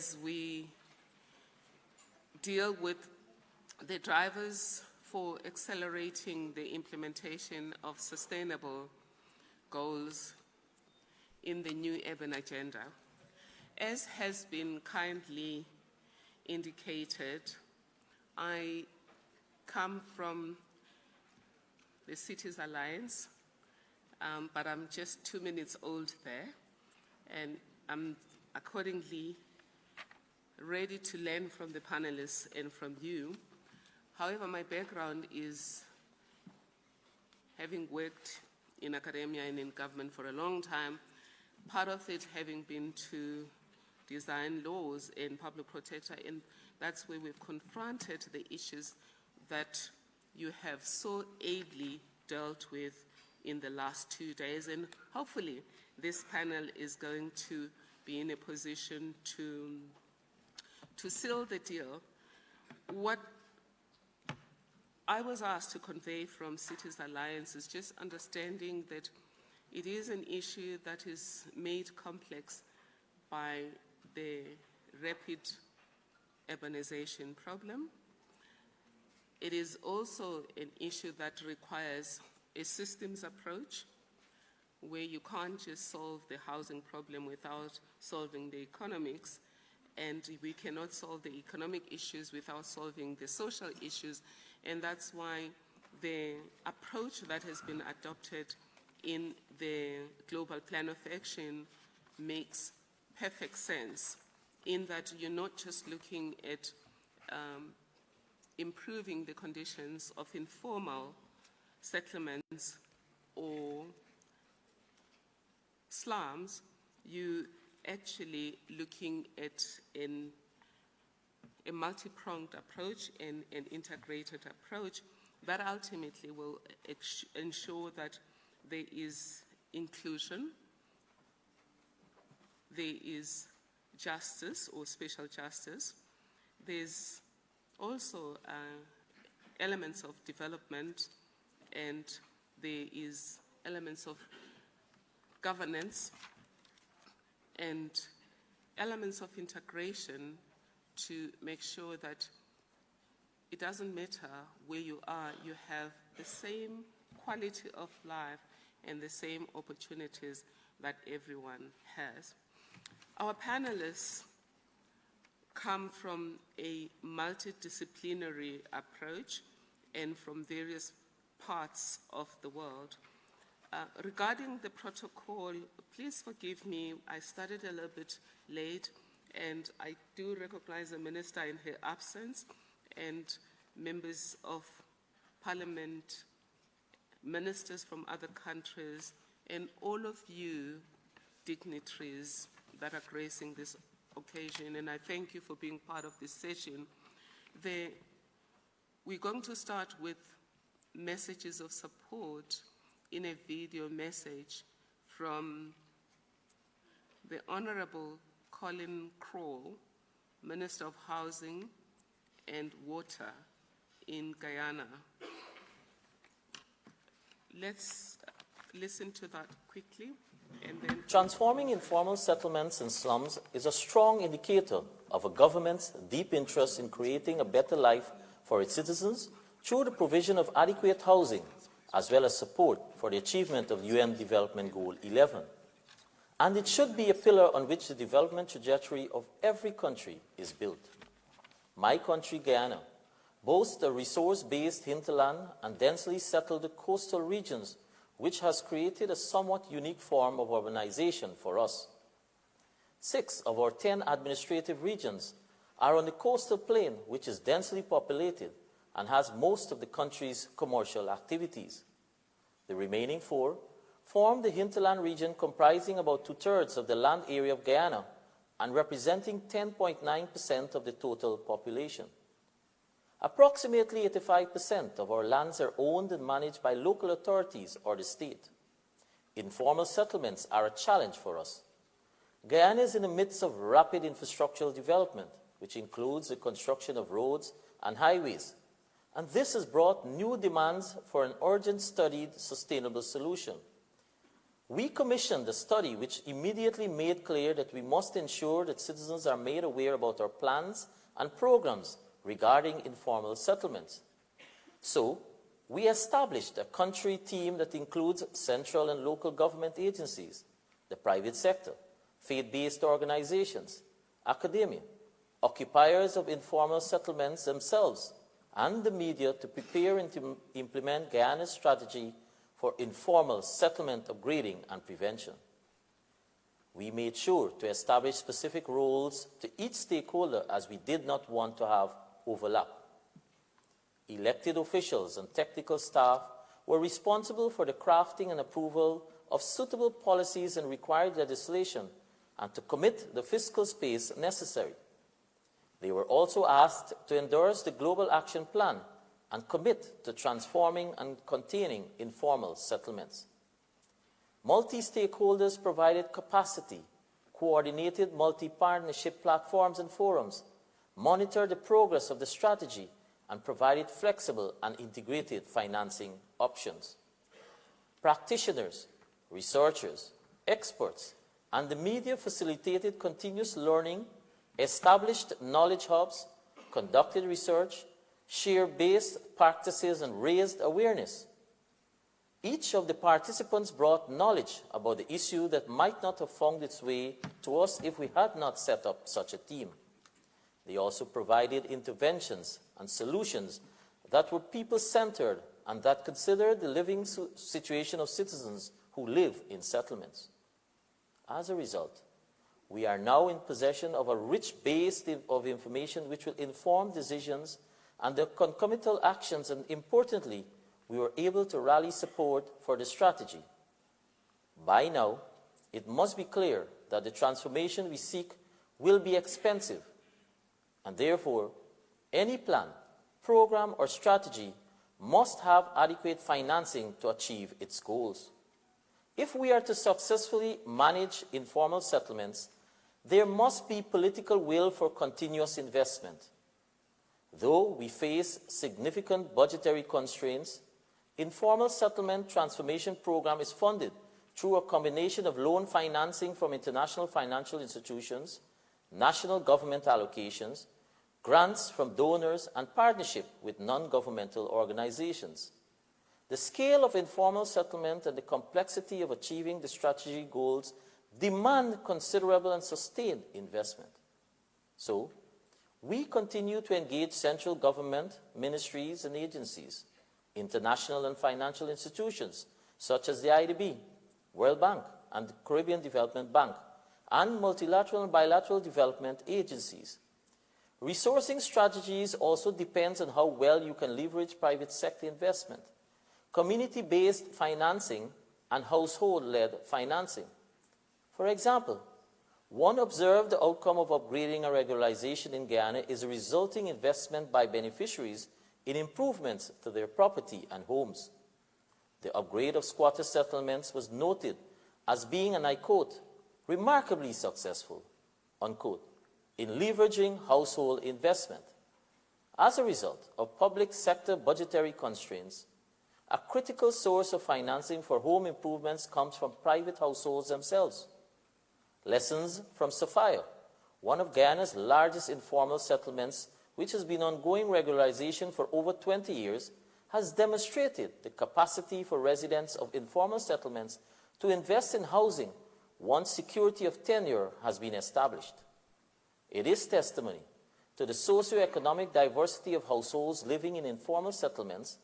as we deal with the drivers for accelerating the implementation of sustainable goals in the new urban agenda. As has been kindly indicated, I come from the Cities Alliance, but I'm just 2 minutes old there, and I'm accordingly ready to learn from the panelists and from you. However, my background is having worked in academia and in government for a long time, part of it having been to design laws and public protector, and that's where we've confronted the issues that you have so ably dealt with in the last 2 days, and hopefully this panel is going to be in a position to seal the deal. What I was asked to convey from Cities Alliance is just understanding that it is an issue that is made complex by the rapid urbanization problem. It is also an issue that requires a systems approach where you can't just solve the housing problem without solving the economics, and we cannot solve the economic issues without solving the social issues, and that's why the approach that has been adopted in the Global Plan of Action makes perfect sense, in that you're not just looking at improving the conditions of informal settlements or slums, you actually looking at a multi-pronged approach and an integrated approach that ultimately will ensure that there is inclusion, there is justice or special justice, there's also elements of development, and there is elements of governance and elements of integration to make sure that it doesn't matter where you are, you have the same quality of life and the same opportunities that everyone has. Our panelists come from a multidisciplinary approach and from various parts of the world. Regarding the protocol, please forgive me, I started a little bit late, and I do recognize the minister in her absence, and members of parliament, ministers from other countries, and all of you dignitaries that are gracing this occasion, and I thank you for being part of this session. We're going to start with messages of support in a video message from the Honorable Colin Kroll, Minister of Housing and Water in Guyana. Let's listen to that quickly. And then transforming informal settlements and slums is a strong indicator of a government's deep interest in creating a better life for its citizens through the provision of adequate housing, as well as support for the achievement of UN Development Goal 11. And it should be a pillar on which the development trajectory of every country is built. My country, Guyana, boasts a resource-based hinterland and densely settled coastal regions, which has created a somewhat unique form of urbanization for us. 6 of our 10 administrative regions are on the coastal plain, which is densely populated and has most of the country's commercial activities. The remaining 4 form the hinterland region, comprising about 2/3 of the land area of Guyana and representing 10.9% of the total population. Approximately 85% of our lands are owned and managed by local authorities or the state. Informal settlements are a challenge for us. Guyana is in the midst of rapid infrastructural development, which includes the construction of roads and highways, and this has brought new demands for an urgent studied sustainable solution. We commissioned a study which immediately made clear that we must ensure that citizens are made aware about our plans and programs regarding informal settlements. So, we established a country team that includes central and local government agencies, the private sector, faith-based organizations, academia, occupiers of informal settlements themselves, and the media to prepare and to implement Guyana's strategy for informal settlement upgrading and prevention. We made sure to establish specific roles to each stakeholder as we did not want to have overlap. Elected officials and technical staff were responsible for the crafting and approval of suitable policies and required legislation and to commit the fiscal space necessary. They were also asked to endorse the Global Action Plan and commit to transforming and containing informal settlements. Multi-stakeholders provided capacity, coordinated multi-partnership platforms and forums, monitored the progress of the strategy, and provided flexible and integrated financing options. Practitioners, researchers, experts, and the media facilitated continuous learning, established knowledge hubs, conducted research, shared best practices, and raised awareness. Each of the participants brought knowledge about the issue that might not have found its way to us if we had not set up such a team. They also provided interventions and solutions that were people-centered and that considered the living situation of citizens who live in settlements. As a result, we are now in possession of a rich base of information which will inform decisions and the concomitant actions, and importantly, we were able to rally support for the strategy. By now, it must be clear that the transformation we seek will be expensive, and therefore, any plan, program, or strategy must have adequate financing to achieve its goals. If we are to successfully manage informal settlements, there must be political will for continuous investment. Though we face significant budgetary constraints, Informal Settlement Transformation Program is funded through a combination of loan financing from international financial institutions, national government allocations, grants from donors, and partnership with non-governmental organizations. The scale of informal settlement and the complexity of achieving the strategy goals demand considerable and sustained investment. So, we continue to engage central government, ministries, and agencies, international and financial institutions such as the IDB, World Bank, and the Caribbean Development Bank, and multilateral and bilateral development agencies. Resourcing strategies also depends on how well you can leverage private sector investment, community-based financing, and household-led financing. For example, one observed outcome of upgrading and regularization in Guyana is a resulting investment by beneficiaries in improvements to their property and homes. The upgrade of squatter settlements was noted as being, and I quote, remarkably successful, unquote, in leveraging household investment. As a result of public sector budgetary constraints, a critical source of financing for home improvements comes from private households themselves. Lessons from Sophia, one of Guyana's largest informal settlements, which has been ongoing regularization for over 20 years, has demonstrated the capacity for residents of informal settlements to invest in housing once security of tenure has been established. It is testimony to the socioeconomic diversity of households living in informal settlements,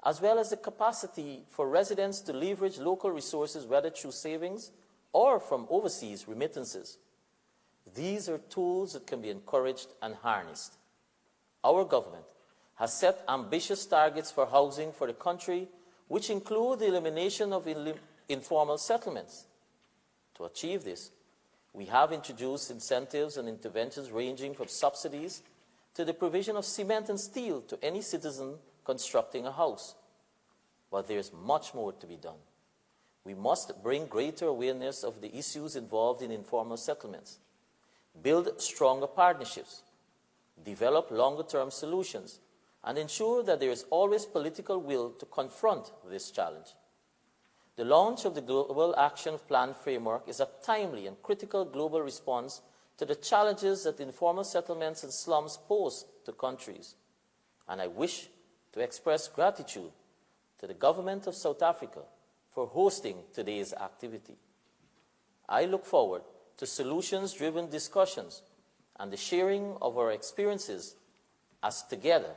as well as the capacity for residents to leverage local resources, whether through savings or from overseas remittances. These are tools that can be encouraged and harnessed. Our government has set ambitious targets for housing for the country, which include the elimination of informal settlements. To achieve this, we have introduced incentives and interventions ranging from subsidies to the provision of cement and steel to any citizen constructing a house. But there is much more to be done. We must bring greater awareness of the issues involved in informal settlements, build stronger partnerships, develop longer-term solutions, and ensure that there is always political will to confront this challenge. The launch of the Global Action Plan framework is a timely and critical global response to the challenges that informal settlements and slums pose to countries. And I wish to express gratitude to the government of South Africa for hosting today's activity. I look forward to solutions-driven discussions and the sharing of our experiences as together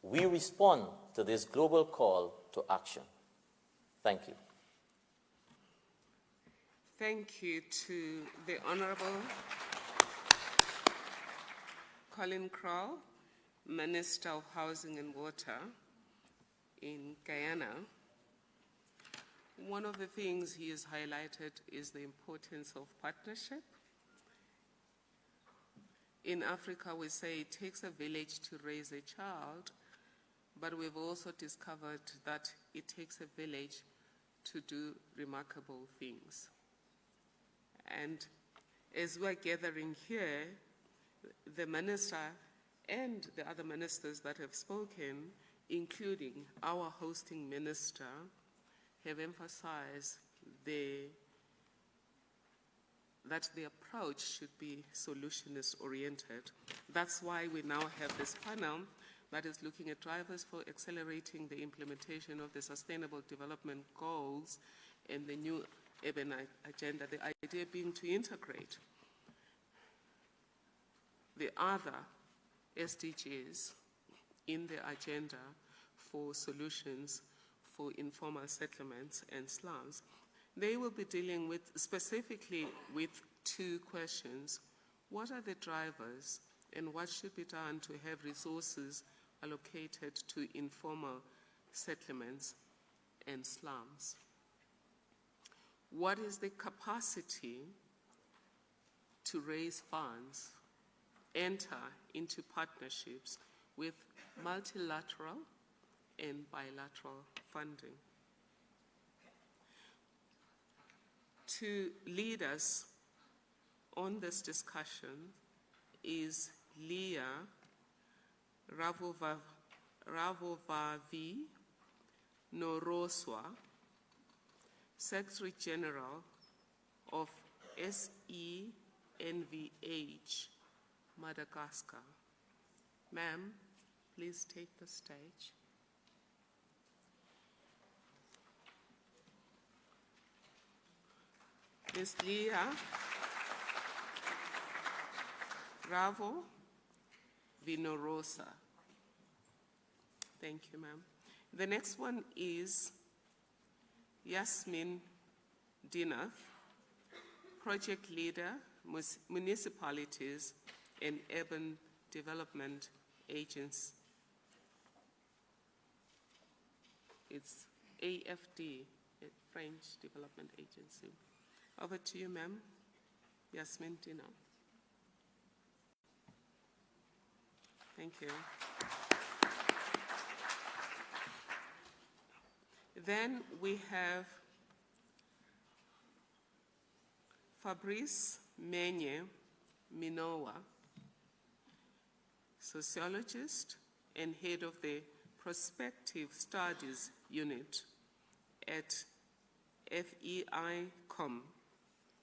we respond to this global call to action. Thank you. Thank you to the Honorable Colin Crowell, Minister of Housing and Water in Guyana. One of the things he has highlighted is the importance of partnership. In Africa, we say it takes a village to raise a child, but we've also discovered that it takes a village to do remarkable things. And as we're gathering here, the minister and the other ministers that have spoken, including our hosting minister, have emphasized that the approach should be solutionist-oriented. That's why we now have this panel that is looking at drivers for accelerating the implementation of the Sustainable Development Goals and the new urban agenda, the idea being to integrate the other SDGs in the agenda for solutions for informal settlements and slums. They will be dealing with specifically with two questions. What are the drivers and what should be done to have resources allocated to informal settlements and slums? What is the capacity to raise funds, enter into partnerships with multilateral and bilateral funding? To lead us on this discussion is Leah Ravovavi Noroswa, Secretary General of SENVH, Madagascar. Ma'am, please take the stage. Ms. Leah Ravo Vinorosa. Thank you, ma'am. The next one is Yasmin Dinath, Project Leader, Municipalities and Urban Development Agency. It's AFD, French Development Agency. Over to you, ma'am. Yasmin Dinath. Thank you. Then we have Fabrice Menye Minowa, sociologist and head of the Prospective Studies Unit at FEICOM,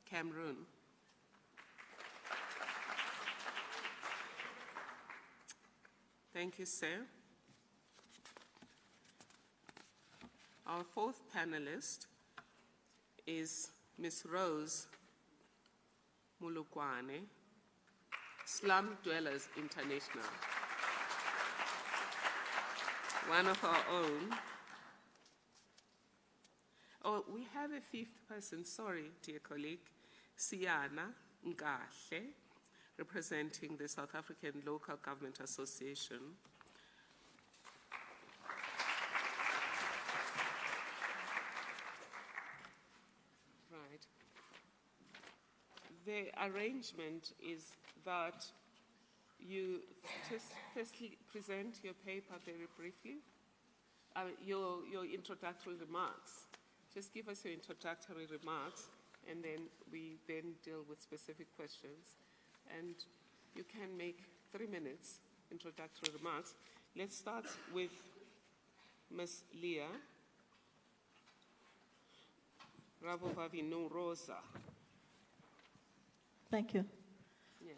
Cameroon. Thank you, sir. Our fourth panelist is Ms. Rose Mulukwane, Slum Dwellers International, one of our own. Oh, we have a fifth person, sorry, dear colleague, Siana Ngahle, representing the South African Local Government Association. Right. The arrangement is that you just firstly present your paper very briefly, your introductory remarks. Just give us your introductory remarks, and then we then deal with specific questions. And you can make 3 minutes introductory remarks. Let's start with Ms. Leah. Rabovavino Rosa. Thank you. Yes.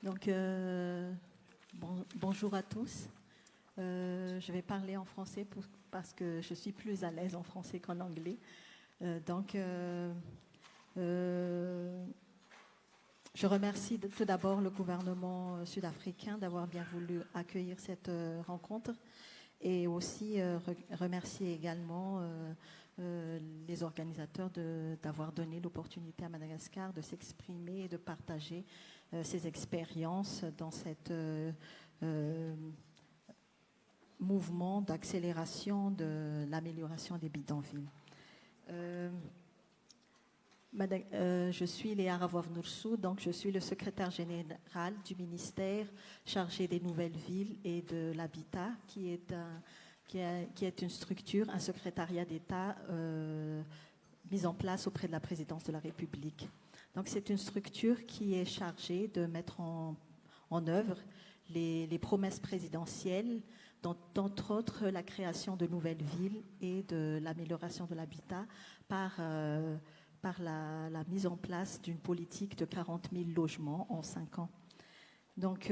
Donc, bonjour à tous. Je vais parler en français parce que je suis plus à l'aise en français qu'en anglais. Je remercie tout d'abord le gouvernement sud-africain d'avoir bien voulu accueillir cette rencontre et aussi remercier également les organisateurs d'avoir donné l'opportunité à Madagascar de s'exprimer et de partager ses expériences dans cette mouvement d'accélération de l'amélioration des bidonvilles. Je suis Léa Ravov-Noursou, donc je suis le secrétaire général du ministère chargé des nouvelles villes et de l'habitat, qui est une structure, un secrétariat d'État mis en place auprès de la présidence de la République. Donc c'est une structure qui est chargée de mettre en œuvre les promesses présidentielles, d'entre autres la création de nouvelles villes et de l'amélioration de l'habitat par la mise en place d'une politique de 40 000 logements en 5 ans. Donc,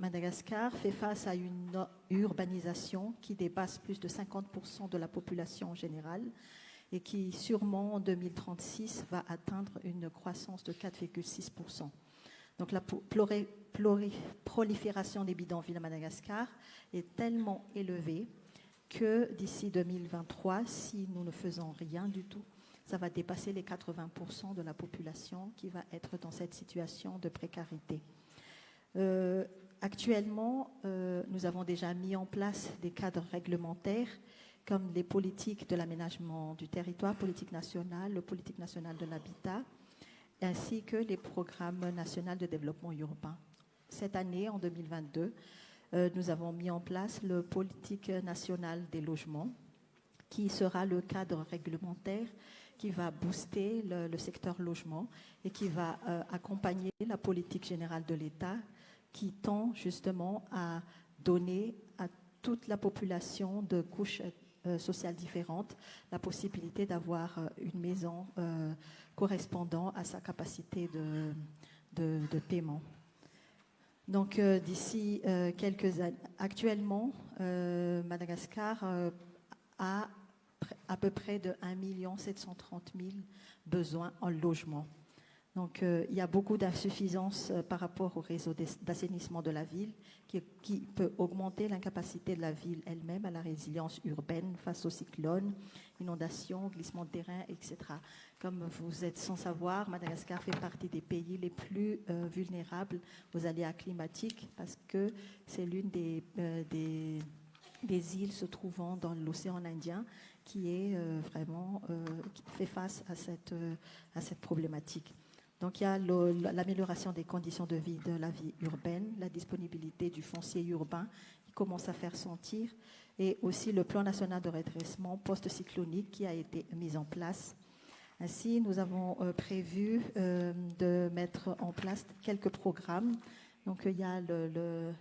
Madagascar fait face à une urbanisation qui dépasse plus de 50% de la population en général et qui, sûrement, en 2036, va atteindre une croissance de 4,6%. Donc, la prolifération des bidonvilles à Madagascar est tellement élevée que d'ici 2023, si nous ne faisons rien du tout, ça va dépasser les 80% de la population qui va être dans cette situation de précarité. Actuellement, nous avons déjà mis en place des cadres réglementaires comme les politiques de l'aménagement du territoire, politique nationale, le politique national de l'habitat, ainsi que les programmes nationaux de développement urbain. Cette année, en 2022, nous avons mis en place le politique national des logements, qui sera le cadre réglementaire qui va booster le secteur logement et qui va accompagner la politique générale de l'État qui tend justement à donner à toute la population de couches sociales différentes la possibilité d'avoir une maison correspondant à sa capacité de paiement. Donc d'ici quelques années, actuellement, Madagascar a à peu près de 1 730 000 besoins en logement. Donc, il y a beaucoup d'insuffisances par rapport au réseau d'assainissement de la ville qui peut augmenter l'incapacité de la ville elle-même à la résilience urbaine face aux cyclones, inondations, glissements de terrain, etc. Comme vous êtes sans savoir, Madagascar fait partie des pays les plus vulnérables aux aléas climatiques parce que c'est l'une des îles se trouvant dans l'océan Indien qui est qui fait face à cette problématique. Donc il y a l'amélioration des conditions de vie de la vie urbaine, la disponibilité du foncier urbain qui commence à faire sentir, et aussi le plan national de redressement post-cyclonique qui a été mis en place. Ainsi, nous avons prévu de mettre en place quelques programmes. Donc il y a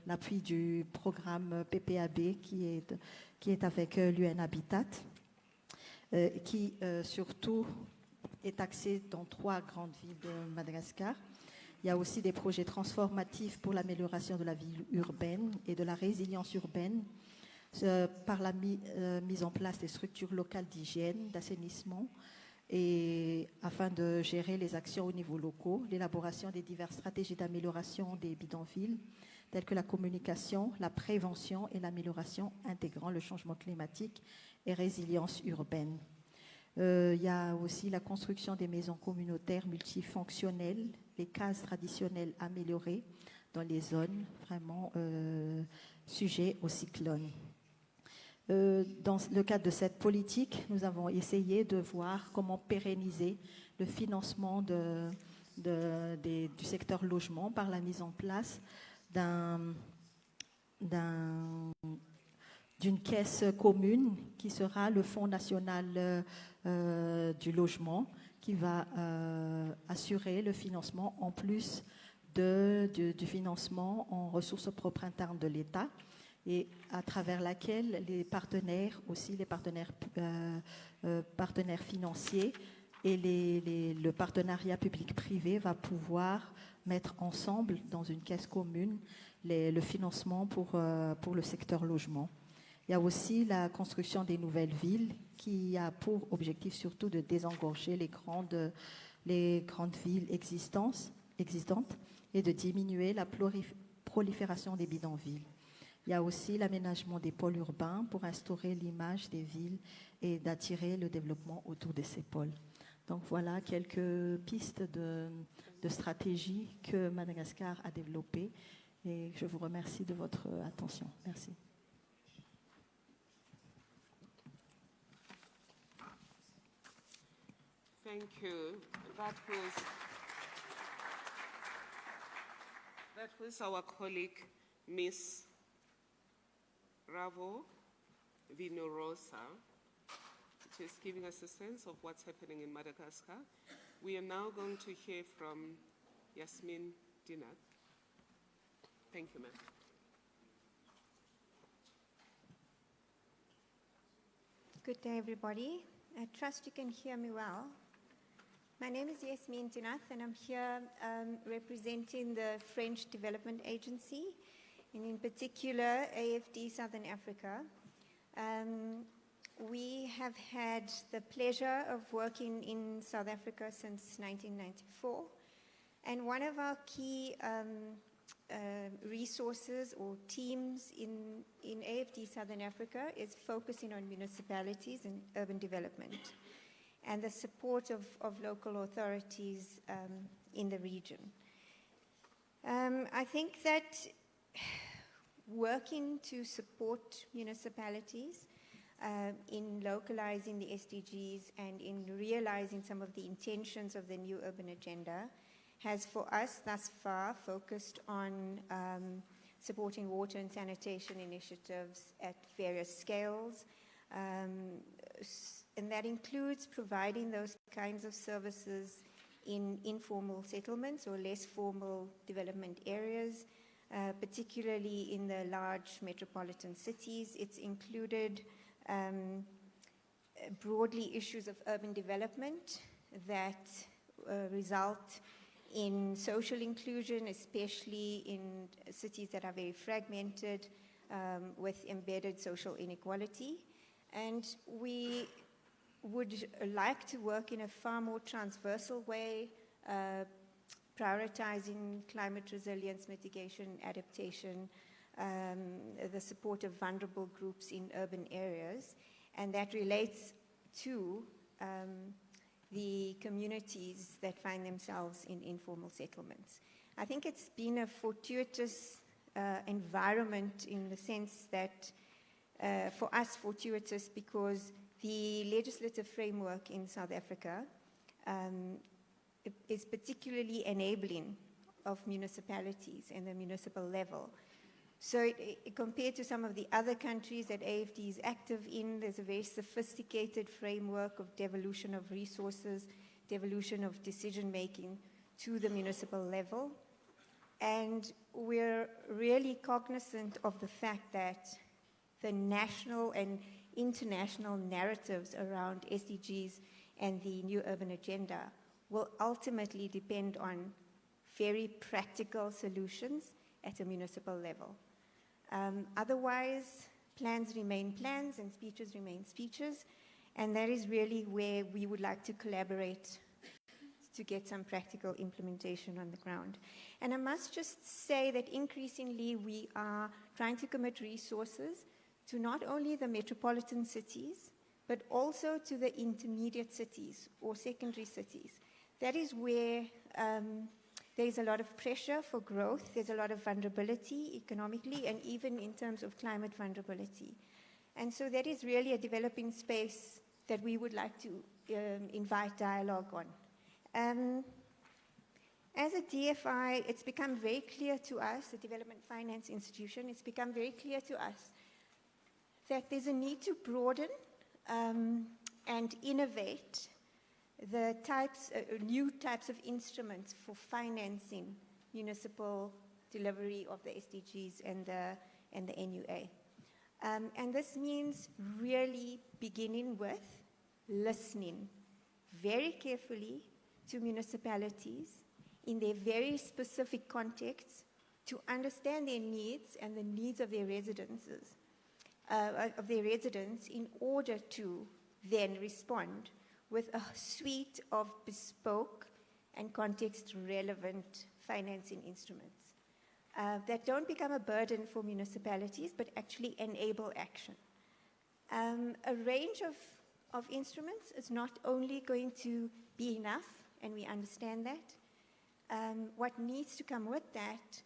l'appui du programme PPAB qui est avec l'UN Habitat, qui surtout est axé dans 3 grandes villes de Madagascar. Il y a aussi des projets transformatifs pour l'amélioration de la vie urbaine et de la résilience urbaine par la mise en place des structures locales d'hygiène, d'assainissement, et afin de gérer les actions au niveau local, l'élaboration des diverses stratégies d'amélioration des bidonvilles, telles que la communication, la prévention et l'amélioration intégrant le changement climatique et résilience urbaine. Il y a aussi la construction des maisons communautaires multifonctionnelles, les cases traditionnelles améliorées dans les zones vraiment sujets aux cyclones. Dans le cadre de cette politique, nous avons essayé de voir comment pérenniser le financement du secteur logement par la mise en place d'une caisse commune qui sera le Fonds national du logement, qui va assurer le financement en plus du financement en ressources propres internes de l'État. et à travers laquelle les partenaires, aussi les partenaires financiers et le partenariat public-privé va pouvoir mettre ensemble dans une caisse commune le financement pour le secteur logement. Il y a aussi la construction des nouvelles villes qui a pour objectif surtout de désengorger les grandes villes existantes et de diminuer la prolifération des bidonvilles. Il y a aussi l'aménagement des pôles urbains pour instaurer l'image des villes et d'attirer le développement autour de ces pôles. Donc voilà quelques pistes de stratégie que Madagascar a développées et je vous remercie de votre attention. Merci. Thank you. That was our colleague, Miss Ravo Vinorosa, just giving us a sense of what's happening in Madagascar. We are now going to hear from Yasmin Dinat. Thank you, ma'am. Good day, everybody. I trust you can hear me well. My name is Yasmin Dinat, and I'm here representing the French Development Agency, and in particular, AFD Southern Africa. We have had the pleasure of working in South Africa since 1994, and one of our key resources or teams in AFD Southern Africa is focusing on municipalities and urban development and the support of local authorities in the region. I think that working to support municipalities in localizing the SDGs and in realizing some of the intentions of the new urban agenda has for us thus far focused on supporting water and sanitation initiatives at various scales. And that includes providing those kinds of services in informal settlements or less formal development areas, particularly in the large metropolitan cities. It's included broadly issues of urban development that result in social inclusion, especially in cities that are very fragmented with embedded social inequality. And we would like to work in a far more transversal way, prioritizing climate resilience, mitigation, adaptation, the support of vulnerable groups in urban areas, and that relates to the communities that find themselves in informal settlements. I think it's been a fortuitous environment in the sense that, for us, fortuitous because the legislative framework in South Africa is particularly enabling of municipalities and the municipal level. So compared to some of the other countries that AFD is active in, there's a very sophisticated framework of devolution of resources, devolution of decision-making to the municipal level. And we're really cognizant of the fact that the national and international narratives around SDGs and the new urban agenda will ultimately depend on very practical solutions at a municipal level. Otherwise, plans remain plans and speeches remain speeches, and that is really where we would like to collaborate to get some practical implementation on the ground. And I must just say that increasingly we are trying to commit resources to not only the metropolitan cities, but also to the intermediate cities or secondary cities. That is where there's a lot of pressure for growth, there's a lot of vulnerability economically, and even in terms of climate vulnerability. And so that is really a developing space that we would like to invite dialogue on. As a DFI, it's become very clear to us, the Development Finance Institution, it's become very clear to us that there's a need to broaden and innovate the new types of instruments for financing municipal delivery of the SDGs and the and the NUA. And this means really beginning with listening very carefully to municipalities in their very specific contexts to understand their needs and the needs of their residents in order to then respond with a suite of bespoke and context-relevant financing instruments that don't become a burden for municipalities, but actually enable action. A range of instruments is not only going to be enough, and we understand that. What needs to come with that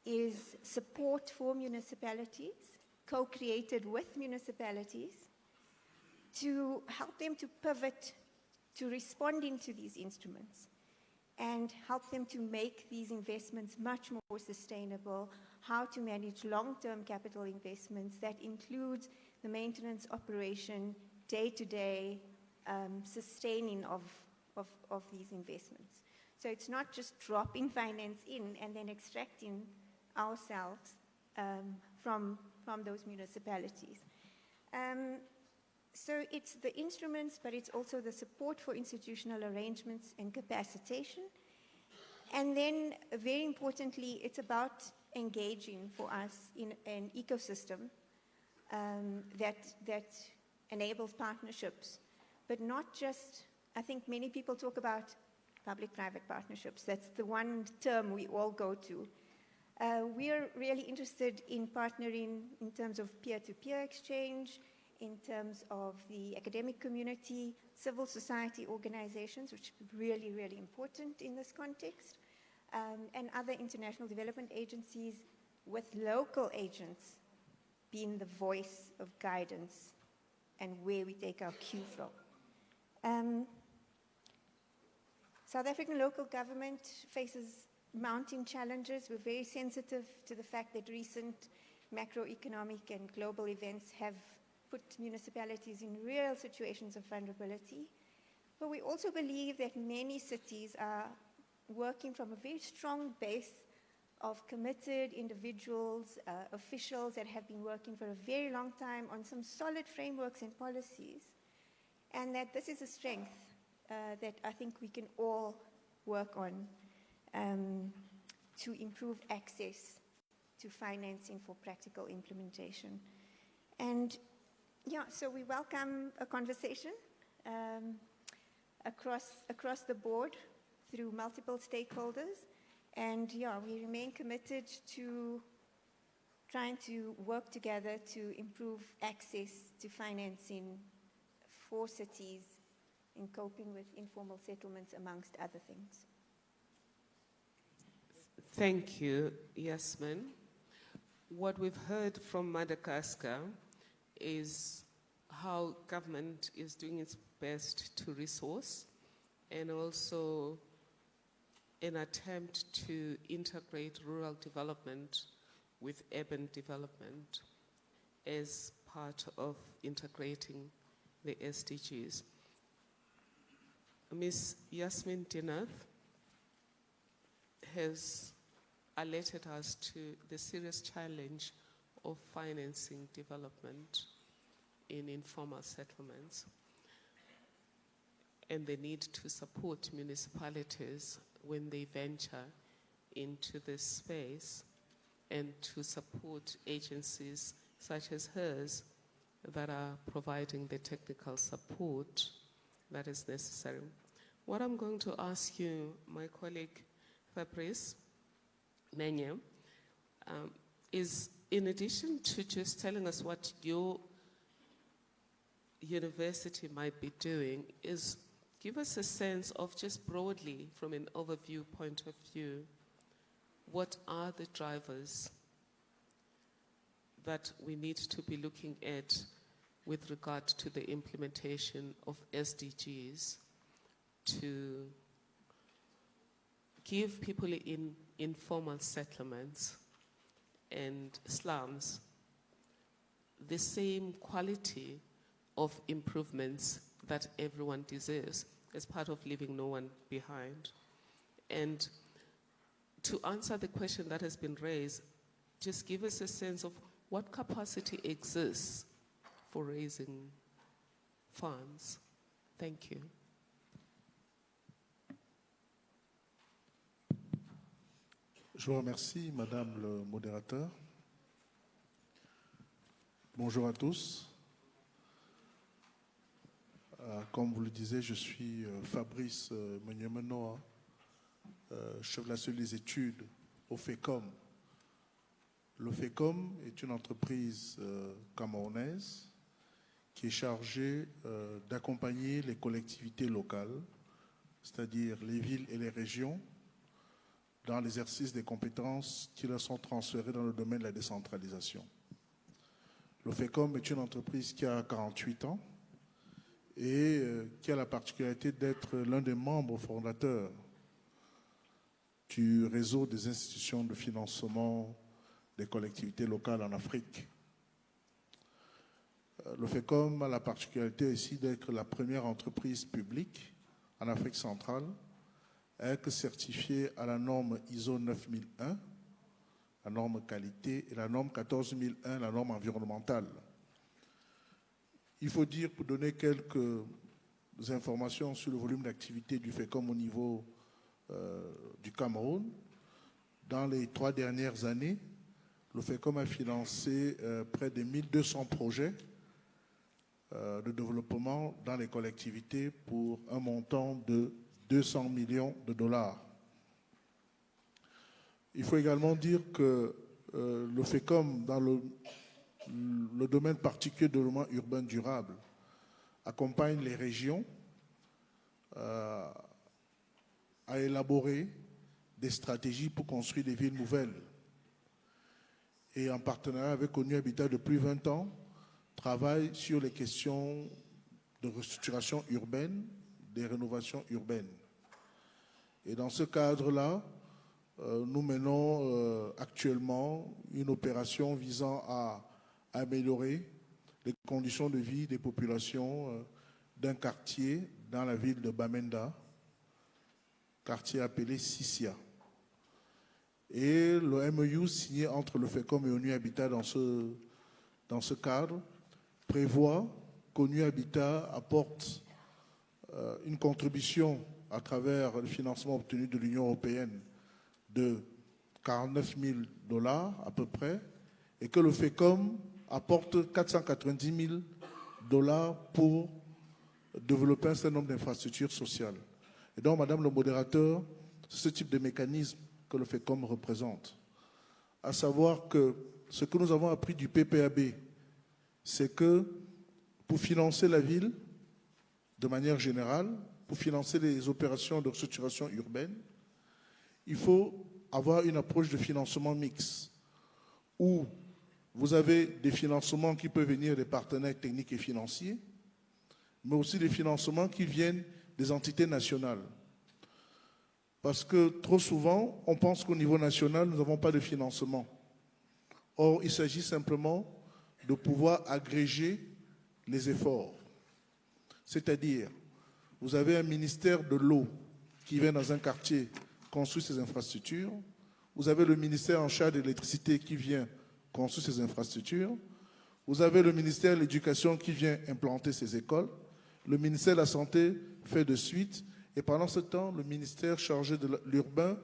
is support for municipalities, co-created with municipalities, to help them to pivot to responding to these instruments and help them to make these investments much more sustainable, how to manage long-term capital investments that includes the maintenance, operation, day-to-day sustaining of these investments. So it's not just dropping finance in and then extracting ourselves from those municipalities. So it's the instruments, but it's also the support for institutional arrangements and capacitation. And then, very importantly, it's about engaging for us in an ecosystem that enables partnerships, but not just, I think many people talk about public-private partnerships. That's the one term we all go to. We're really interested in partnering in terms of peer-to-peer exchange, in terms of the academic community, civil society organizations, which are really, really important in this context, and other international development agencies, with local agents being the voice of guidance and where we take our cue from. South African local government faces mounting challenges. We're very sensitive to the fact that recent macroeconomic and global events have put municipalities in real situations of vulnerability. But we also believe that many cities are working from a very strong base of committed individuals, officials that have been working for a very long time on some solid frameworks and policies, and that this is a strength that I think we can all work on to improve access to financing for practical implementation. And yeah, so we welcome a conversation across the board through multiple stakeholders. And yeah, we remain committed to trying to work together to improve access to financing for cities in coping with informal settlements, amongst other things. Thank you, Yasmin. What we've heard from Madagascar is how government is doing its best to resource, and also an attempt to integrate rural development with urban development as part of integrating the SDGs. Ms. Yasmin Dinath has alerted us to the serious challenge of financing development in informal settlements and the need to support municipalities when they venture into this space, and to support agencies such as hers that are providing the technical support that is necessary. What I'm going to ask you, my colleague Fabrice Nenye, is, in addition to just telling us what your university might be doing, is give us a sense of, just broadly, from an overview point of view, what are the drivers that we need to be looking at with regard to the implementation of SDGs to give people in informal settlements and slums the same quality of improvements that everyone deserves as part of leaving no one behind. And to answer the question that has been raised, just give us a sense of what capacity exists for raising funds? Thank you. Je vous remercie, Madame le modérateur. Bonjour à tous. Comme vous le disiez, je suis Fabrice Menyemenoa, chef de la cellule des études au FECOM. Le FECOM est une entreprise camerounaise qui est chargée d'accompagner les collectivités locales, c'est-à-dire les villes et les régions, dans l'exercice des compétences qui leur sont transférées dans le domaine de la décentralisation. Le FECOM est une entreprise qui a 48 ans et qui a la particularité d'être l'un des membres fondateurs du réseau des institutions de financement des collectivités locales en Afrique. Le FECOM a la particularité ici d'être la première entreprise publique en Afrique centrale à être certifiée à la norme ISO 9001, la norme qualité, et la norme 14001, la norme environnementale. Il faut dire, pour donner quelques informations sur le volume d'activité du FECOM au niveau du Cameroun, dans les 3 dernières années, le FECOM a financé près de 1200 projets de développement dans les collectivités pour un montant de 200 millions de dollars. Il faut également dire que le FECOM, dans le domaine particulier de développement urbain durable, accompagne les régions à élaborer des stratégies pour construire des villes nouvelles. Et en partenariat avec ONU Habitat depuis 20 ans, travaille sur les questions de restructuration urbaine, des rénovations urbaines. Et dans ce cadre-là, nous menons actuellement une opération visant à améliorer les conditions de vie des populations d'un quartier dans la ville de Bamenda, quartier appelé Sissia. Et le MOU signé entre le FECOM et ONU Habitat dans ce cadre prévoit qu'ONU Habitat apporte une contribution à travers le financement obtenu de l'Union européenne de 49 000 $ à peu près, et que le FECOM apporte 490 000 $ pour développer un certain nombre d'infrastructures sociales. Et donc, Madame le modérateur, c'est ce type de mécanisme que le FECOM représente. À savoir que ce que nous avons appris du PPAB, c'est que pour financer la ville, de manière générale, pour financer les opérations de restructuration urbaine, il faut avoir une approche de financement mixte, où vous avez des financements qui peuvent venir des partenaires techniques et financiers, mais aussi des financements qui viennent des entités nationales. Parce que trop souvent, on pense qu'au niveau national, nous n'avons pas de financement. Or, il s'agit simplement de pouvoir agréger les efforts. C'est-à-dire, vous avez un ministère de l'eau qui vient dans un quartier construire ses infrastructures. Vous avez le ministère en charge de l'électricité qui vient construire ses infrastructures. Vous avez le ministère de l'Éducation qui vient implanter ses écoles. Le ministère de la Santé fait de suite. Et pendant ce temps, le ministère chargé de l'urbain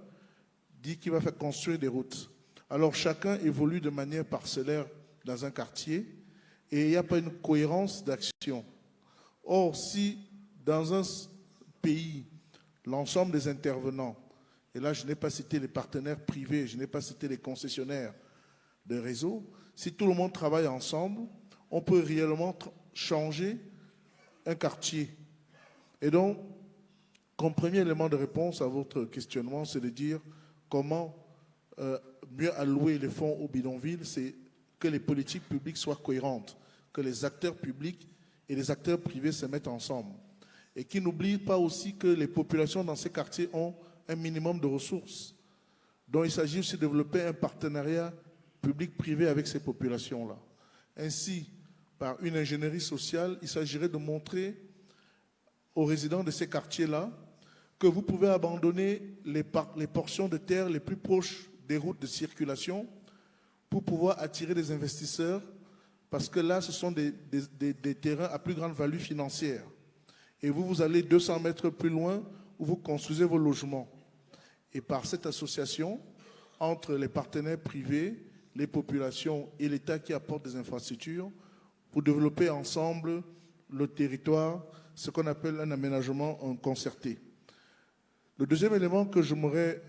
dit qu'il va faire construire des routes. Alors chacun évolue de manière parcellaire dans un quartier et il n'y a pas une cohérence d'action. Or, si dans un pays, l'ensemble des intervenants, et là je n'ai pas cité les partenaires privés, je n'ai pas cité les concessionnaires de réseau, si tout le monde travaille ensemble, on peut réellement changer un quartier. Et donc, comme premier élément de réponse à votre questionnement, c'est de dire comment mieux allouer les fonds au bidonville, c'est que les politiques publiques soient cohérentes, que les acteurs publics et les acteurs privés se mettent ensemble. Et qu'ils n'oublient pas aussi que les populations dans ces quartiers ont un minimum de ressources. Donc il s'agit aussi de développer un partenariat public-privé avec ces populations-là. Ainsi, par une ingénierie sociale, il s'agirait de montrer aux résidents de ces quartiers-là que vous pouvez abandonner les portions de terre les plus proches des routes de circulation pour pouvoir attirer des investisseurs, parce que là, ce sont des terrains à plus grande value financière. Et vous allez 200 mètres plus loin où vous construisez vos logements. Et par cette association, entre les partenaires privés, les populations et l'État qui apporte des infrastructures, vous développez ensemble le territoire, ce qu'on appelle un aménagement concerté. Le deuxième élément que j'aimerais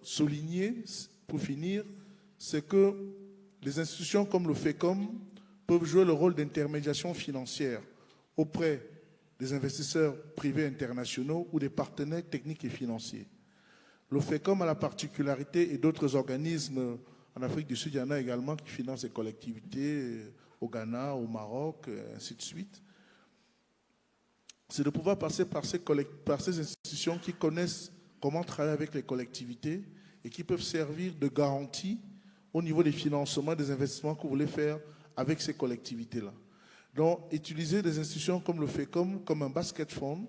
souligner, pour finir, c'est que les institutions comme le FECOM peuvent jouer le rôle d'intermédiation financière auprès des investisseurs privés internationaux ou des partenaires techniques et financiers. Le FECOM a la particularité, et d'autres organismes en Afrique du Sud, il y en a également qui financent des collectivités au Ghana, au Maroc, ainsi de suite. C'est de pouvoir passer par ces institutions qui connaissent comment travailler avec les collectivités et qui peuvent servir de garantie au niveau des financements, des investissements que vous voulez faire avec ces collectivités-là. Donc, utiliser des institutions comme le FECOM, comme un basket fund,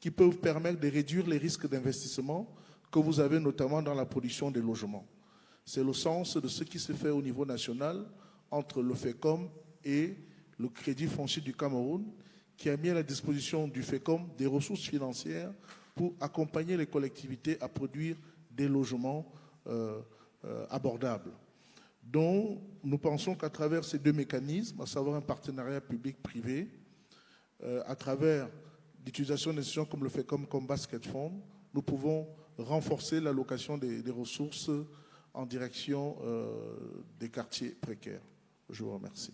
qui peuvent vous permettre de réduire les risques d'investissement que vous avez notamment dans la production des logements. C'est le sens de ce qui se fait au niveau national entre le FECOM et le Crédit foncier du Cameroun, qui a mis à la disposition du FECOM des ressources financières pour accompagner les collectivités à produire des logements abordables. Donc, nous pensons qu'à travers ces deux mécanismes, à savoir un partenariat public-privé, à travers l'utilisation d'institutions comme le FECOM, comme Basket Fund, nous pouvons renforcer l'allocation des ressources en direction des quartiers précaires. Je vous remercie.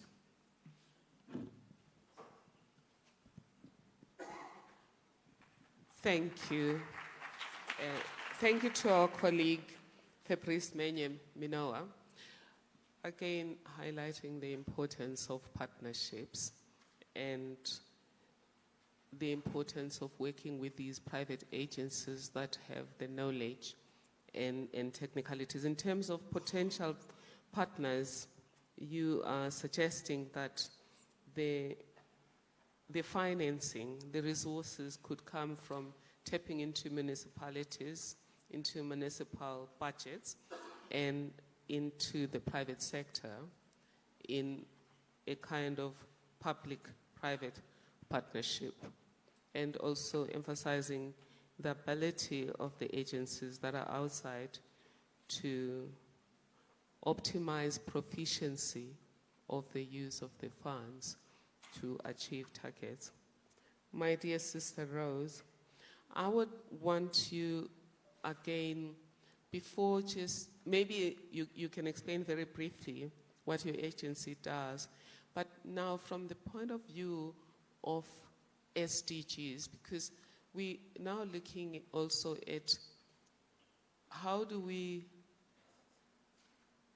Thank you. Thank you to our colleague, Fabrice Minoa, again highlighting the importance of partnerships and the importance of working with these private agencies that have the knowledge and technicalities. In terms of potential partners, you are suggesting that the financing, the resources could come from tapping into municipalities, into municipal budgets, and into the private sector in a kind of public-private partnership, and also emphasizing the ability of the agencies that are outside to optimize proficiency of the use of the funds to achieve targets. My dear Sister Rose, I would want you again, before just, maybe you can explain very briefly what your agency does, but now from the point of view of SDGs, because we now looking also at how do we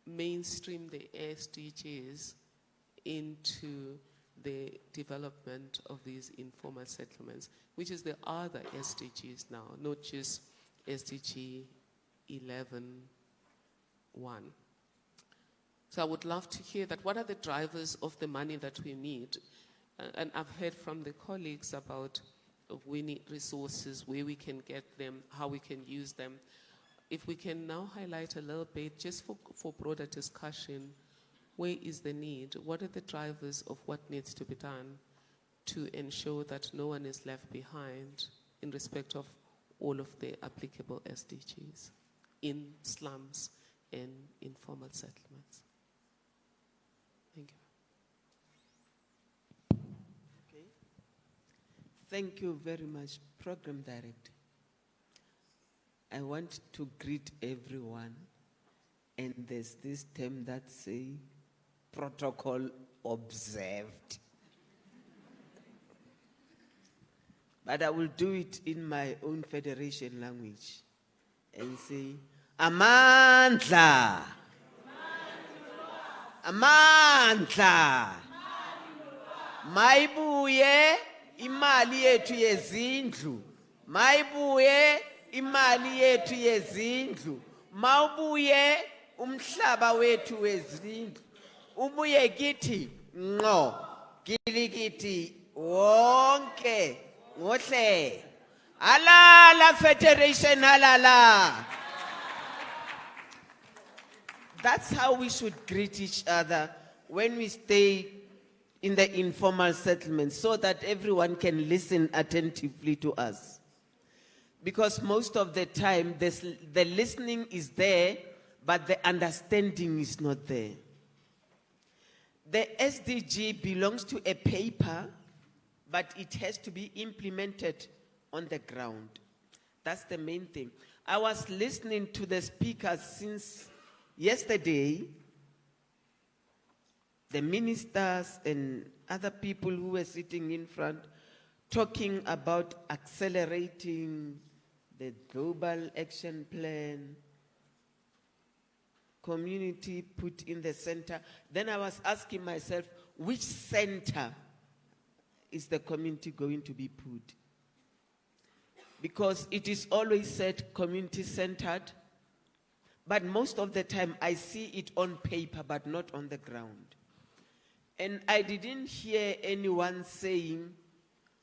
mainstream the SDGs into the development of these informal settlements, which is the other SDGs now, not just SDG 11.1. So I would love to hear that. What are the drivers of the money that we need? And I've heard from the colleagues about we need resources, where we can get them, how we can use them. If we can now highlight a little bit, just for broader discussion, where is the need? What are the drivers of what needs to be done to ensure that no one is left behind in respect of all of the applicable SDGs in slums and informal settlements? Thank you. Okay. Thank you very much, Program Director. I want to greet everyone, and there's this term that says protocol observed. But I will do it in my own federation language and say, Amandla. Amandla. Mayibuye imali yethu yezindlu. Mayibuye imali yethu yezindlu. Mawubuye umhlaba wethu wezindlu. Ubuye kithi ngqo kilikiti wonke ngohle alala federation alala. That's how we should greet each other when we stay in the informal settlement, so that everyone can listen attentively to us. Because most of the time, the listening is there, but the understanding is not there. The SDG belongs to a paper, but it has to be implemented on the ground. That's the main thing. I was listening to the speakers since yesterday, the ministers and other people who were sitting in front, talking about accelerating the global action plan, community put in the center. Then I was asking myself, which center is the community going to be put? Because it is always said community-centered, but most of the time I see it on paper but not on the ground. And I didn't hear anyone saying,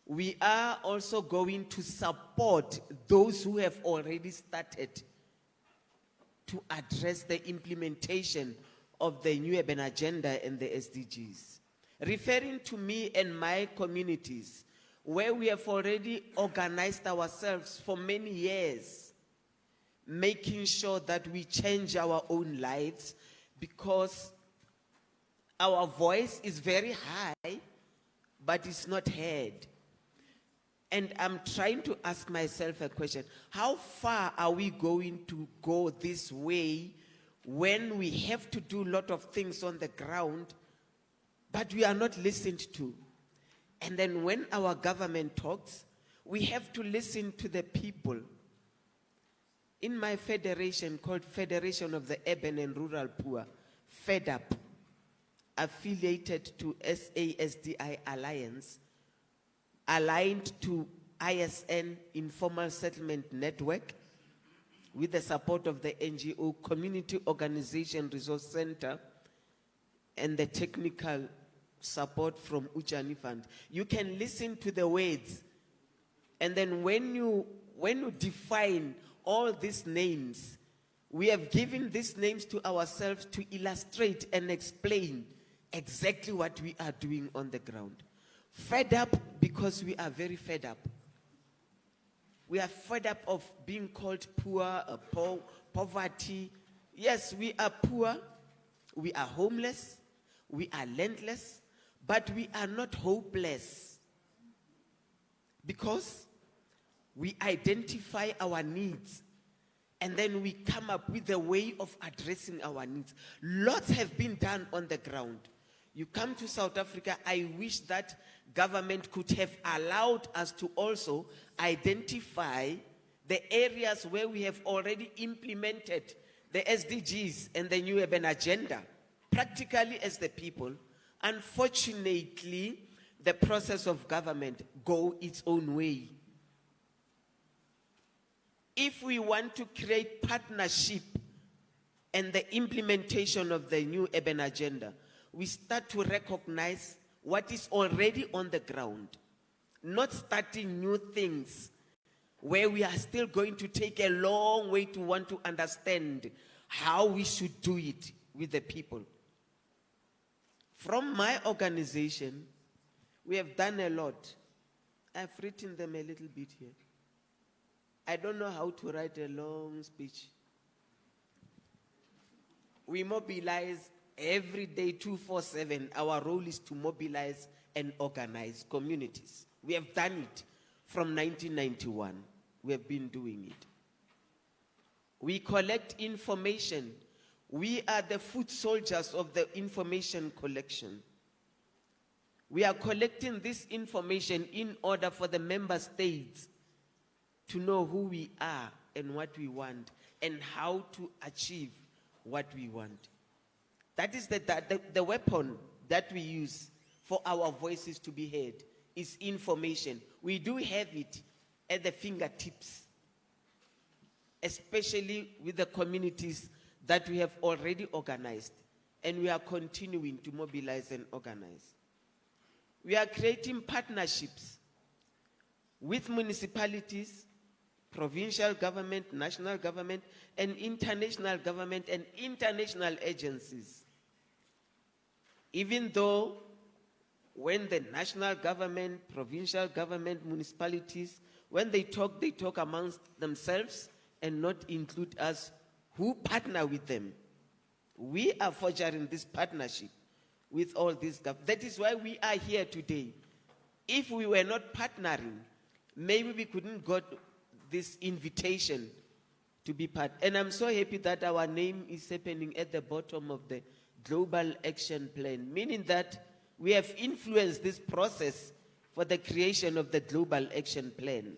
we are also going to support those who have already started to address the implementation of the New Urban Agenda and the SDGs. Referring to me and my communities, where we have already organized ourselves for many years, making sure that we change our own lives, because our voice is very high, but it's not heard. And I'm trying to ask myself a question. How far are we going to go this way when we have to do a lot of things on the ground, but we are not listened to? And then when our government talks, we have to listen to the people. In my federation called Federation of the Urban and Rural Poor, FEDUP, affiliated to SASDI Alliance, aligned to ISN Informal Settlement Network, with the support of the NGO Community Organization Resource Center and the technical support from Uchani Fund. You can listen to the words, and then when you define all these names, we have given these names to ourselves to illustrate and explain exactly what we are doing on the ground. Fed up because we are very fed up. We are fed up of being called poor, poverty. Yes, we are poor, we are homeless, we are landless, but we are not hopeless, because we identify our needs and then we come up with a way of addressing our needs. Lots have been done on the ground. You come to South Africa, I wish that government could have allowed us to also identify the areas where we have already implemented the SDGs and the New Urban Agenda, practically as the people. Unfortunately, the process of government go its own way. If we want to create partnership and the implementation of the New Urban Agenda, we start to recognize what is already on the ground, not starting new things where we are still going to take a long way to want to understand how we should do it with the people. From my organization, we have done a lot. I've written them a little bit here. I don't know how to write a long speech. We mobilize every day, 24/7. Our role is to mobilize and organize communities. We have done it from 1991. We have been doing it. We collect information. We are the foot soldiers of the information collection. We are collecting this information in order for the member states to know who we are and what we want and how to achieve what we want. That is the weapon that we use for our voices to be heard, is information. We do have it at the fingertips, especially with the communities that we have already organized, and we are continuing to mobilize and organize. We are creating partnerships with municipalities, provincial government, national government, and international government and international agencies. Even though when the national government, provincial government, municipalities, when they talk amongst themselves and not include us who partner with them. We are forging this partnership with all these governments. That is why we are here today. If we were not partnering, maybe we couldn't got this invitation to be part. And I'm so happy that our name is happening at the bottom of the Global Action Plan, meaning that we have influenced this process for the creation of the Global Action Plan.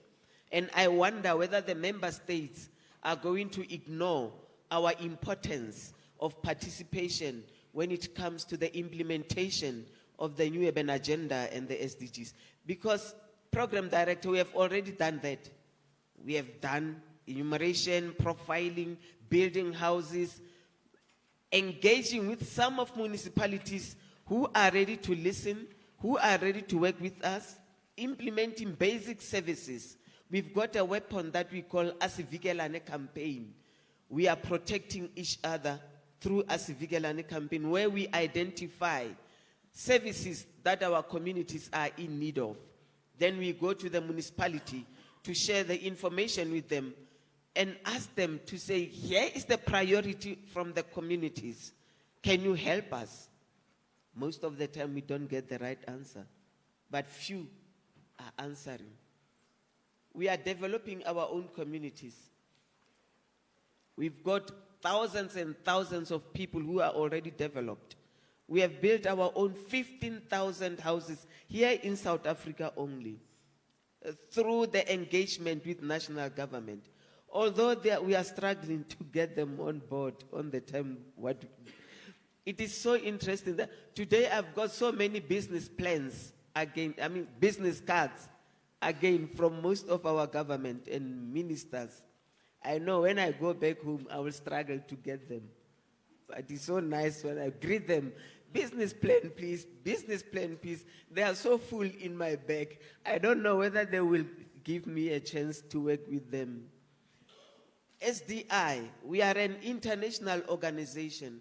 And I wonder whether the member states are going to ignore our importance of participation when it comes to the implementation of the New Urban Agenda and the SDGs. Because, Program Director, we have already done that. We have done enumeration, profiling, building houses, engaging with some of municipalities who are ready to listen, who are ready to work with us, implementing basic services. We've got a weapon that we call Asivikelane campaign. We are protecting each other through Asivikelane campaign, where we identify services that our communities are in need of. Then we go to the municipality to share the information with them and ask them to say, here is the priority from the communities. Can you help us? Most of the time we don't get the right answer, but few are answering. We are developing our own communities. We've got thousands and thousands of people who are already developed. We have built our own 15,000 houses here in South Africa only, through the engagement with national government. Although we are struggling to get them on board on the time. It is so interesting that today I've got so many business plans again, business cards again from most of our government and ministers. I know when I go back home, I will struggle to get them. But it's so nice when I greet them. Business plan, please. Business plan, please. They are so full in my bag. I don't know whether they will give me a chance to work with them. SDI, we are an international organization.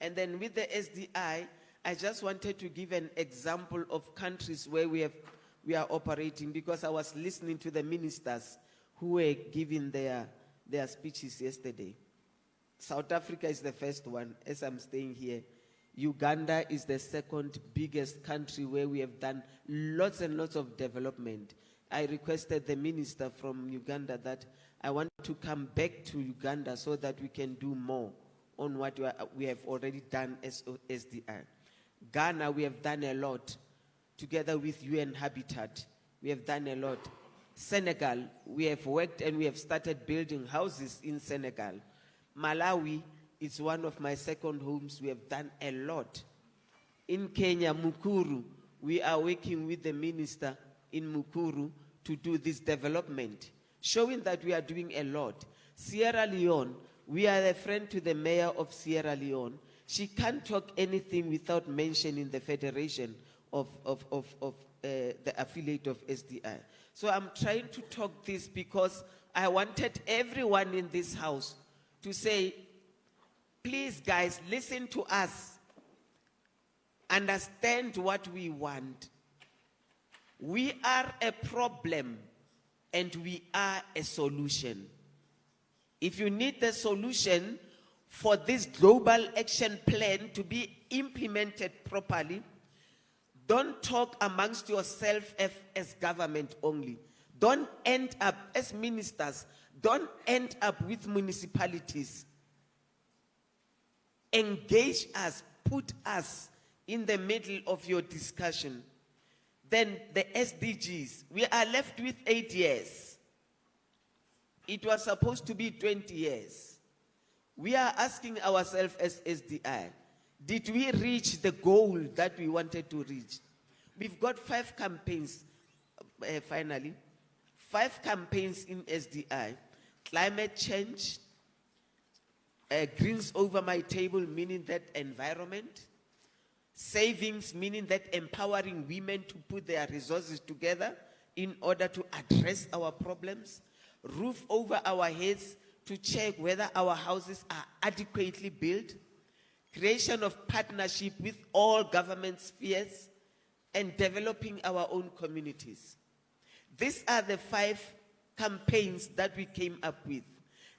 And then with the SDI, I just wanted to give an example of countries where we are operating, because I was listening to the ministers who were giving their speeches yesterday. South Africa is the first one, as I'm staying here. Uganda is the second biggest country where we have done lots and lots of development. I requested the minister from Uganda that I want to come back to Uganda so that we can do more on what we have already done as SDI. Ghana, we have done a lot. Together with UN Habitat, we have done a lot. Senegal, we have worked and we have started building houses in Senegal. Malawi, it's one of my second homes. We have done a lot. In Kenya, Mukuru, we are working with the minister in Mukuru to do this development, showing that we are doing a lot. Sierra Leone, we are a friend to the mayor of Sierra Leone. She can't talk anything without mentioning the federation of the affiliate of SDI. So I'm trying to talk this because I wanted everyone in this house to say, please guys, listen to us. Understand what we want. We are a problem and we are a solution. If you need the solution for this global action plan to be implemented properly, don't talk amongst yourself as government only. Don't end up as ministers. Don't end up with municipalities. Engage us, put us in the middle of your discussion. Then the SDGs, we are left with 8 years. It was supposed to be 20 years. We are asking ourselves as SDI, did we reach the goal that we wanted to reach? We've got 5 campaigns, finally. 5 campaigns in SDI. Climate change, greens over my table, meaning that environment. Savings, meaning that empowering women to put their resources together in order to address our problems. roof over our heads to check whether our houses are adequately built, creation of partnership with all government spheres, and developing our own communities. These are the 5 campaigns that we came up with.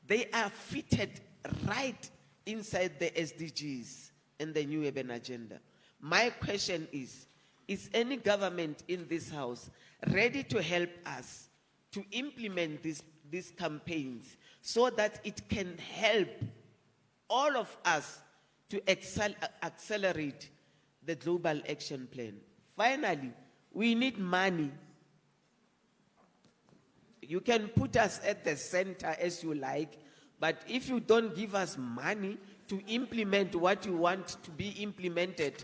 They are fitted right inside the SDGs and the New Urban Agenda. My question is any government in this house ready to help us to implement these campaigns so that it can help all of us to accelerate the global action plan? Finally, we need money. You can put us at the center as you like, but if you don't give us money to implement what you want to be implemented,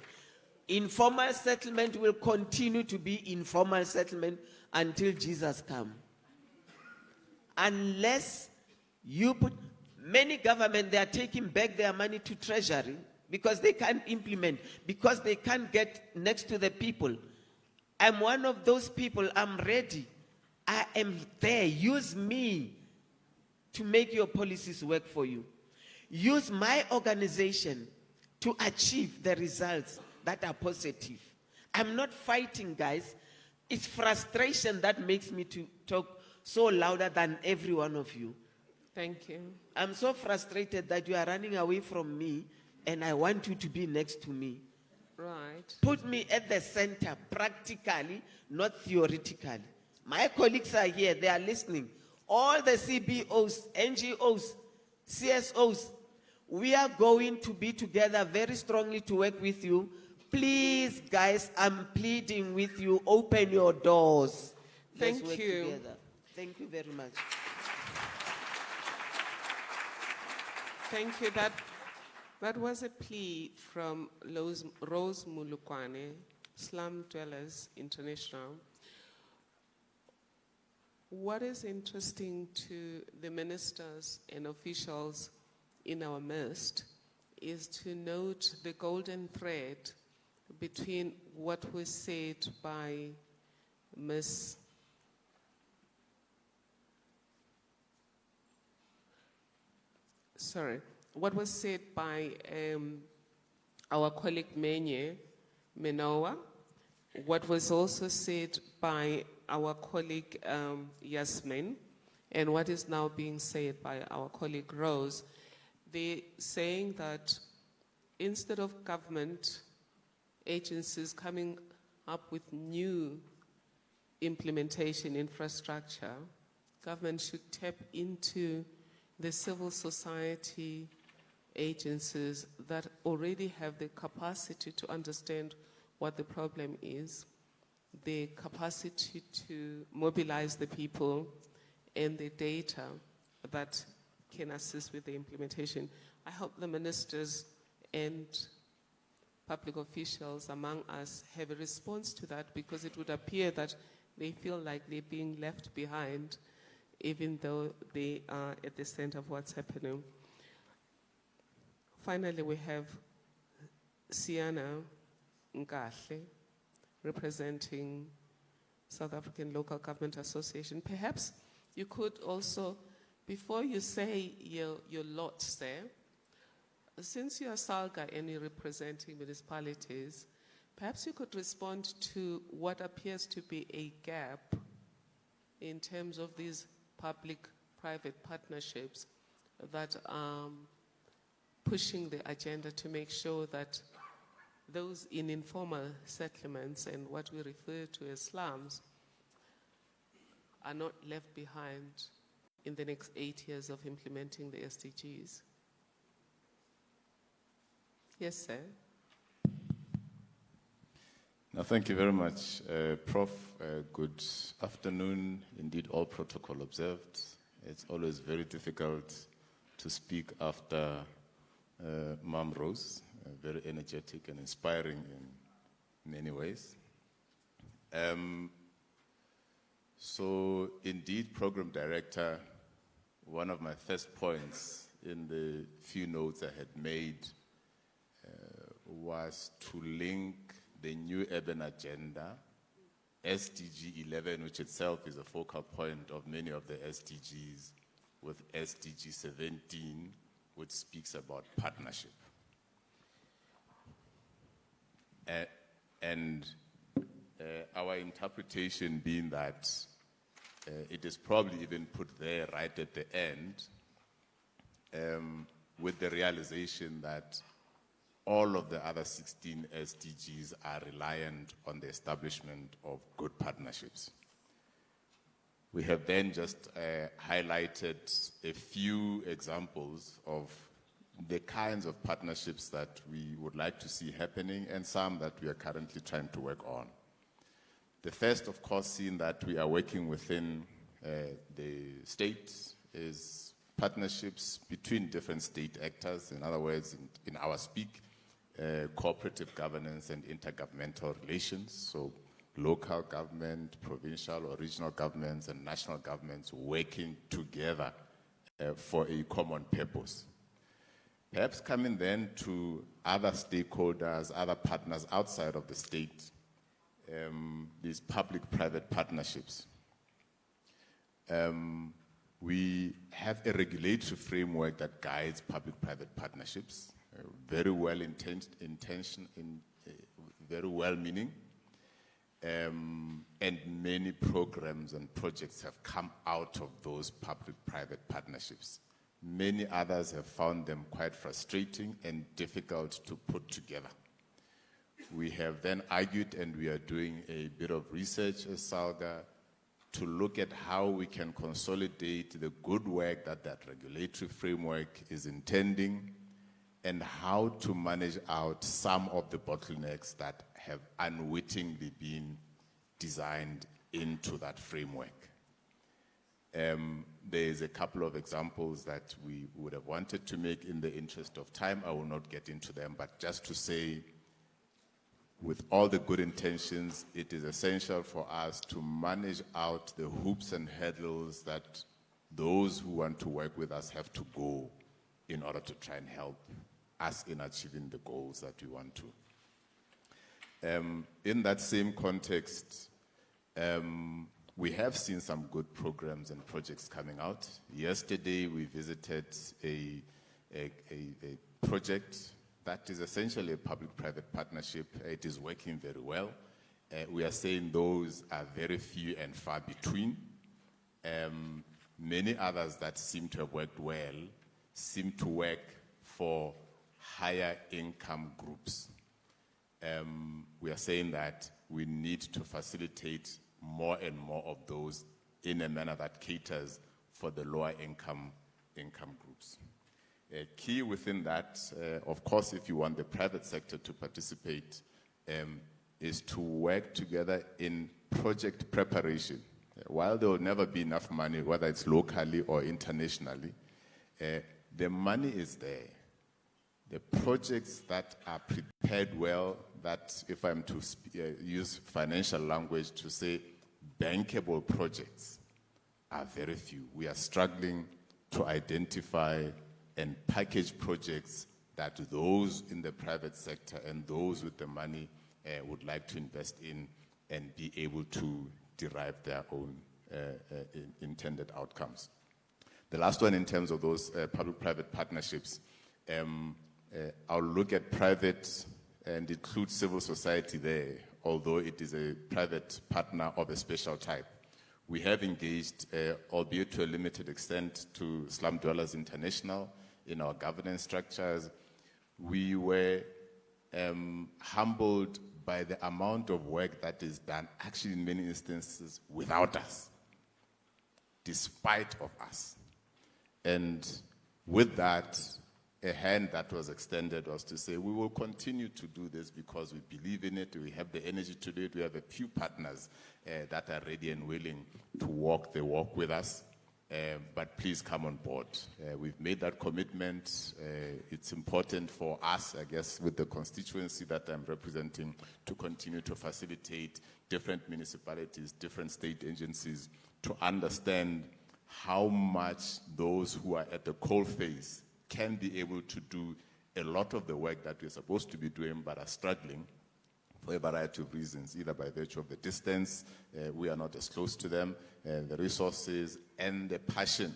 informal settlement will continue to be informal settlement until Jesus comes. Unless you put, many governments, they are taking back their money to treasury because they can't implement, because they can't get next to the people. I'm one of those people. I'm ready. I am there. Use me to make your policies work for you. Use my organization to achieve the results that are positive. I'm not fighting, guys. It's frustration that makes me to talk so louder than every one of you. Thank you. I'm so frustrated that you are running away from me and I want you to be next to me. Right. Put me at the center, practically, not theoretically. My colleagues are here, they are listening. All the CBOs, NGOs, CSOs, we are going to be together very strongly to work with you. Please, guys, I'm pleading with you, open your doors. Let's Thank work you. together. Thank you very much. Thank you. That was a plea from Rose Mulukwane, Slum Dwellers International. What is interesting to the ministers and officials in our midst is to note the golden thread between what was said by what was said by our colleague Menoa, what was also said by our colleague Yasmin, and what is now being said by our colleague Rose. They're saying that instead of government agencies coming up with new implementation infrastructure, government should tap into the civil society agencies that already have the capacity to understand what the problem is, the capacity to mobilize the people, and the data that can assist with the implementation. I hope the ministers and public officials among us have a response to that, because it would appear that they feel like they're being left behind, even though they are at the center of what's happening. Finally, we have Siana Nkahle, representing South African Local Government Association. Perhaps you could also, before you say your lot, sir, since you are Salga and you're representing municipalities, perhaps you could respond to what appears to be a gap in terms of these public-private partnerships that are pushing the agenda to make sure that those in informal settlements and what we refer to as slums are not left behind in the next 8 years of implementing the SDGs. Yes, sir. No, thank you very much, Prof. Good afternoon. Indeed, all protocol observed. It's always very difficult to speak after Ma'am Rose, very energetic and inspiring in many ways. So, indeed, Program Director, one of my first points in the few notes I had made was to link the New Urban Agenda SDG 11, which itself is a focal point of many of the SDGs, with SDG 17, which speaks about partnership. Our interpretation being that it is probably even put there right at the end, with the realization that all of the other 16 SDGs are reliant on the establishment of good partnerships. We have then just highlighted a few examples of the kinds of partnerships that we would like to see happening and some that we are currently trying to work on. The first, of course, seeing that we are working within the state, is partnerships between different state actors. In other words, in our speak, cooperative governance and intergovernmental relations. So local government, provincial or regional governments, and national governments working together for a common purpose. Perhaps coming then to other stakeholders, other partners outside of the state, these public-private partnerships. We have a regulatory framework that guides public-private partnerships, very well very well-meaning, and many programs and projects have come out of those public-private partnerships. Many others have found them quite frustrating and difficult to put together. We have then argued, and we are doing a bit of research as SALGA, to look at how we can consolidate the good work that that regulatory framework is intending, and how to manage out some of the bottlenecks that have unwittingly been designed into that framework. There's a couple of examples that we would have wanted to make. In the interest of time, I will not get into them, but just to say, with all the good intentions, it is essential for us to manage out the hoops and hurdles that those who want to work with us have to go in order to try and help us in achieving the goals that we want to. In that same context, we have seen some good programs and projects coming out. Yesterday, we visited a project that is essentially a public-private partnership. It is working very well. We are saying those are very few and far between. Many others that seem to have worked well seem to work for higher income groups. We are saying that we need to facilitate more and more of those in a manner that caters for the lower income groups. Key within that, of course, if you want the private sector to participate, is to work together in project preparation. While there will never be enough money, whether it's locally or internationally, the money is there. The projects that are prepared well, that if I'm to use financial language to say bankable projects, are very few. We are struggling to identify and package projects that those in the private sector and those with the money would like to invest in and be able to derive their own intended outcomes. The last one, in terms of those public-private partnerships, I'll look at private and include civil society there, although it is a private partner of a special type. We have engaged, albeit to a limited extent, to Slum Dwellers International in our governance structures. We were humbled by the amount of work that is done, actually in many instances, without us, despite of us. And with that, a hand that was extended was to say, we will continue to do this because we believe in it, we have the energy to do it, we have a few partners that are ready and willing to walk the walk with us. But please come on board. We've made that commitment. It's important for us, I guess, with the constituency that I'm representing, to continue to facilitate different municipalities, different state agencies, to understand how much those who are at the coalface can be able to do a lot of the work that we're supposed to be doing but are struggling for a variety of reasons, either by virtue of the distance, we are not as close to them, the resources and the passion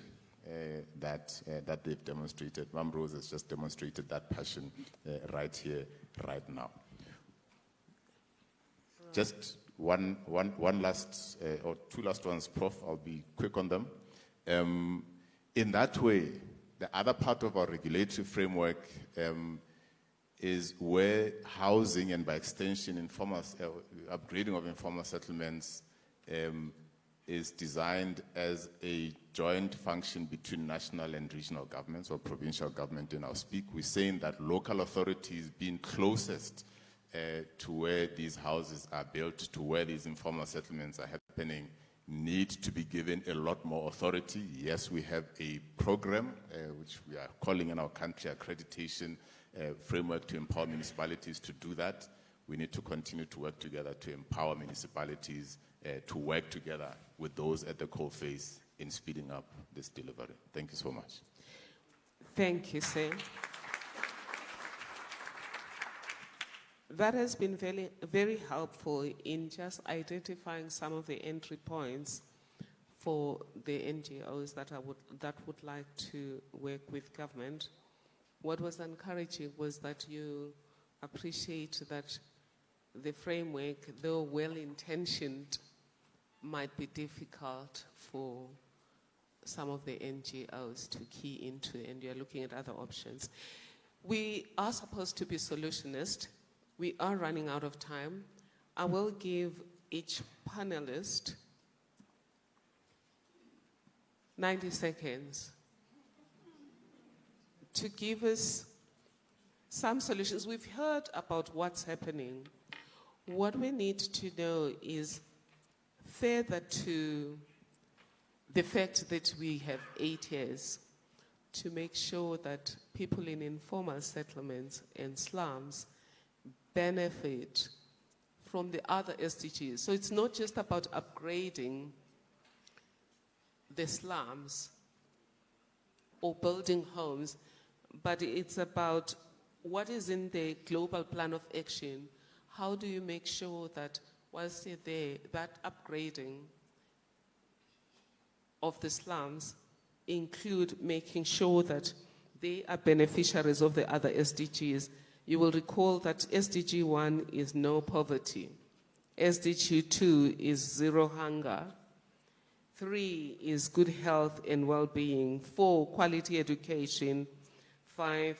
that they've demonstrated. Ma'am Rose has just demonstrated that passion right here, right now. Just one last, or two last ones, Prof, I'll be quick on them. In that way, the other part of our regulatory framework is where housing and by extension upgrading of informal settlements is designed as a joint function between national and regional governments or provincial government in our speak. We're saying that local authorities being closest to where these houses are built, to where these informal settlements are happening, need to be given a lot more authority. Yes, we have a program, which we are calling in our country accreditation framework to empower municipalities to do that. We need to continue to work together to empower municipalities to work together with those at the coalface in speeding up this delivery. Thank you so much. Thank you, Sam. That has been very, very helpful in just identifying some of the entry points for the NGOs that would like to work with government. What was encouraging was that you appreciate that the framework, though well-intentioned, might be difficult for some of the NGOs to key into, and you're looking at other options. We are supposed to be solutionists. We are running out of time. I will give each panelist 90 seconds to give us some solutions. We've heard about what's happening. What we need to know is further to the fact that we have 8 years to make sure that people in informal settlements and slums benefit from the other SDGs. So it's not just about upgrading the slums or building homes, but it's about what is in the global plan of action. How do you make sure that whilst you're there, that upgrading of the slums include making sure that they are beneficiaries of the other SDGs? You will recall that SDG 1 is no poverty. SDG 2 is zero hunger. 3 is good health and well-being. 4, quality education. 5,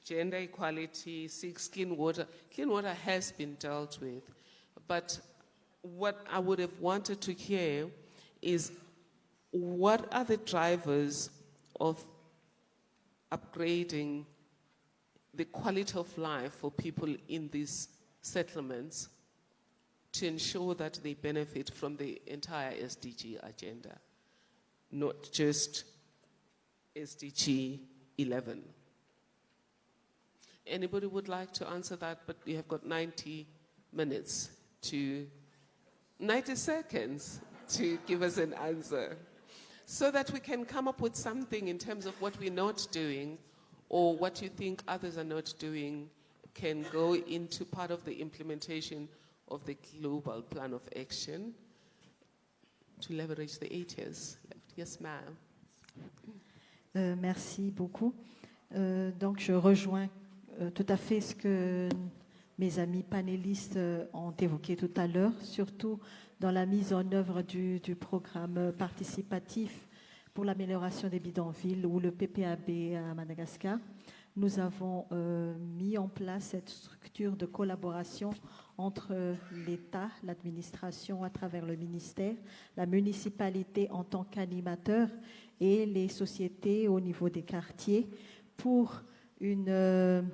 gender equality. 6, clean water. Clean water has been dealt with. But what I would have wanted to hear is what are the drivers of upgrading the quality of life for people in these settlements to ensure that they benefit from the entire SDG agenda, not just SDG 11. Anybody would like to answer that? But you have got 90 seconds to give us an answer so that we can come up with something in terms of what we're not doing or what you think others are not doing can go into part of the implementation of the global plan of action to leverage the 8 years left. Yes, ma'am. Merci beaucoup. Donc, je rejoins tout à fait ce que mes amis panélistes ont évoqué tout à l'heure, surtout dans la mise en œuvre du programme participatif pour l'amélioration des bidonvilles ou le PPAB à Madagascar. Nous avons mis en place cette structure de collaboration entre l'État, l'administration à travers le ministère, la municipalité en tant qu'animateur et les sociétés au niveau des quartiers pour une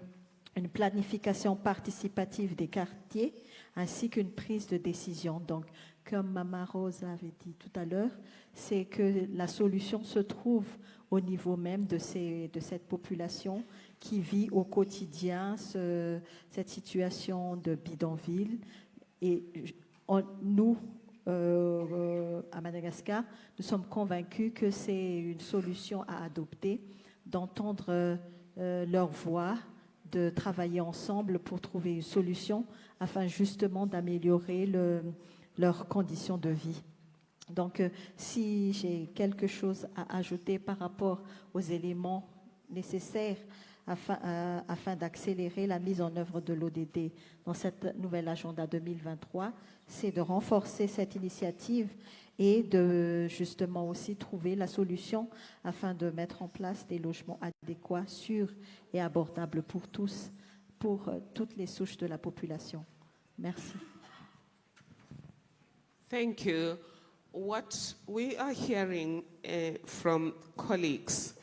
planification participative des quartiers ainsi qu'une prise de décision. Donc, comme Mama Rose avait dit tout à l'heure, c'est que la solution se trouve au niveau même de cette population qui vit au quotidien cette situation de bidonville. Et nous, à Madagascar, nous sommes convaincus que c'est une solution à adopter, d'entendre leur voix, de travailler ensemble pour trouver une solution afin justement d'améliorer leurs conditions de vie. Donc, si j'ai quelque chose à ajouter par rapport aux éléments nécessaires afin d'accélérer la mise en œuvre de l'ODD dans cette nouvelle agenda 2023, c'est de renforcer cette initiative et de justement aussi trouver la solution afin de mettre en place des logements adéquats, sûrs et abordables pour tous, pour toutes les souches de la population. Merci. Thank you. What we are hearing from colleagues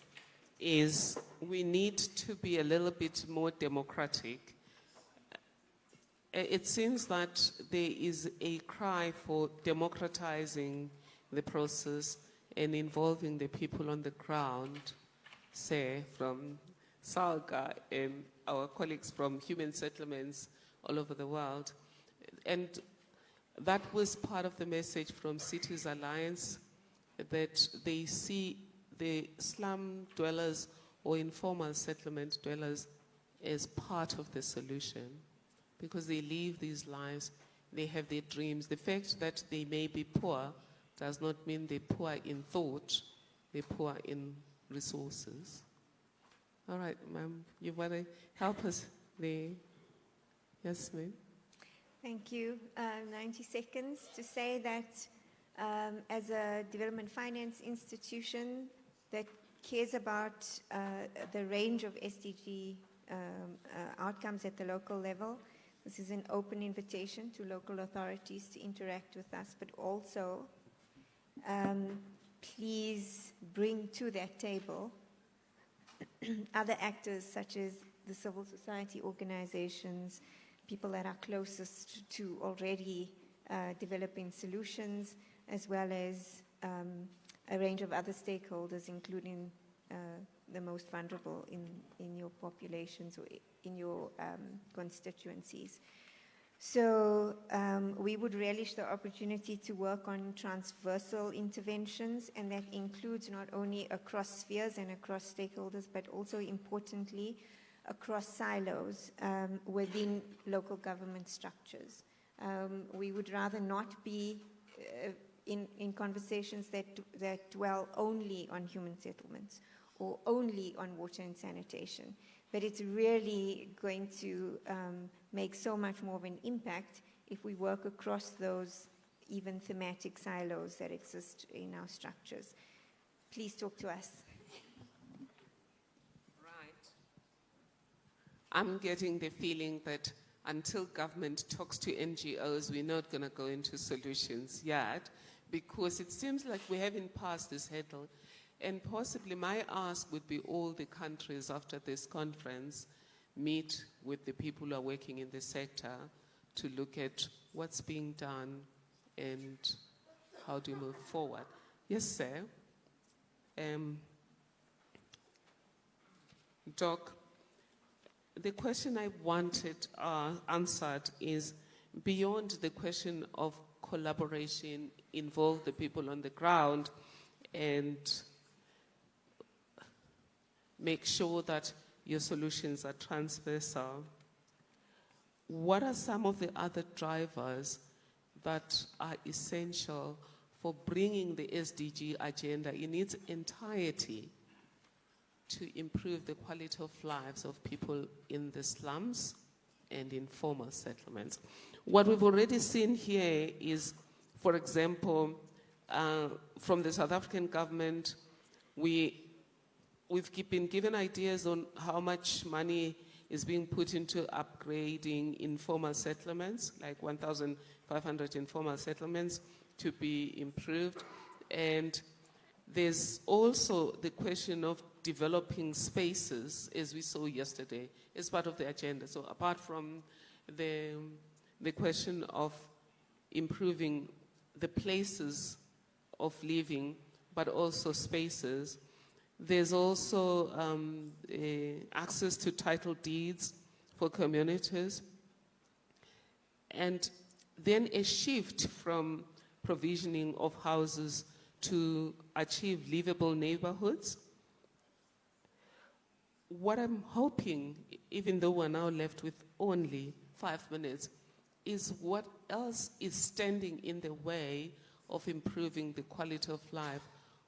is we need to be a little bit more democratic. It seems that there is a cry for democratizing the process and involving the people on the ground, say from Salga and our colleagues from human settlements all over the world. And that was part of the message from Cities Alliance, that they see the slum dwellers or informal settlement dwellers as part of the solution, because they live these lives, they have their dreams. The fact that they may be poor does not mean they're poor in thought, they're poor in resources. All right, ma'am, you want to help us there? Yes, ma'am. Thank you. 90 seconds to say that as a development finance institution that cares about the range of SDG outcomes at the local level, this is an open invitation to local authorities to interact with us, but also please bring to that table other actors such as the civil society organizations, people that are closest to already developing solutions, as well as a range of other stakeholders, including the most vulnerable in your populations or in your constituencies. So we would relish the opportunity to work on transversal interventions, and that includes not only across spheres and across stakeholders, but also importantly across silos within local government structures. We would rather not be in conversations that dwell only on human settlements or only on water and sanitation, but it's really going to make so much more of an impact if we work across those even thematic silos that exist in our structures. Please talk to us. I'm getting the feeling that until government talks to NGOs, we're not going to go into solutions yet, because it seems like we haven't passed this hurdle. And possibly my ask would be all the countries after this conference meet with the people who are working in the sector to look at what's being done and how to move forward. Yes, sir. Doc, the question I wanted answered is beyond the question of collaboration, involve the people on the ground and make sure that your solutions are transversal. What are some of the other drivers that are essential for bringing the SDG agenda in its entirety to improve the quality of lives of people in the slums and informal settlements? What we've already seen here is, for example, from the South African government, we've been given ideas on how much money is being put into upgrading informal settlements, like 1,500 informal settlements to be improved. And there's also the question of developing spaces, as we saw yesterday, as part of the agenda. So apart from the question of improving the places of living, but also spaces, there's also access to title deeds for communities, and then a shift from provisioning of houses to achieve livable neighborhoods. what I'm hoping, even though we're now left with only 5 minutes, is what else is standing in the way of improving the quality of life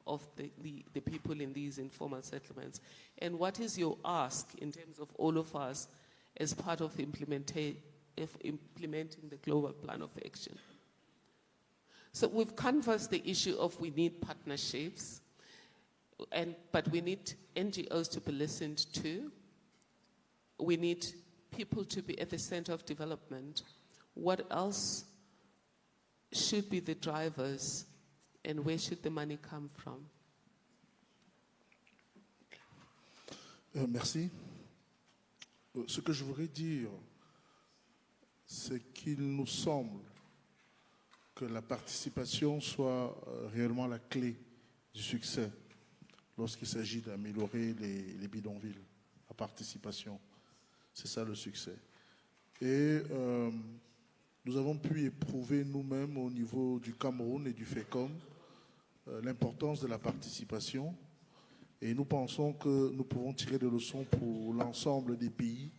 of the people in these informal settlements? And what is your ask in terms of all of us as part of implementing the global plan of action? So we've canvassed the issue of we need partnerships, but we need NGOs to be listened to. We need people to be at the center of development. What else should be the drivers, and where should the money come from? Merci. Ce que je voudrais dire, c'est qu'il nous semble que la participation soit réellement la clé du succès lorsqu'il s'agit d'améliorer les bidonvilles. La participation, c'est ça le succès. Et nous avons pu éprouver nous-mêmes au niveau du Cameroun et du FECOM l'importance de la participation. Et nous pensons que nous pouvons tirer des leçons pour l'ensemble des pays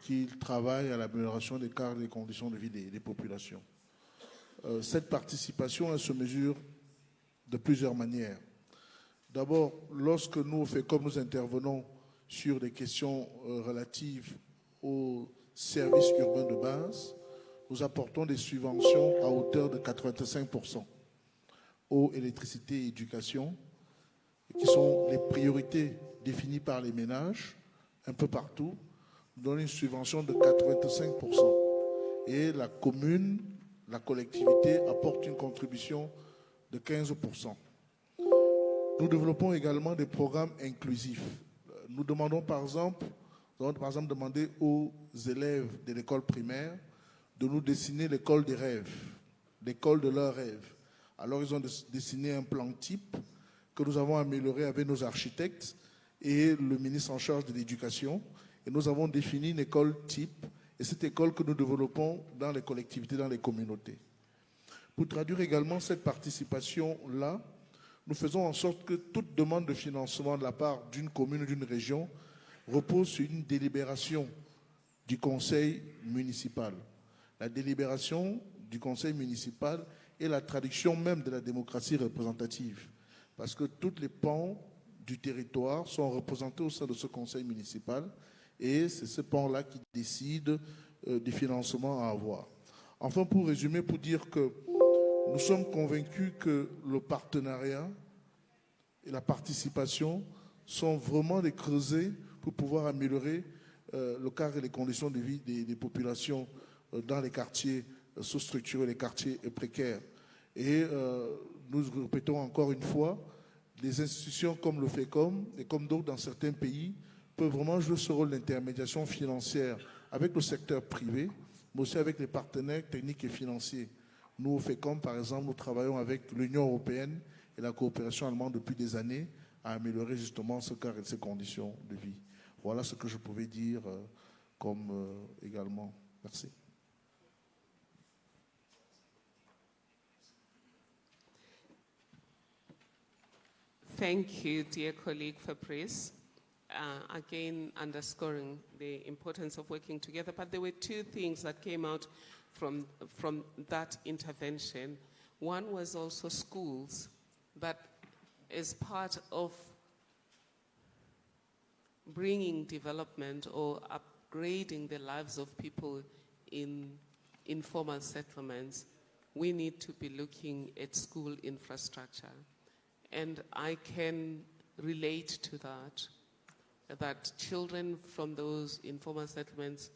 qui travaillent à l'amélioration des cadres et des conditions de vie des populations. Cette participation, elle se mesure de plusieurs manières. D'abord, lorsque nous, au FECOM, nous intervenons sur des questions relatives aux services urbains de base, nous apportons des subventions à hauteur de 85%. Eau, électricité et éducation, qui sont les priorités définies par les ménages, un peu partout, nous donnons une subvention de 85%. Et la commune, la collectivité apporte une contribution de 15%. Nous développons également des programmes inclusifs. Nous demandons par exemple demander aux élèves de l'école primaire de nous dessiner l'école des rêves, l'école de leurs rêves. Alors ils ont dessiné un plan type que nous avons amélioré avec nos architectes et le ministre en charge de l'éducation. Et nous avons défini une école type, et cette école que nous développons dans les collectivités, dans les communautés. Pour traduire également cette participation-là, nous faisons en sorte que toute demande de financement de la part d'une commune ou d'une région repose sur une délibération du conseil municipal. La délibération du conseil municipal est la traduction même de la démocratie représentative, parce que tous les pans du territoire sont représentés au sein de ce conseil municipal, et c'est ce pan-là qui décide du financement à avoir. Enfin, pour résumer, pour dire que nous sommes convaincus que le partenariat et la participation sont vraiment des creusets pour pouvoir améliorer le cadre et les conditions de vie des populations dans les quartiers sous-structurés, les quartiers précaires. Et nous répétons encore une fois, les institutions comme le FECOM et comme d'autres dans certains pays peuvent vraiment jouer ce rôle d'intermédiation financière avec le secteur privé, mais aussi avec les partenaires techniques et financiers. Nous, au FECOM, par exemple, nous travaillons avec l'Union européenne et la coopération allemande depuis des années à améliorer justement ce cadre et ces conditions de vie. Voilà ce que je pouvais dire également. Merci. Thank you, dear colleague Fabrice. Again, underscoring the importance of working together. But there were two things that came out from that intervention. One was also schools, that as part of bringing development or upgrading the lives of people in informal settlements, we need to be looking at school infrastructure. And I can relate to that children from those informal settlements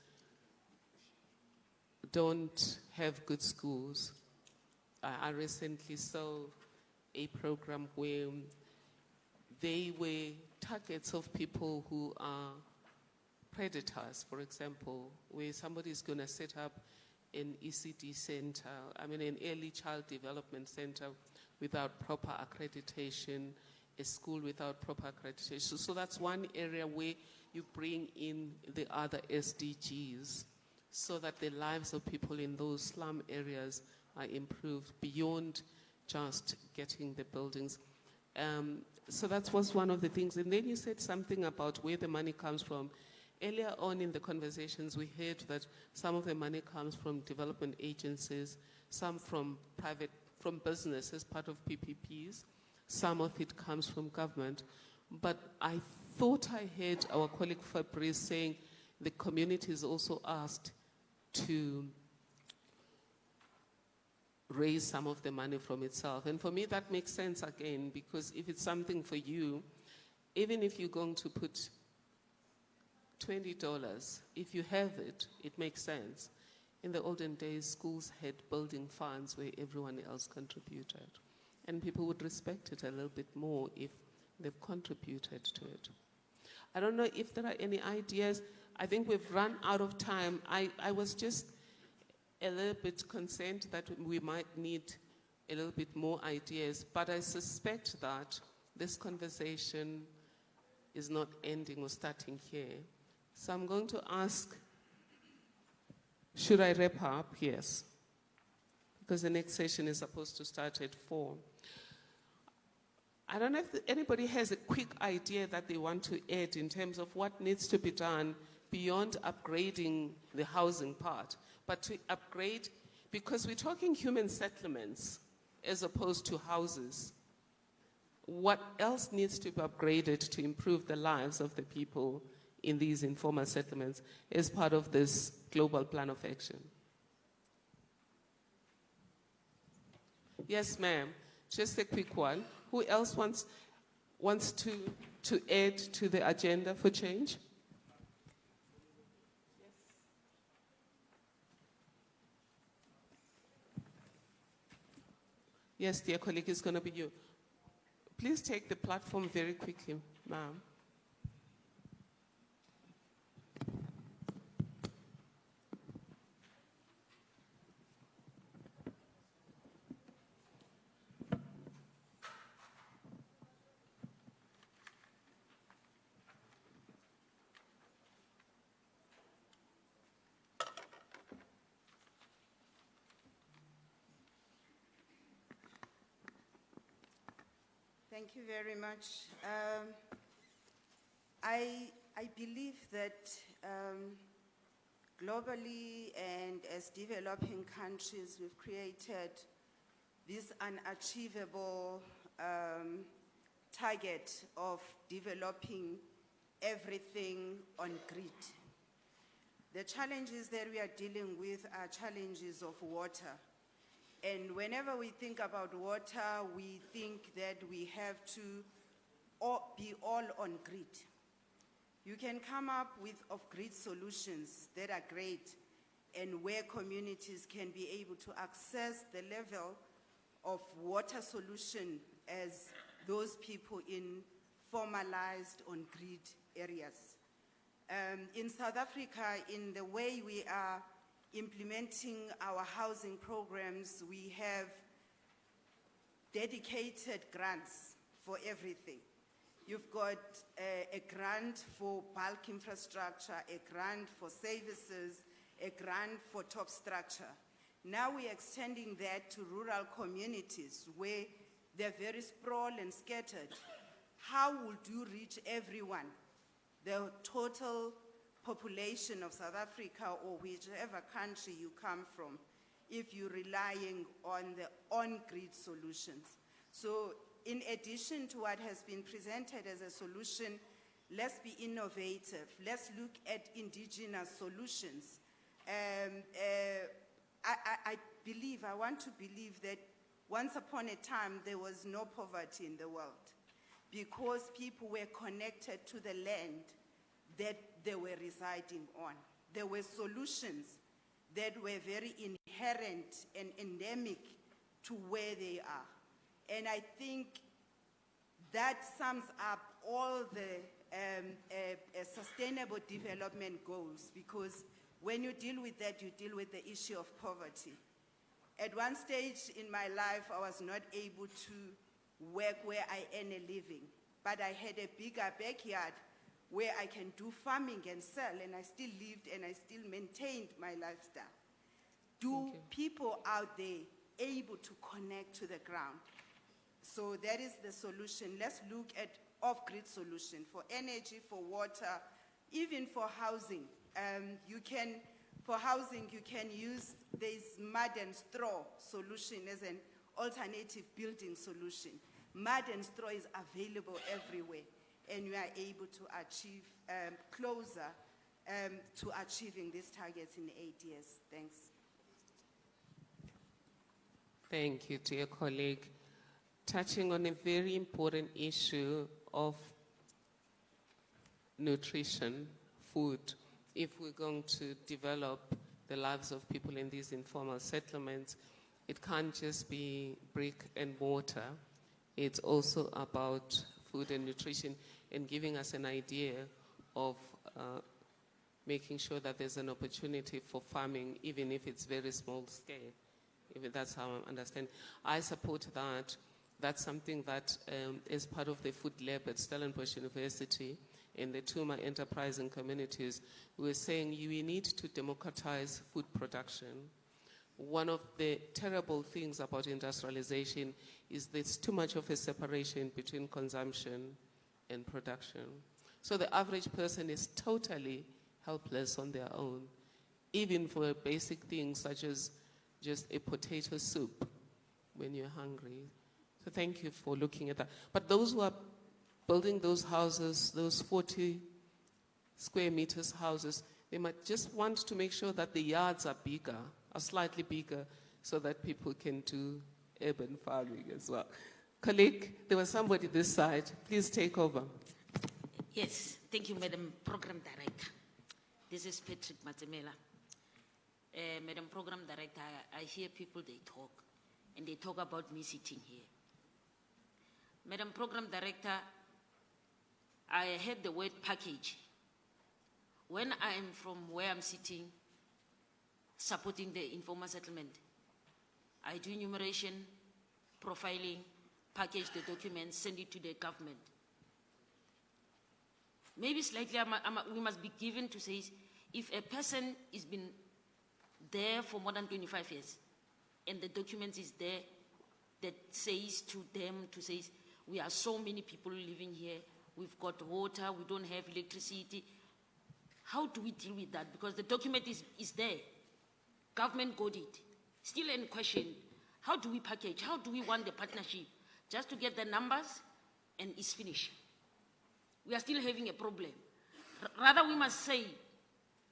don't have good schools. I recently saw a program where they were targets of people who are predators, for example, where somebody is going to set up an ECD center, an early child development center without proper accreditation, a school without proper accreditation. So that's one area where you bring in the other SDGs so that the lives of people in those slum areas are improved beyond just getting the buildings. So that was one of the things. And then you said something about where the money comes from. Earlier on in the conversations, we heard that some of the money comes from development agencies, some from business as part of PPPs, some of it comes from government. But I thought I heard our colleague Fabrice saying the community is also asked to raise some of the money from itself. And for me, that makes sense again, because if it's something for you, even if you're going to put $20, if you have it, it makes sense. In the olden days, schools had building funds where everyone else contributed. And people would respect it a little bit more if they've contributed to it. I don't know if there are any ideas. I think we've run out of time. I was just a little bit concerned that we might need a little bit more ideas, but I suspect that this conversation is not ending or starting here. So I'm going to ask, should I wrap up? Yes. Because the next session is supposed to start at 4. I don't know if anybody has a quick idea that they want to add in terms of what needs to be done beyond upgrading the housing part, but to upgrade, because we're talking human settlements as opposed to houses. What else needs to be upgraded to improve the lives of the people in these informal settlements as part of this global plan of action? Yes, ma'am. Just a quick one. Who else wants to add to the agenda for change? Yes, dear colleague, it's going to be you. Please take the platform very quickly, ma'am. Thank you very much. I believe that globally and as developing countries, we've created this unachievable target of developing everything on grid. The challenges that we are dealing with are challenges of water. And whenever we think about water, we think that we have to be all on grid. You can come up with off-grid solutions that are great and where communities can be able to access the level of water solution as those people in formalized on-grid areas. In South Africa, in the way we are implementing our housing programs, we have dedicated grants for everything. You've got a grant for bulk infrastructure, a grant for services, a grant for top structure. Now we're extending that to rural communities where they're very sprawl and scattered. How would you reach everyone? The total population of South Africa or whichever country you come from, if you're relying on the on-grid solutions. So in addition to what has been presented as a solution, let's be innovative. Let's look at indigenous solutions. I want to believe that once upon a time there was no poverty in the world because people were connected to the land that they were residing on. There were solutions that were very inherent and endemic to where they are. And I think that sums up all the sustainable development goals, because when you deal with that, you deal with the issue of poverty. At one stage in my life, I was not able to work where I earn a living, but I had a bigger backyard where I can do farming and sell, and I still lived and I still maintained my lifestyle. Do people out there able to connect to the ground? So that is the solution. Let's look at off-grid solution for energy, for water, even for housing. For housing, you can use this mud and straw solution as an alternative building solution. Mud and straw is available everywhere, and you are able to achieve closer to achieving these targets in 8 years. Thanks. Thank you, dear colleague. Touching on a very important issue of nutrition, food. If we're going to develop the lives of people in these informal settlements, it can't just be brick and mortar. It's also about food and nutrition and giving us an idea of making sure that there's an opportunity for farming, even if it's very small scale. If that's how I understand. I support that. That's something that is part of the food lab at Stellenbosch University in the Tuma enterprising communities. We're saying we need to democratize food production. One of the terrible things about industrialization is there's too much of a separation between consumption and production. So the average person is totally helpless on their own, even for basic things such as just a potato soup when you're hungry. So thank you for looking at that. But those who are building those houses, those 40 square meters houses, they might just want to make sure that the yards are bigger, are slightly bigger, so that people can do urban farming as well. Colleague, there was somebody this side. Please take over. Yes, thank you, Madam Program Director. This is Patrick Matemela. Madam Program Director, I hear people, they talk, and they talk about me sitting here. Madam Program Director, I heard the word package. When I'm from where I'm sitting, supporting the informal settlement, I do enumeration, profiling, package the documents, send it to the government. Maybe slightly, we must be given to say, if a person has been there for more than 25 years, and the document is there that says to them, to say, we are so many people living here, we've got water, we don't have electricity. How do we deal with that? Because the document is there. Government got it. Still in question, how do we package? How do we want the partnership? Just to get the numbers and it's finished. We are still having a problem. Rather, we must say,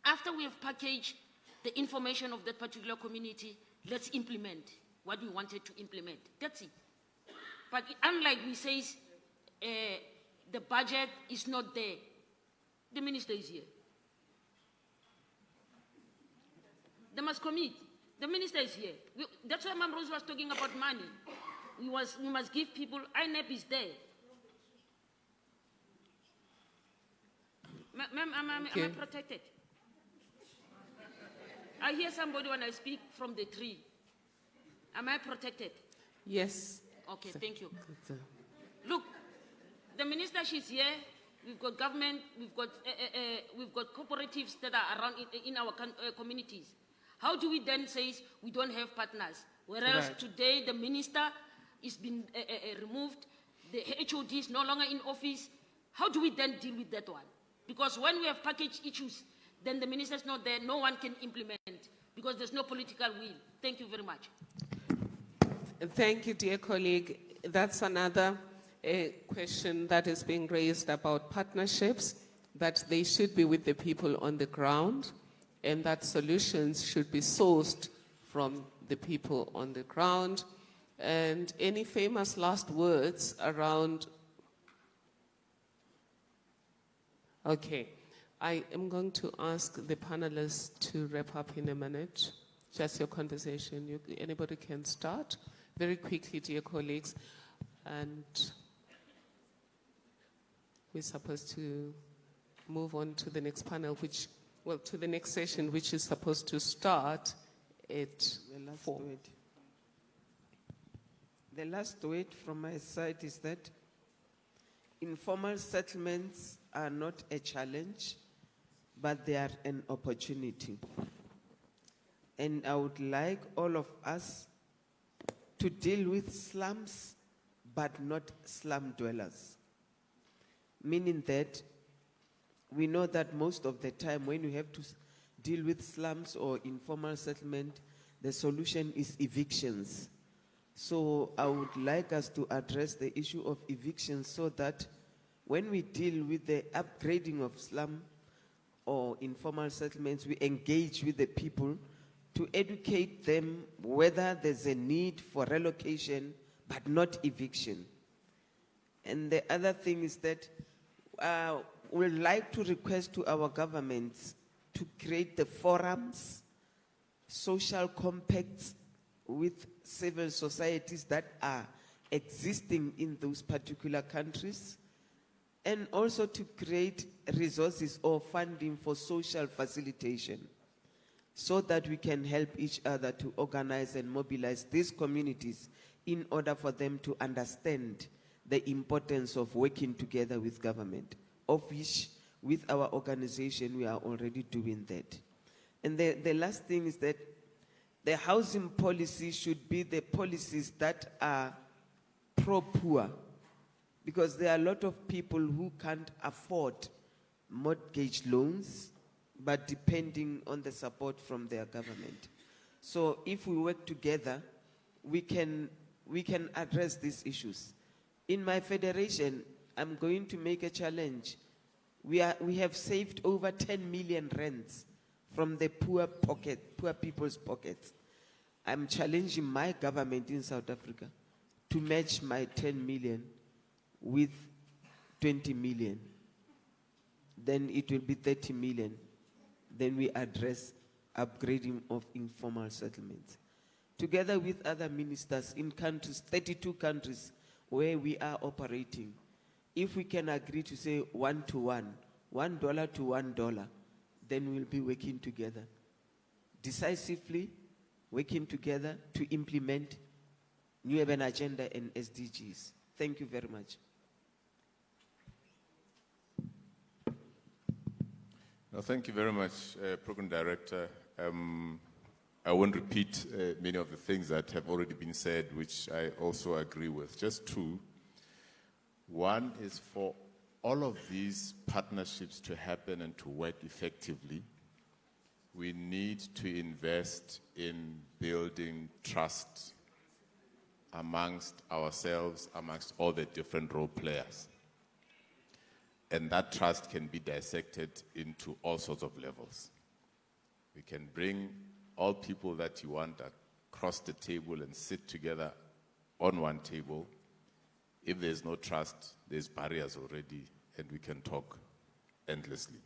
after we have packaged the information of that particular community, let's implement what we wanted to implement. That's it. But unlike we say, the budget is not there, the minister is here. They must commit. The minister is here. That's why Mam Rose was talking about money. We must give people, INEP is there. Ma'am, am I protected? I hear somebody when I speak from the tree. Am I protected? Yes. Okay, thank you. Look, the minister, she's here. We've got government. We've got cooperatives that are around in our communities. How do we then say we don't have partners? Whereas today the minister is been removed, the HOD is no longer in office. How do we then deal with that one? Because when we have package issues, then the minister's not there, no one can implement because there's no political will. Thank you very much. Thank you, dear colleague. That's another question that is being raised about partnerships, that they should be with the people on the ground, and that solutions should be sourced from the people on the ground. And any famous last words around? Okay, I am going to ask the panelists to wrap up in a minute. Just your conversation. Anybody can start very quickly, dear colleagues. And we're supposed to move on to the next panel, to the next session, which is supposed to start at 4. The last word from my side is that informal settlements are not a challenge, but they are an opportunity. And I would like all of us to deal with slums but not slum dwellers. Meaning that we know that most of the time when you have to deal with slums or informal settlement, the solution is evictions. So I would like us to address the issue of evictions so that when we deal with the upgrading of slum or informal settlements, we engage with the people to educate them whether there's a need for relocation, but not eviction. And the other thing is that we'd like to request to our governments to create the forums, social compacts with civil societies that are existing in those particular countries, and also to create resources or funding for social facilitation so that we can help each other to organize and mobilize these communities in order for them to understand the importance of working together with government, of which with our organization we are already doing that. And the last thing is that the housing policy should be the policies that are pro-poor, because there are a lot of people who can't afford mortgage loans, but depending on the support from their government. So if we work together, we can address these issues. In my federation, I'm going to make a challenge. We have saved over 10 million rands from the poor people's pockets. I'm challenging my government in South Africa to match my 10 million with 20 million. Then it will be 30 million. Then we address upgrading of informal settlements. Together with other ministers in countries, 32 countries where we are operating, if we can agree to say 1 to 1, $1 to $1, then we'll be working together, decisively working together to implement New Urban Agenda and SDGs. Thank you very much. No, thank you very much, Program Director. I won't repeat many of the things that have already been said, which I also agree with. Just two. One is for all of these partnerships to happen and to work effectively, we need to invest in building trust amongst ourselves, amongst all the different role players. And that trust can be dissected into all sorts of levels. We can bring all people that you want across the table and sit together on one table. If there's no trust, there's barriers already, and we can talk endlessly.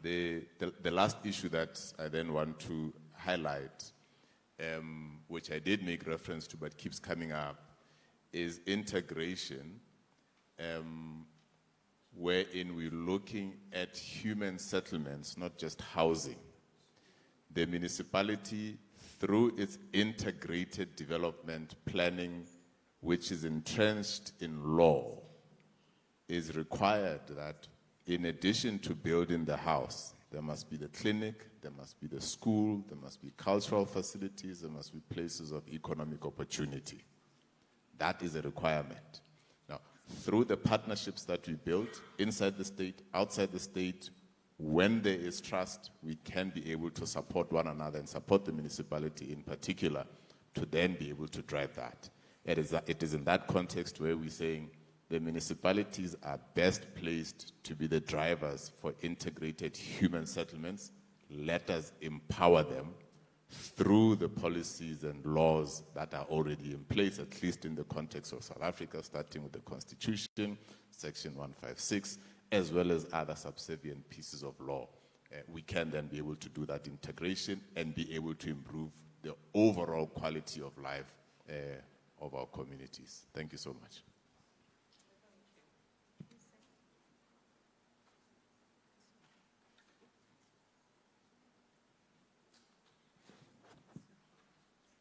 The last issue that I then want to highlight, which I did make reference to but keeps coming up, is integration, wherein we're looking at human settlements, not just housing. The municipality, through its integrated development planning, which is entrenched in law, is required that in addition to building the house, there must be the clinic, there must be the school, there must be cultural facilities, there must be places of economic opportunity. That is a requirement. Now, through the partnerships that we built inside the state, outside the state, when there is trust, we can be able to support one another and support the municipality in particular to then be able to drive that. It is in that context where we're saying the municipalities are best placed to be the drivers for integrated human settlements. Let us empower them through the policies and laws that are already in place, at least in the context of South Africa, starting with the Constitution, Section 156, as well as other subservient pieces of law. We can then be able to do that integration and be able to improve the overall quality of life of our communities. Thank you so much.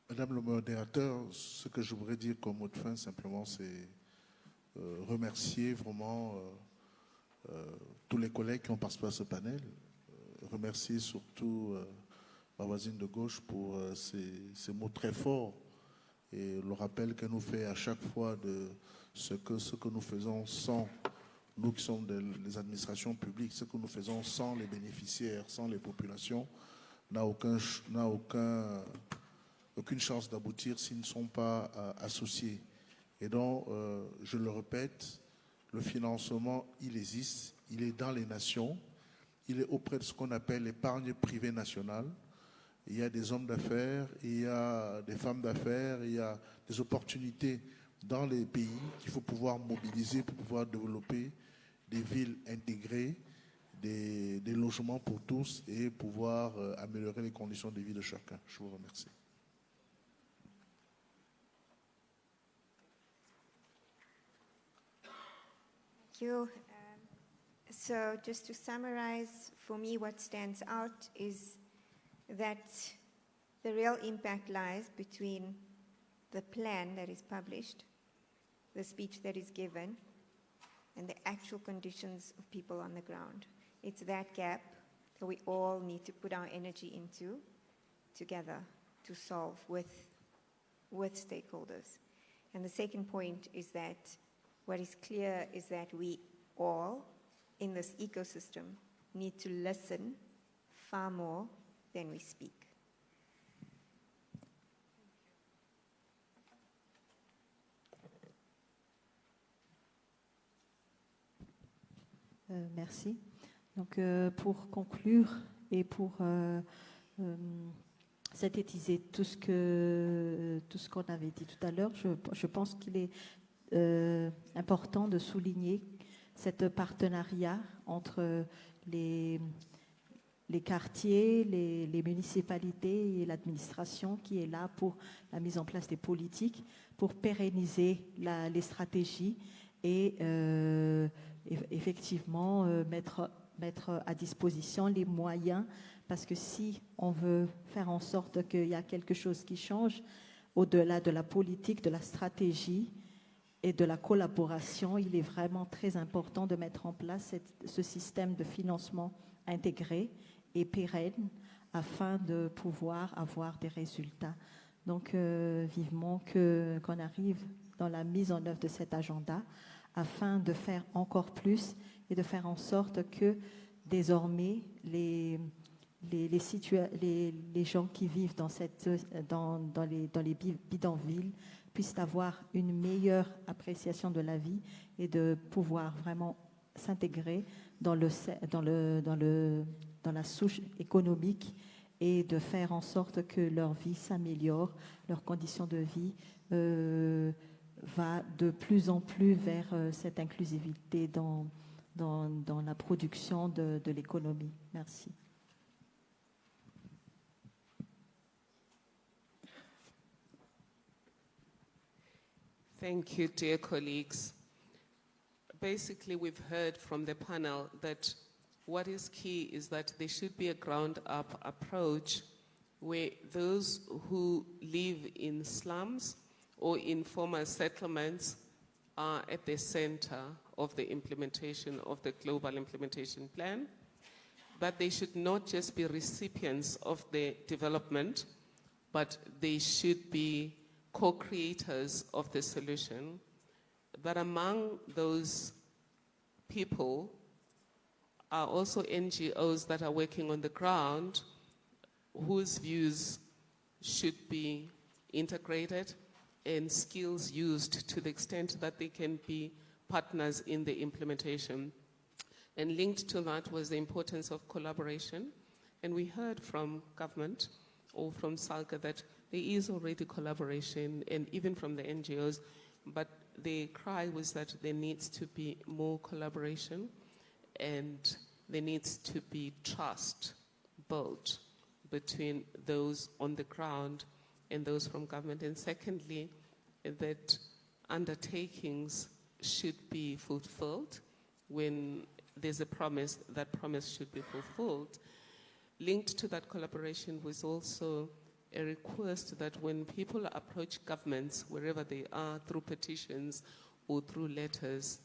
Madame le modérateur, ce que je voudrais dire comme mot de fin, simplement, c'est remercier vraiment tous les collègues qui ont participé à ce panel. Remercier surtout ma voisine de gauche pour ces mots très forts et le rappel qu'elle nous fait à chaque fois de ce que nous faisons sans, nous qui sommes les administrations publiques, ce que nous faisons sans les bénéficiaires, sans les populations, n'a aucune chance d'aboutir s'ils ne sont pas associés. Et donc, je le répète, le financement, il existe, il est dans les nations, il est auprès de ce qu'on appelle l'épargne privée nationale. Il y a des hommes d'affaires, il y a des femmes d'affaires, il y a des opportunités dans les pays qu'il faut pouvoir mobiliser pour pouvoir développer des villes intégrées, des logements pour tous et pouvoir améliorer les conditions de vie de chacun. Je vous remercie. Thank you. So just to summarize, for me what stands out is that the real impact lies between the plan that is published, the speech that is given, and the actual conditions of people on the ground. It's that gap that we all need to put our energy into together to solve with stakeholders. And the second point is that what is clear is that we all in this ecosystem need to listen far more than we speak. Merci. Donc, pour conclure et pour synthétiser tout ce qu'on avait dit tout à l'heure, je pense qu'il est important de souligner cet partenariat entre les quartiers, les municipalités et l'administration qui est là pour la mise en place des politiques, pour pérenniser les stratégies et effectivement mettre à disposition les moyens, parce que si on veut faire en sorte qu'il y a quelque chose qui change, au-delà de la politique, de la stratégie et de la collaboration, il est vraiment très important de mettre en place ce système de financement intégré et pérenne afin de pouvoir avoir des résultats. Donc, vivement qu'on arrive dans la mise en œuvre de cet agenda afin de faire encore plus et de faire en sorte que désormais les gens qui vivent dans les bidonvilles puissent avoir une meilleure appréciation de la vie et de pouvoir vraiment s'intégrer dans la souche économique et de faire en sorte que leur vie s'améliore, leurs conditions de vie va de plus en plus vers cette inclusivité dans la production de l'économie. Merci. Thank you, dear colleagues. Basically, we've heard from the panel that what is key is that there should be a ground-up approach where those who live in slums or informal settlements are at the center of the implementation of the global implementation plan, but they should not just be recipients of the development, but they should be co-creators of the solution. But among those people are also NGOs that are working on the ground whose views should be integrated and skills used to the extent that they can be partners in the implementation. And linked to that was the importance of collaboration. And we heard from government or from SALGA that there is already collaboration, and even from the NGOs, but the cry was that there needs to be more collaboration and there needs to be trust built between those on the ground and those from government. And secondly, that undertakings should be fulfilled. When there's a promise, that promise should be fulfilled. Linked to that collaboration was also a request that when people approach governments, wherever they are, through petitions or through letters,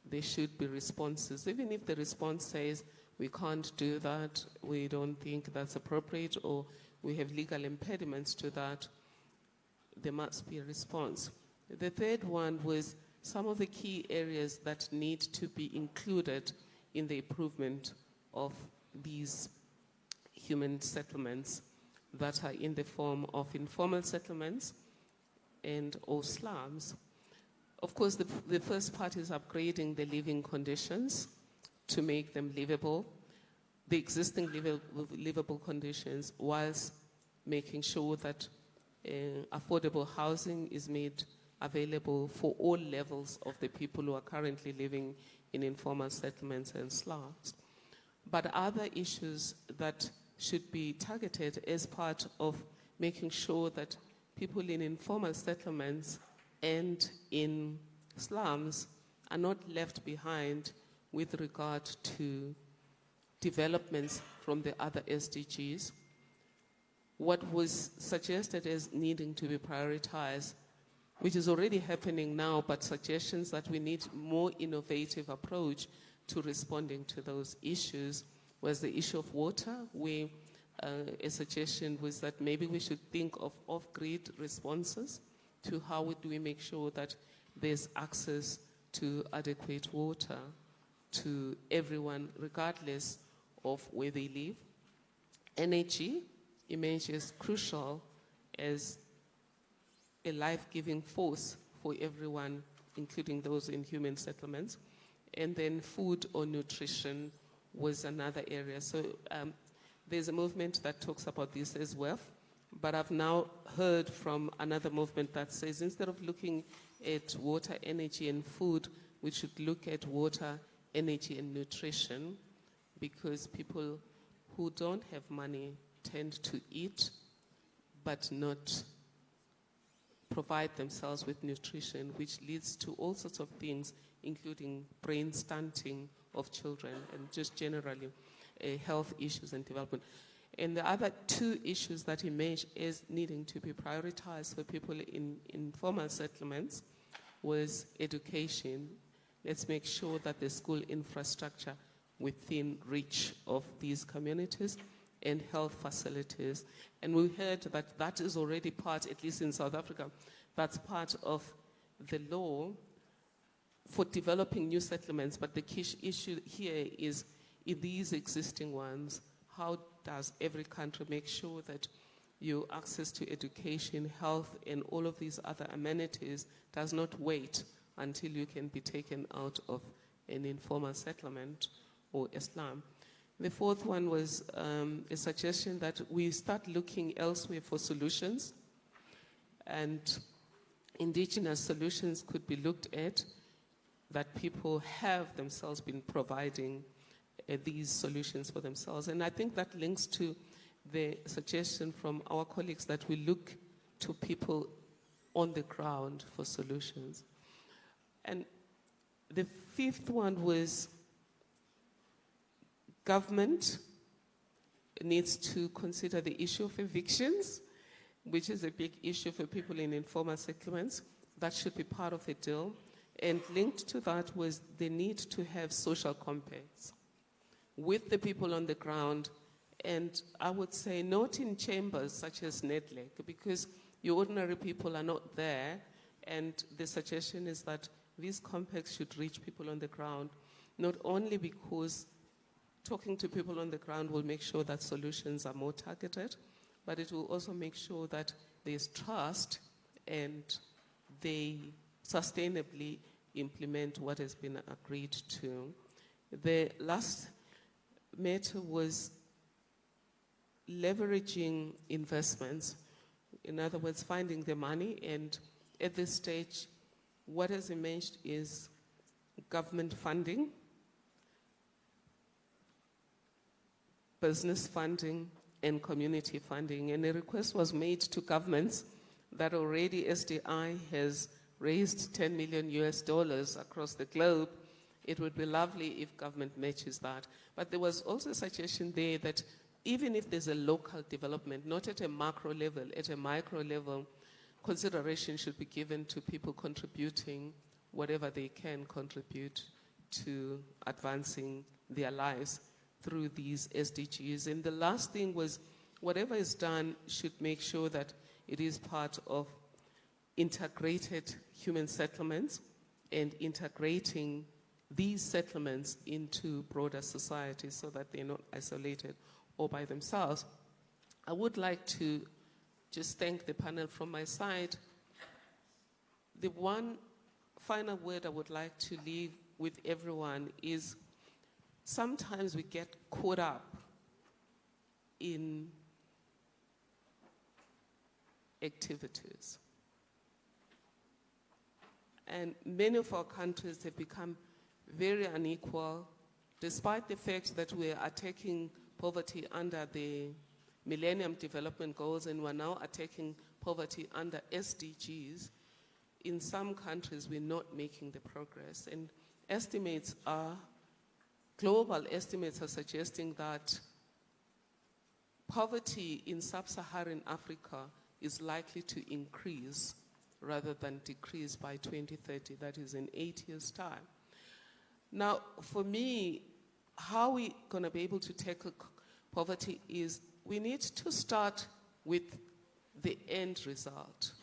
there should be responses. Even if the response says, we can't do that, we don't think that's appropriate, or we have legal impediments to that, there must be a response. The third one was some of the key areas that need to be included in the improvement of these human settlements that are in the form of informal settlements and or slums. Of course, the first part is upgrading the living conditions to make them livable, the existing livable conditions, whilst making sure that affordable housing is made available for all levels of the people who are currently living in informal settlements and slums. But other issues that should be targeted as part of making sure that people in informal settlements and in slums are not left behind with regard to developments from the other SDGs. What was suggested as needing to be prioritized, which is already happening now, but suggestions that we need more innovative approach to responding to those issues, was the issue of water, where a suggestion was that maybe we should think of off-grid responses to how do we make sure that there's access to adequate water to everyone, regardless of where they live. Energy emerges crucial as a life-giving force for everyone, including those in human settlements. And then food or nutrition was another area. So there's a movement that talks about this as well. But I've now heard from another movement that says instead of looking at water, energy, and food, we should look at water, energy, and nutrition, because people who don't have money tend to eat but not provide themselves with nutrition, which leads to all sorts of things, including brain stunting of children and just generally health issues and development. And the other two issues that emerge as needing to be prioritized for people in informal settlements was education. Let's make sure that the school infrastructure within reach of these communities and health facilities. And we heard that that is already part, at least in South Africa, that's part of the law for developing new settlements. But the key issue here is in these existing ones, how does every country make sure that your access to education, health, and all of these other amenities does not wait until you can be taken out of an informal settlement or a slum. The fourth one was a suggestion that we start looking elsewhere for solutions, and indigenous solutions could be looked at that people have themselves been providing these solutions for themselves. And I think that links to the suggestion from our colleagues that we look to people on the ground for solutions. And the fifth one was government needs to consider the issue of evictions, which is a big issue for people in informal settlements. That should be part of the deal. And linked to that was the need to have social compacts with the people on the ground, and I would say not in chambers such as Nedlek, because your ordinary people are not there, and the suggestion is that these compacts should reach people on the ground, not only because talking to people on the ground will make sure that solutions are more targeted, but it will also make sure that there's trust and they sustainably implement what has been agreed to. The last matter was leveraging investments. In other words, finding the money. And at this stage, what has emerged is government funding, business funding, and community funding. And a request was made to governments that already SDI has raised $10 million across the globe. It would be lovely if government matches that. But there was also a suggestion there that even if there's a local development, not at a macro level, at a micro level, consideration should be given to people contributing whatever they can contribute to advancing their lives through these SDGs. And the last thing was whatever is done should make sure that it is part of integrated human settlements and integrating these settlements into broader society so that they're not isolated or by themselves. I would like to just thank the panel from my side. The one final word I would like to leave with everyone is sometimes we get caught up in activities. And many of our countries have become very unequal, despite the fact that we are attacking poverty under the Millennium Development Goals and we're now attacking poverty under SDGs. In some countries, we're not making the progress. And global estimates are suggesting that poverty in sub-Saharan Africa is likely to increase rather than decrease by 2030, that is in 8 years' time. Now, for me, how we're going to be able to tackle poverty is we need to start with the end result.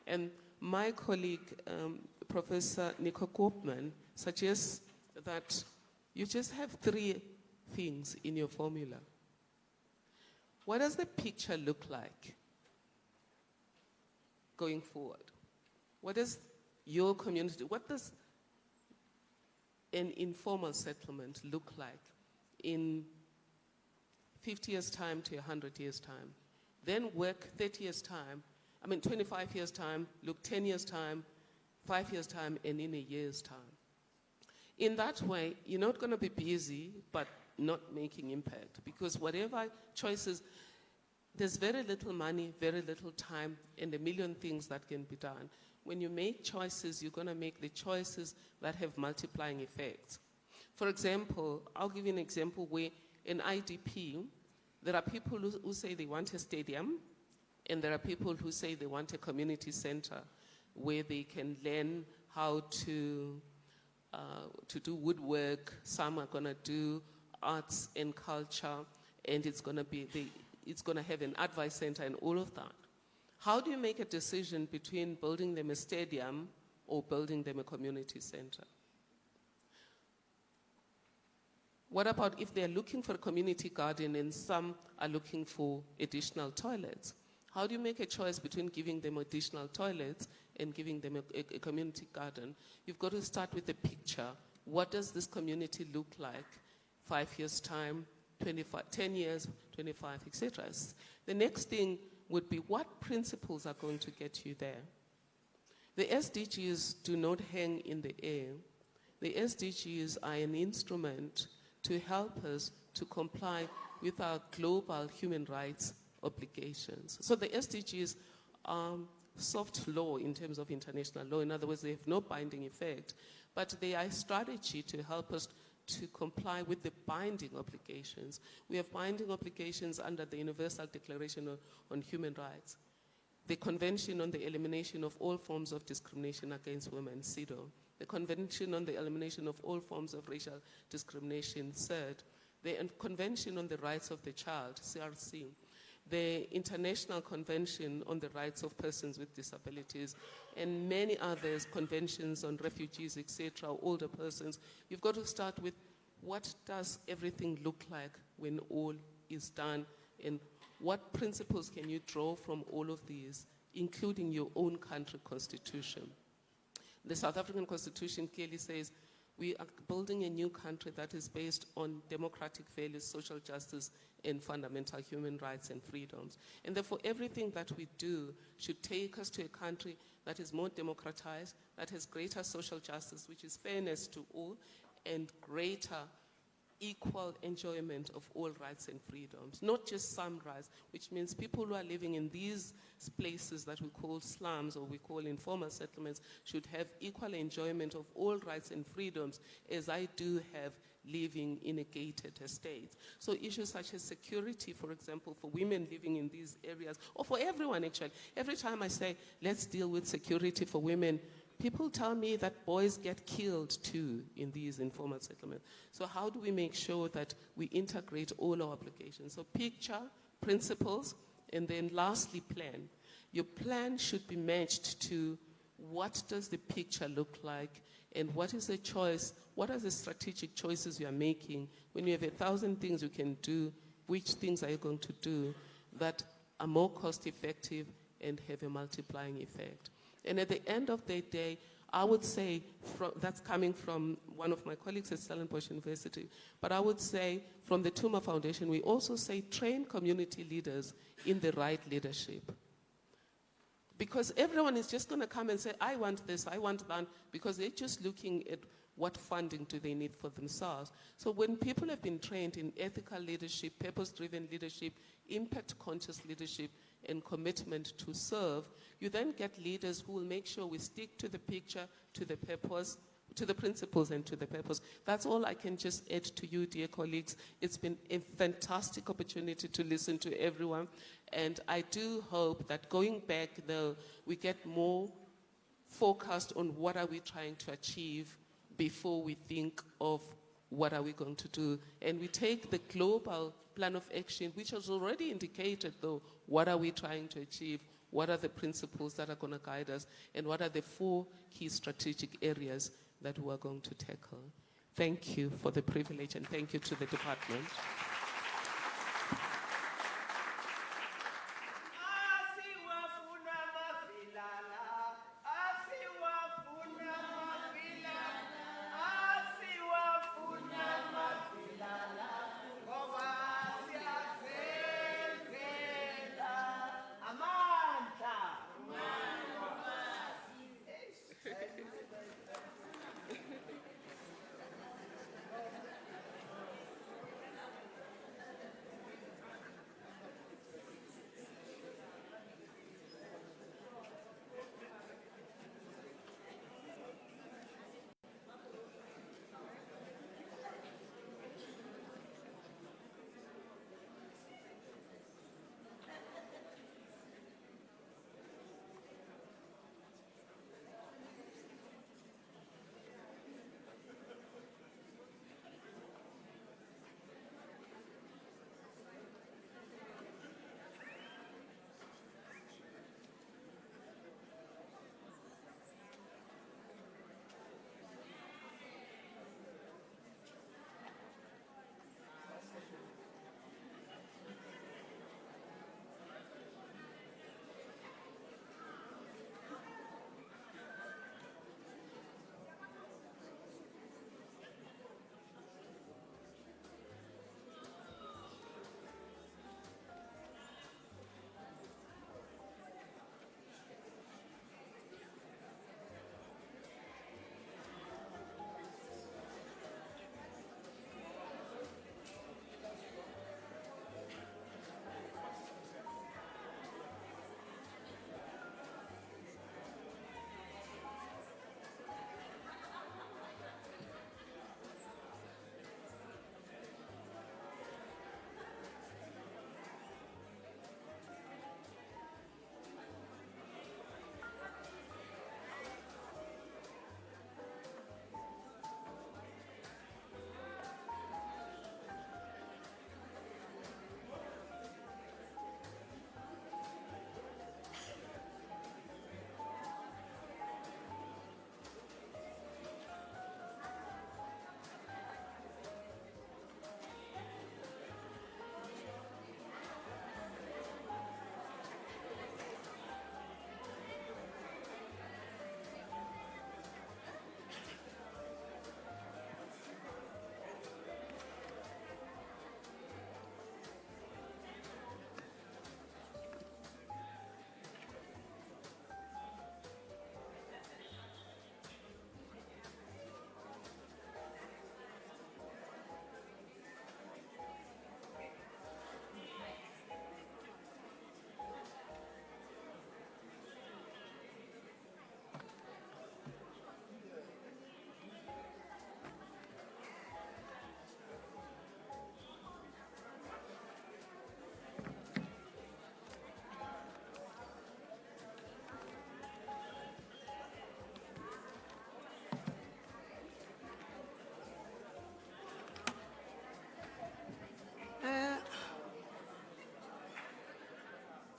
And my colleague, Professor Nico Koopman, suggests that you just have 3 things in your formula. What does the picture look like going forward? What does your community, what does an informal settlement look like in 50 years' time to 100 years' time? Then work 30 years' time, 25 years' time, look 10 years' time, 5 years' time, and in a year's time. In that way, you're not going to be busy, but not making impact, because whatever choices, there's very little money, very little time, and a million things that can be done. When you make choices, you're going to make the choices that have multiplying effects. For example, I'll give you an example where in IDP, there are people who say they want a stadium, and there are people who say they want a community center where they can learn how to do woodwork. Some are going to do arts and culture, and it's going to have an advice center and all of that. How do you make a decision between building them a stadium or building them a community center? What about if they're looking for a community garden and some are looking for additional toilets? How do you make a choice between giving them additional toilets and giving them a community garden? You've got to start with a picture. What does this community look like 5 years' time, 10 years, 25, etc.? The next thing would be what principles are going to get you there? The SDGs do not hang in the air. The SDGs are an instrument to help us to comply with our global human rights obligations. So the SDGs are soft law in terms of international law. In other words, they have no binding effect, but they are a strategy to help us to comply with the binding obligations. We have binding obligations under the Universal Declaration on Human Rights, the Convention on the Elimination of All Forms of Discrimination Against Women, CEDAW, the Convention on the Elimination of All Forms of Racial Discrimination, CERD, the Convention on the Rights of the Child, CRC, the International Convention on the Rights of Persons with Disabilities, and many others, conventions on refugees, etc., older persons. You've got to start with what does everything look like when all is done, and what principles can you draw from all of these, including your own country constitution. The South African Constitution clearly says we are building a new country that is based on democratic values, social justice, and fundamental human rights and freedoms. And therefore, everything that we do should take us to a country that is more democratized, that has greater social justice, which is fairness to all, and greater equal enjoyment of all rights and freedoms, not just some rights, which means people who are living in these places that we call slums or we call informal settlements should have equal enjoyment of all rights and freedoms as I do have living in a gated estate. So issues such as security, for example, for women living in these areas, or for everyone actually. Every time I say, let's deal with security for women, people tell me that boys get killed too in these informal settlements. So how do we make sure that we integrate all our obligations? So picture, principles, and then lastly, plan. Your plan should be matched to what does the picture look like and what is the choice, what are the strategic choices you are making. When you have 1,000 things you can do, which things are you going to do that are more cost effective and have a multiplying effect? And at the end of the day, I would say, that's coming from one of my colleagues at Stellenbosch University, but I would say from the Tuma Foundation, we also say train community leaders in the right leadership. Because everyone is just going to come and say, I want this, I want that, because they're just looking at what funding do they need for themselves. So when people have been trained in ethical leadership, purpose-driven leadership, impact-conscious leadership, and commitment to serve, you then get leaders who will make sure we stick to the picture, to the purpose, to the principles and to the purpose. That's all I can just add to you, dear colleagues. It's been a fantastic opportunity to listen to everyone. And I do hope that going back, though, we get more focused on what are we trying to achieve before we think of what are we going to do. And we take the global plan of action, which has already indicated, though, what are we trying to achieve, what are the principles that are going to guide us, and what are the 4 key strategic areas that we are going to tackle. Thank you for the privilege, and thank you to the department.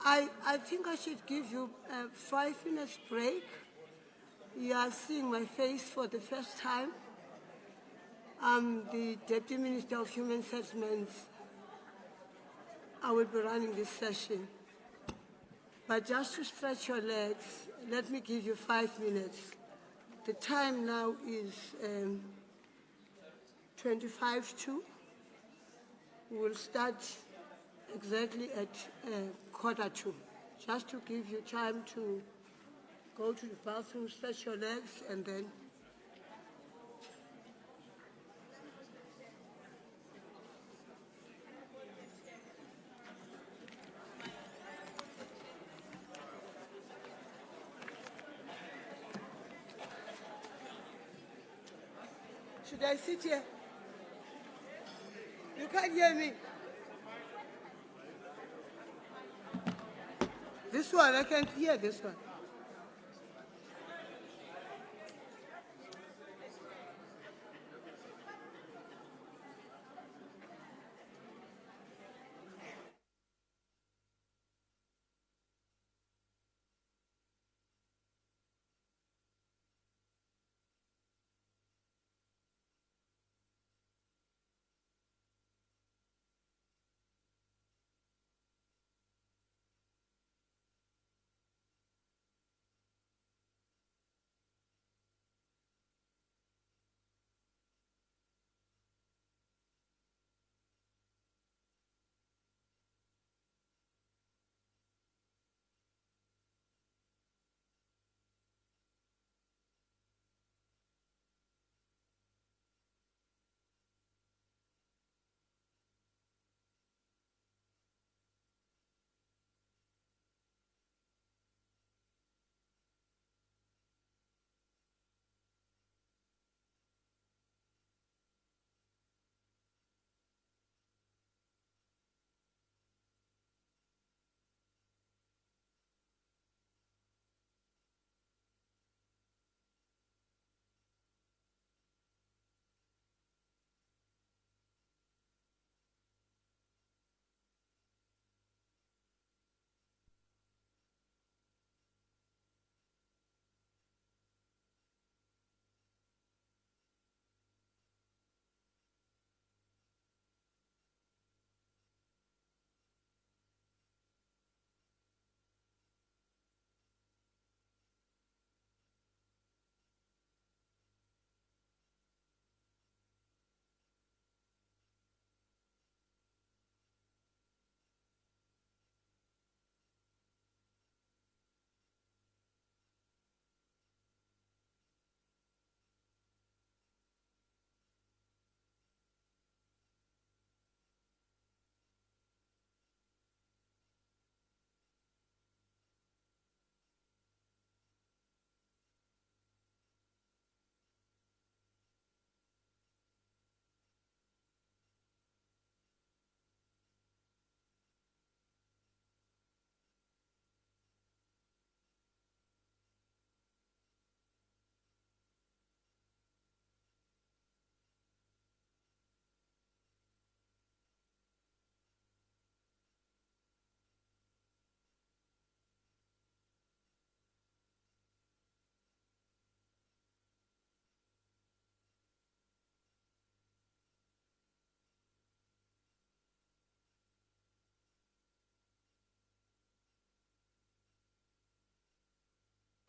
I think I should give you a 5 minutes break. You are seeing my face for the first time. I'm the Deputy Minister of Human Settlements. I will be running this session. But just to stretch your legs, let me give you 5 minutes. The time now is 25 to. We will start exactly at 1:45, just to give you time to go to the bathroom, stretch your legs, and then should I sit here? You can't hear me. This one, I can't hear this one.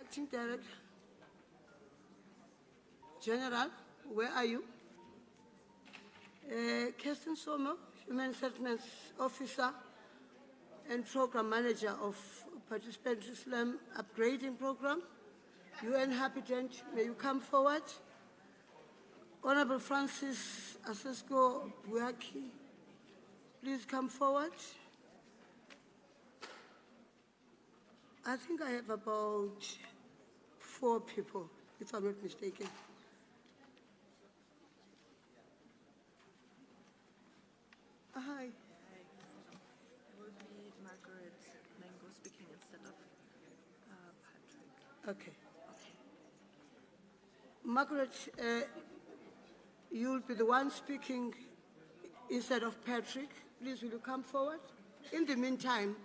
Acting Director General, where are you? Kirsten Sommer, Human Settlements Officer and Program Manager of Participant Islam Upgrading Program. UN Habitant, may you come forward? Honorable Francis Asesco Buaki, please come forward. I think I have about 4 people, if I'm not mistaken. Hi. Will be Margaret Mango speaking instead of Patrick. Okay. Margaret, you'll be the one speaking instead of Patrick. Please, will you come forward? In the meantime,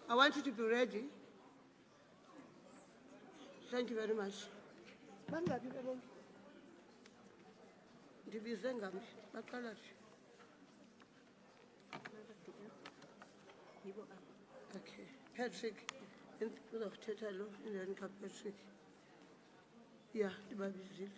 I want you to be ready. Thank you very much. Bangaphi ke bonke? Ndibize ngaphi? Baqala nje. Okay. Patrick, uzokuthetha lo endeni kaPatrick. Yeah, ndibabizile.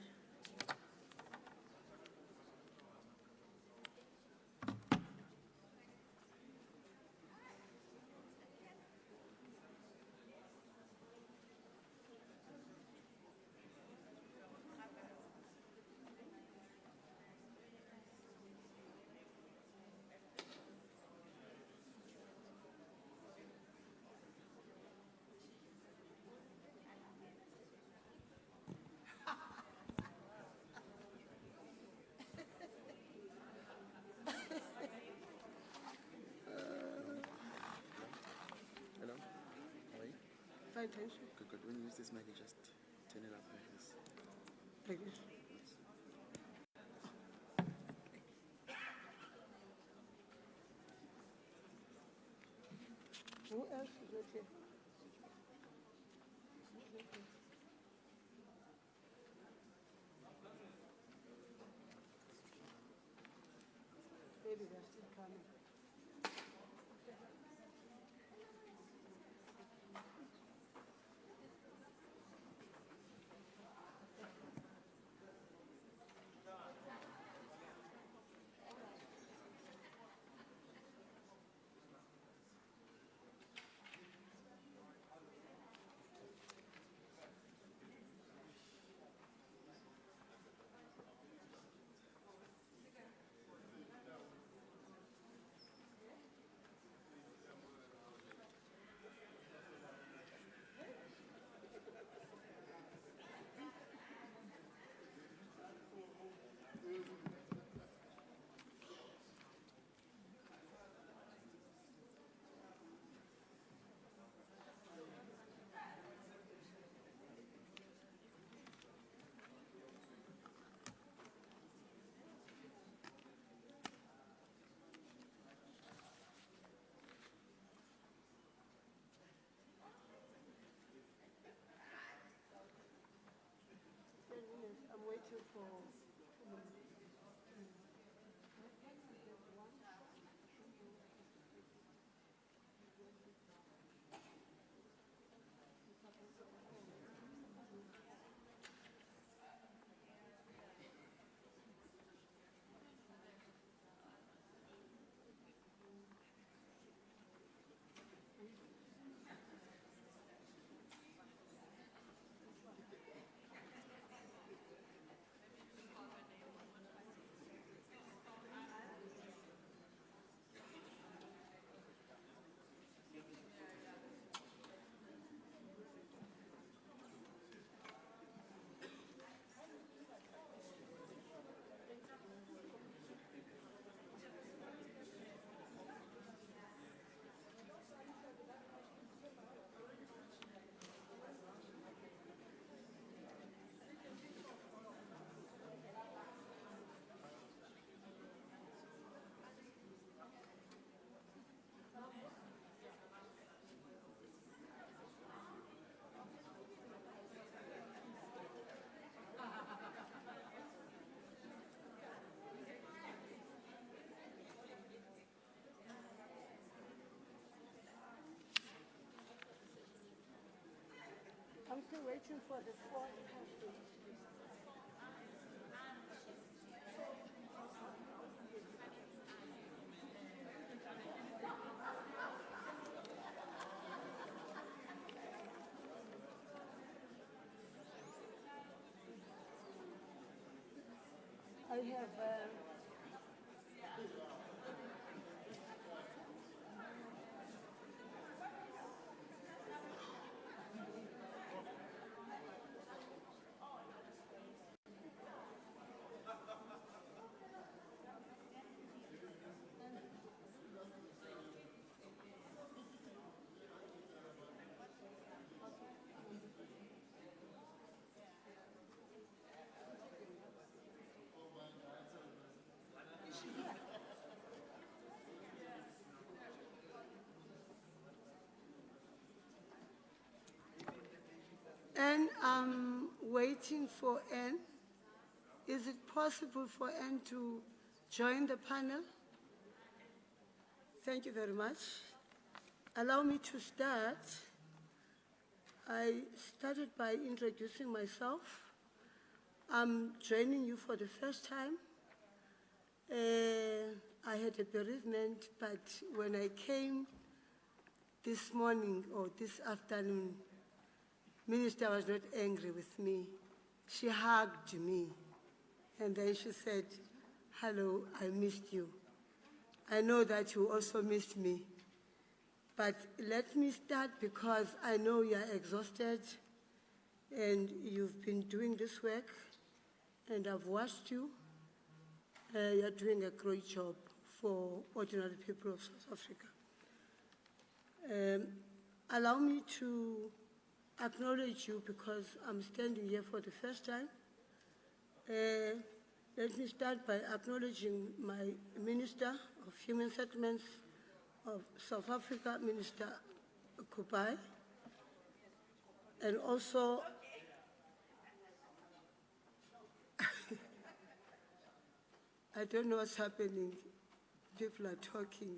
Hello? How are you? Fine, thank you. Good, good. When you use this mic, you just turn it up like this. Like this. Who else is not here? Maybe they're still coming. I'm waiting for. I'm still waiting for the fourth person. I have. Then I'm waiting for Anne. Is it possible for Anne to join the panel? Thank you very much. Allow me to start. I started by introducing myself. I'm joining you for the first time. I had a bereavement, but when I came this morning or this afternoon, Minister was not angry with me. She hugged me, and then she said, "Hello, I missed you. I know that you also missed me. But let me start because I know you're exhausted and you've been doing this work, and I've watched you. You're doing a great job for ordinary people of South Africa. Allow me to acknowledge you because I'm standing here for the first time. Let me start by acknowledging my Minister of Human Settlements of South Africa, Minister Kupai, and also I don't know what's happening. People are talking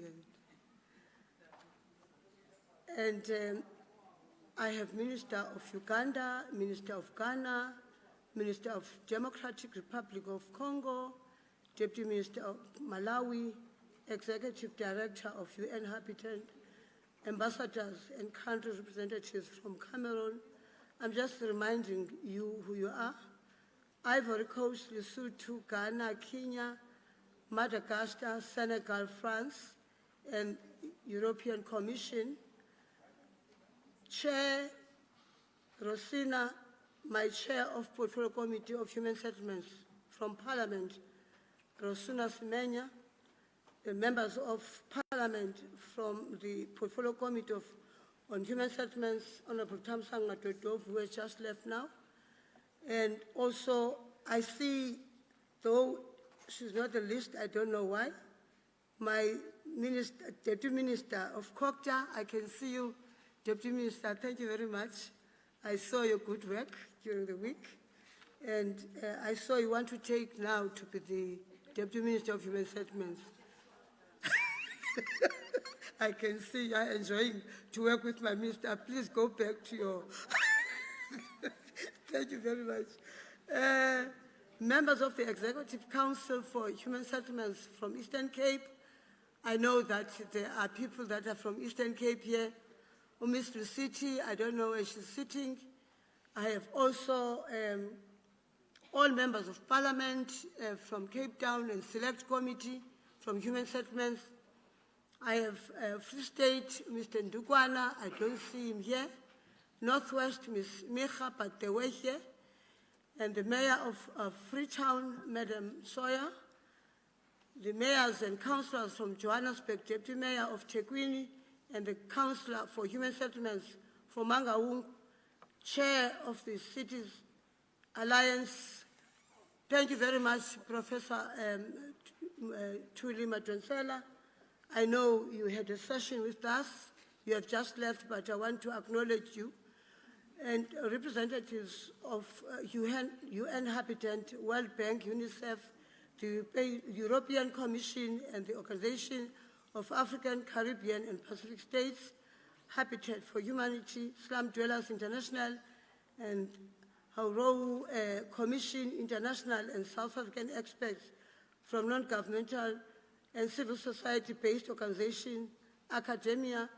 and I have Minister of Uganda, Minister of Ghana, Minister of Democratic Republic of Congo, Deputy Minister of Malawi, Executive Director of UN Habitat, ambassadors and country representatives from Cameroon. I'm just reminding you who you are. Ivory Coast, Lesotho, Ghana, Kenya, Madagascar, Senegal, France, and European Commission. Chair Rosina, my chair of Portfolio Committee of Human Settlements from Parliament, Rosina Simenya, the members of Parliament from the Portfolio Committee on Human Settlements, Honorable Tamsang Matodov, who has just left now. And also, I see, though she's not the list, I don't know why, my minister, Deputy Minister of Kokta, I can see you, Deputy Minister, thank you very much. I saw your good work during the week, and I saw you want to take now to be the Deputy Minister of Human Settlements. I can see you are enjoying to work with my minister. Please go back to your... Thank you very much. Members of the Executive Council for Human Settlements from Eastern Cape, I know that there are people that are from Eastern Cape here. Miss City, I don't know where she's sitting. I have also all members of Parliament from Cape Town and Select Committee from Human Settlements. I have Free State, Mr. Ndukwana, I don't see him here. Northwest, Ms. Micha, but they were here. And the Mayor of Freetown, Madam Sawyer. The mayors and councillors from Johannesburg, Deputy Mayor of Tekwini, and the Councillor for Human Settlements for Mangaung, Chair of the Cities Alliance. Thank you very much, Professor Thuli Madonsela. I know you had a session with us. You have just left, but I want to acknowledge you. And representatives of UN Habitat, World Bank, UNICEF, the European Commission, and the Organization of African, Caribbean, and Pacific States, Habitat for Humanity, Slum Dwellers International, and Haurou Commission International, and South African experts from non-governmental and civil society-based organizations, academia,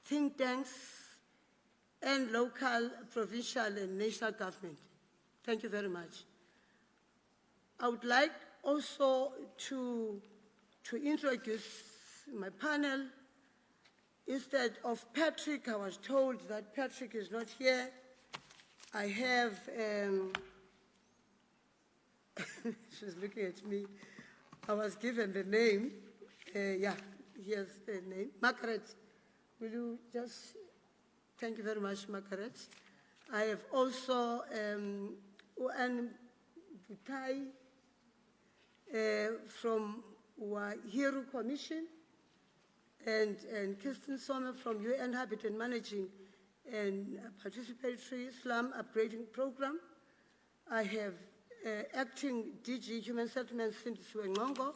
think tanks, and local, provincial, and national government. Thank you very much. I would like also to introduce my panel. Instead of Patrick, I was told that Patrick is not here. I have, she's looking at me. I was given the name. Yeah, here's the name. Margaret, will you just, thank you very much, Margaret. I have also Uan Butai from Wahiru Commission, and Kirsten Sommer from UN Habitat Managing and participatory slum upgrading program. I have acting DG Human Settlements Cindy Ngongo.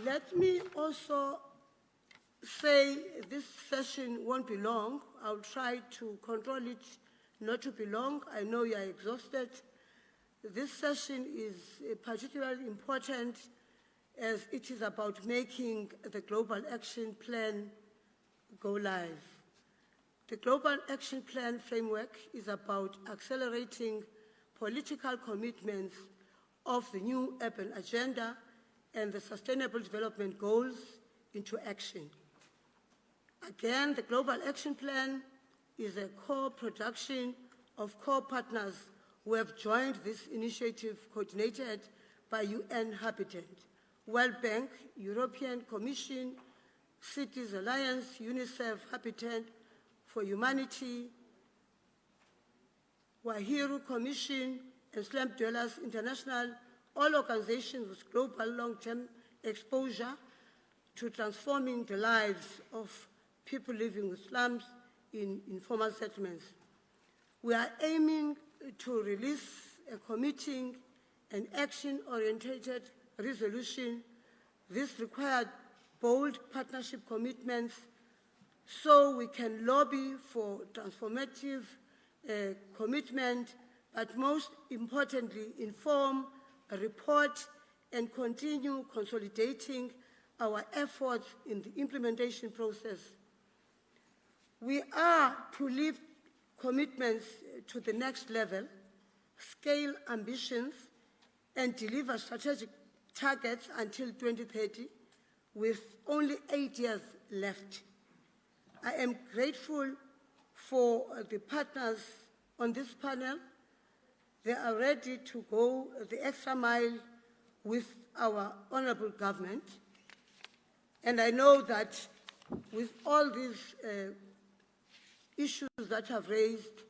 Let me also say this session won't be long. I'll try to control it not to be long. I know you are exhausted. This session is particularly important as it is about making the Global Action Plan go live. The Global Action Plan framework is about accelerating political commitments of the new urban agenda and the Sustainable Development Goals into action. Again, the Global Action Plan is a co-production of core partners who have joined this initiative coordinated by UN Habitat, World Bank, European Commission, Cities Alliance, UNICEF, Habitat for Humanity, Wahiru Commission, and Slum Dwellers International, all organizations with global long-term exposure to transforming the lives of people living with slums in informal settlements. We are aiming to release a committing and action-oriented resolution. This required bold partnership commitments so we can lobby for transformative commitment, but most importantly, inform, report, and continue consolidating our efforts in the implementation process. We are to lift commitments to the next level, scale ambitions, and deliver strategic targets until 2030 with only 8 years left. I am grateful for the partners on this panel. They are ready to go the extra mile with our honorable government. And I know that with all these issues that I've raised,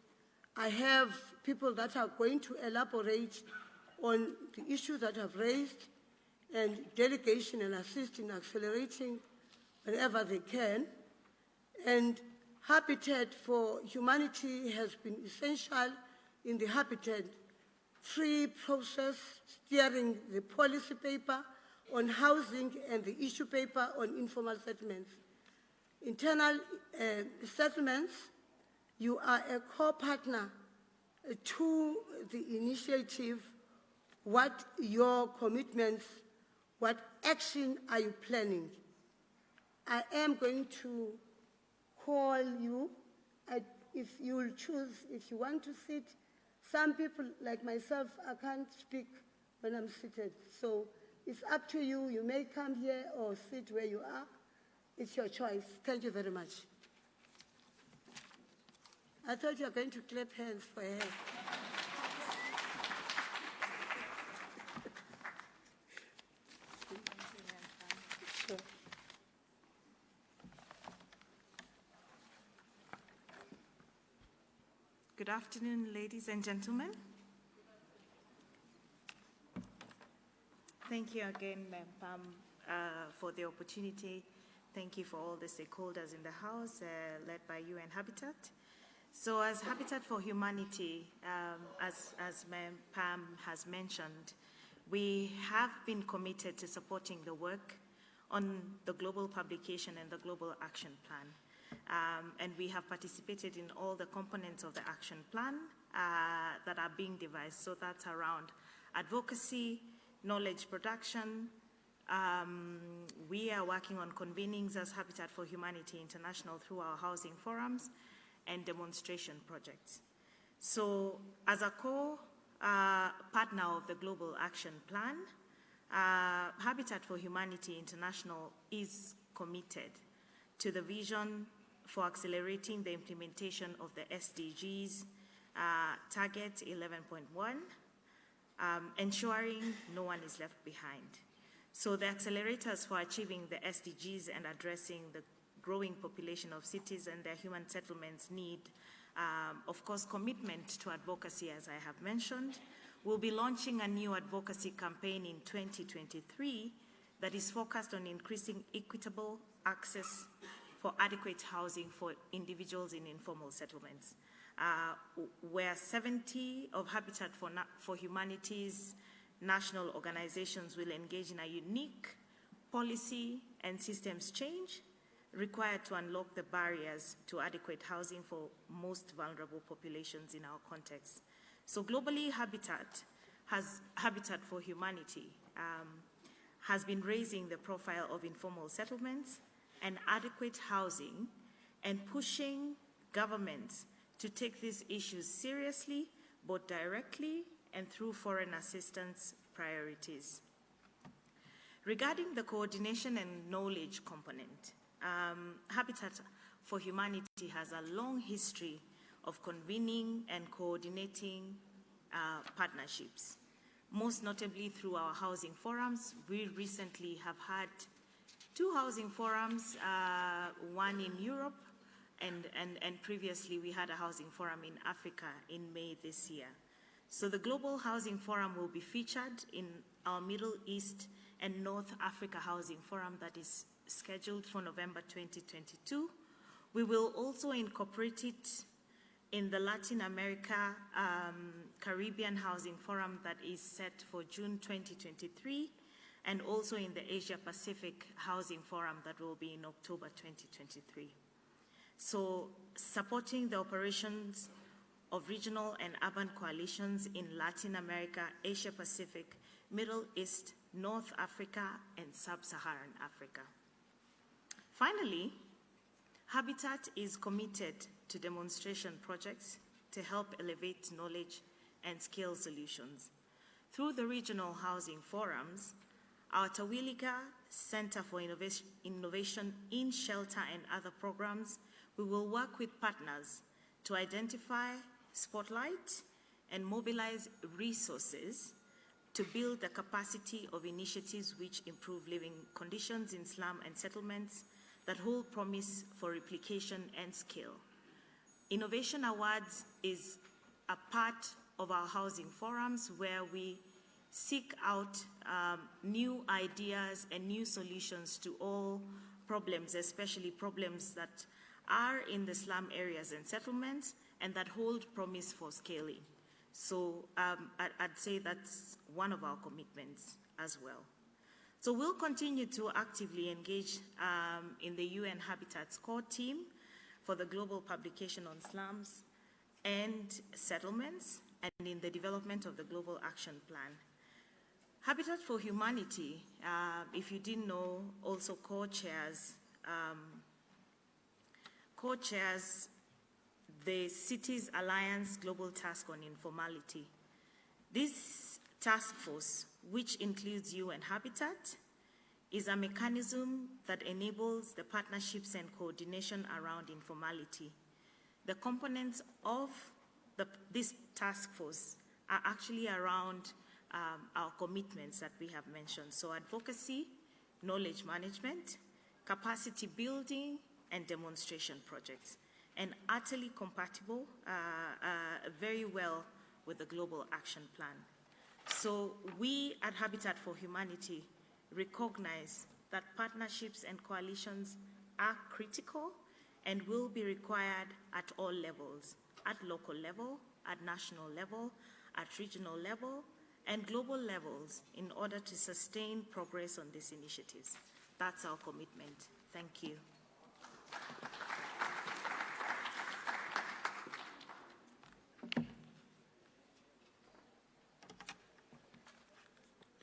I have people that are going to elaborate on the issues that I've raised and delegation and assist in accelerating whenever they can. And Habitat for Humanity has been essential in the Habitat-free process, steering the policy paper on housing and the issue paper on informal settlements. Internal settlements, you are a co-partner to the initiative. What your commitments, what action are you planning? I am going to call you, if you will choose, if you want to sit. Some people, like myself, I can't speak when I'm seated. So it's up to you. You may come here or sit where you are. It's your choice. Thank you very much. I thought you were going to clap hands for her. Good afternoon, ladies and gentlemen. Thank you again, Ma'am Pam, for the opportunity. Thank you for all the stakeholders in the House, led by UN Habitat. So as Habitat for Humanity, as Ma'am Pam has mentioned, we have been committed to supporting the work on the global publication and the Global Action Plan. And we have participated in all the components of the action plan that are being devised. So that's around advocacy, knowledge production. We are working on convenings as Habitat for Humanity International through our housing forums and demonstration projects. So as a co-partner of the Global Action Plan, Habitat for Humanity International is committed to the vision for accelerating the implementation of the SDGs target 11.1, ensuring no one is left behind. So the accelerators for achieving the SDGs and addressing the growing population of cities and their human settlements need, of course, commitment to advocacy, as I have mentioned. We'll be launching a new advocacy campaign in 2023 that is focused on increasing equitable access for adequate housing for individuals in informal settlements, where 70 of Habitat for Humanity's national organizations will engage in a unique policy and systems change required to unlock the barriers to adequate housing for most vulnerable populations in our context. So globally, Habitat for Humanity has been raising the profile of informal settlements and adequate housing and pushing governments to take these issues seriously, both directly and through foreign assistance priorities. Regarding the coordination and knowledge component, Habitat for Humanity has a long history of convening and coordinating partnerships, most notably through our housing forums. We recently have had 2 housing forums, one in Europe, and previously we had a housing forum in Africa in May this year. So the Global Housing Forum will be featured in our Middle East and North Africa Housing Forum that is scheduled for November 2022. We will also incorporate it in the Latin America Caribbean Housing Forum that is set for June 2023, and also in the Asia Pacific Housing Forum that will be in October 2023. So supporting the operations of regional and urban coalitions in Latin America, Asia Pacific, Middle East, North Africa, and Sub-Saharan Africa. Finally, Habitat is committed to demonstration projects to help elevate knowledge and scale solutions. Through the regional housing forums, our Tawilika Center for Innovation in Shelter and other programs, we will work with partners to identify, spotlight, and mobilize resources to build the capacity of initiatives which improve living conditions in slum and settlements that hold promise for replication and scale. Innovation Awards is a part of our housing forums where we seek out new ideas and new solutions to all problems, especially problems that are in the slum areas and settlements and that hold promise for scaling. So I'd say that's one of our commitments as well. So we'll continue to actively engage in the UN Habitat's core team for the global publication on slums and settlements, and in the development of the Global Action Plan. Habitat for Humanity, if you didn't know, also co-chairs the Cities Alliance Global Task on Informality. This task force, which includes UN Habitat, is a mechanism that enables the partnerships and coordination around informality. The components of this task force are actually around our commitments that we have mentioned. So advocacy, knowledge management, capacity building, and demonstration projects, and utterly compatible very well with the Global Action Plan. So we at Habitat for Humanity recognize that partnerships and coalitions are critical and will be required at all levels, at local level, at national level, at regional level, and global levels in order to sustain progress on these initiatives. That's our commitment. Thank you.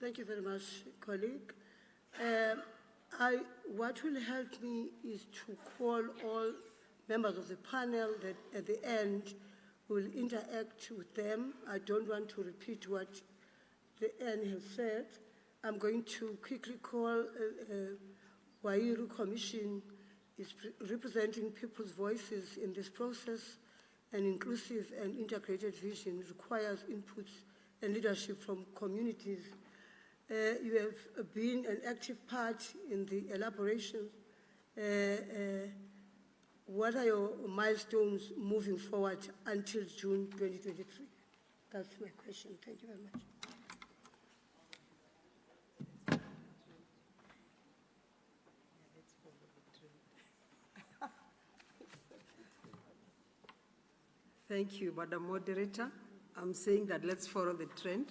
Thank you very much, colleague. What will help me is to call all members of the panel that at the end will interact with them. I don't want to repeat what the N has said. I'm going to quickly call Wairu Commission is representing people's voices in this process. An inclusive and integrated vision requires inputs and leadership from communities. You have been an active part in the elaboration. What are your milestones moving forward until June 2023? That's my question. Thank you very much. Thank you, Madam Moderator. I'm saying that let's follow the trend.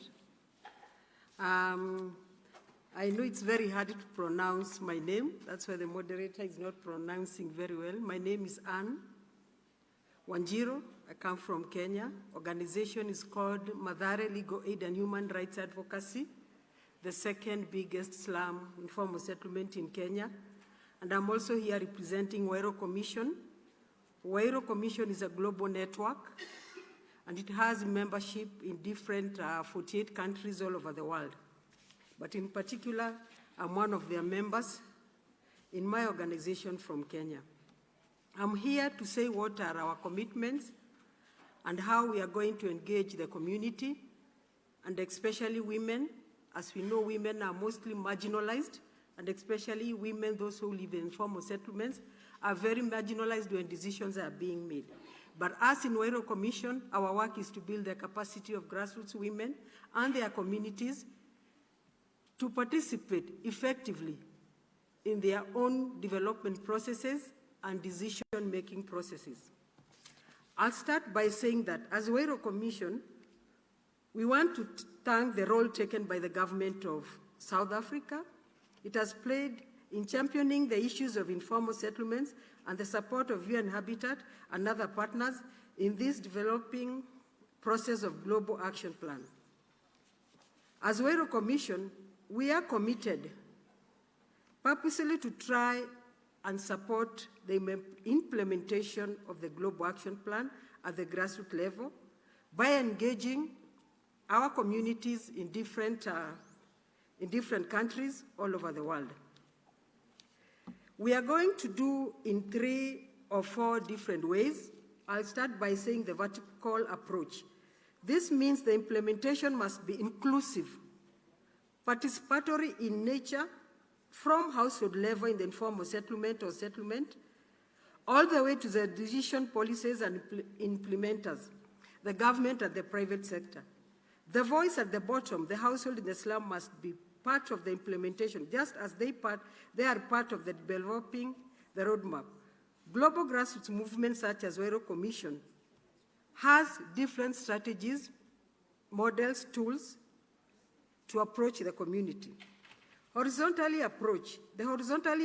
I know it's very hard to pronounce my name. That's why the moderator is not pronouncing very well. My name is Anne Wanjiro. I come from Kenya. Organization is called Mathare Legal Aid and Human Rights Advocacy, the second biggest slum informal settlement in Kenya. And I'm also here representing Wairo Commission. Wairo Commission is a global network, and it has membership in different 48 countries all over the world. But in particular, I'm one of their members in my organization from Kenya. I'm here to say what are our commitments and how we are going to engage the community, and especially women. As we know, women are mostly marginalized, and especially women, those who live in informal settlements, are very marginalized when decisions are being made. But us in Wairo Commission, our work is to build the capacity of grassroots women and their communities to participate effectively in their own development processes and decision-making processes. I'll start by saying that as Wairo Commission, we want to thank the role taken by the government of South Africa. It has played in championing the issues of informal settlements and the support of UN Habitat and other partners in this developing process of global action plan. As Wairo Commission, we are committed purposely to try and support the implementation of the global action plan at the grassroots level by engaging our communities in different countries all over the world. We are going to do in 3 or 4 different ways. I'll start by saying the vertical approach. This means the implementation must be inclusive, participatory in nature, from household level in the informal settlement or settlement, all the way to the decision policies and implementers, the government and the private sector. The voice at the bottom, the household in the slum, must be part of the implementation, just as they are part of the developing the roadmap. Global grassroots movements such as Wairo Commission has different strategies, models, tools to approach the community. The horizontally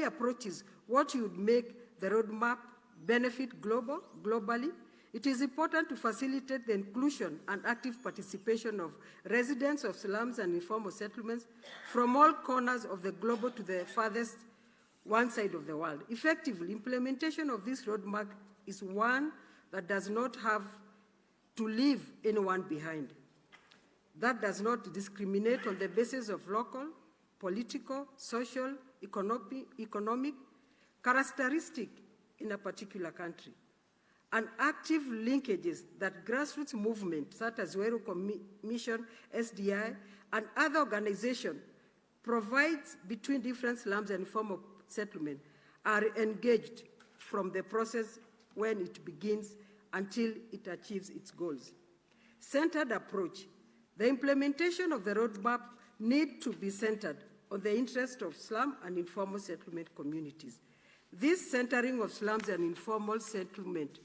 approach is what would make the roadmap benefit globally. It is important to facilitate the inclusion and active participation of residents of slums and informal settlements from all corners of the globe to the farthest one side of the world. Effectively, implementation of this roadmap is one that does not have to leave anyone behind. That does not discriminate on the basis of local, political, social, economic characteristic in a particular country. And active linkages that grassroots movements such as Wairo Commission, SDI, and other organizations provide between different slums and informal settlement are engaged from the process when it begins until it achieves its goals. Centered approach. The implementation of the roadmap needs to be centered on the interest of slum and informal settlement communities. This centering of slums and informal settlement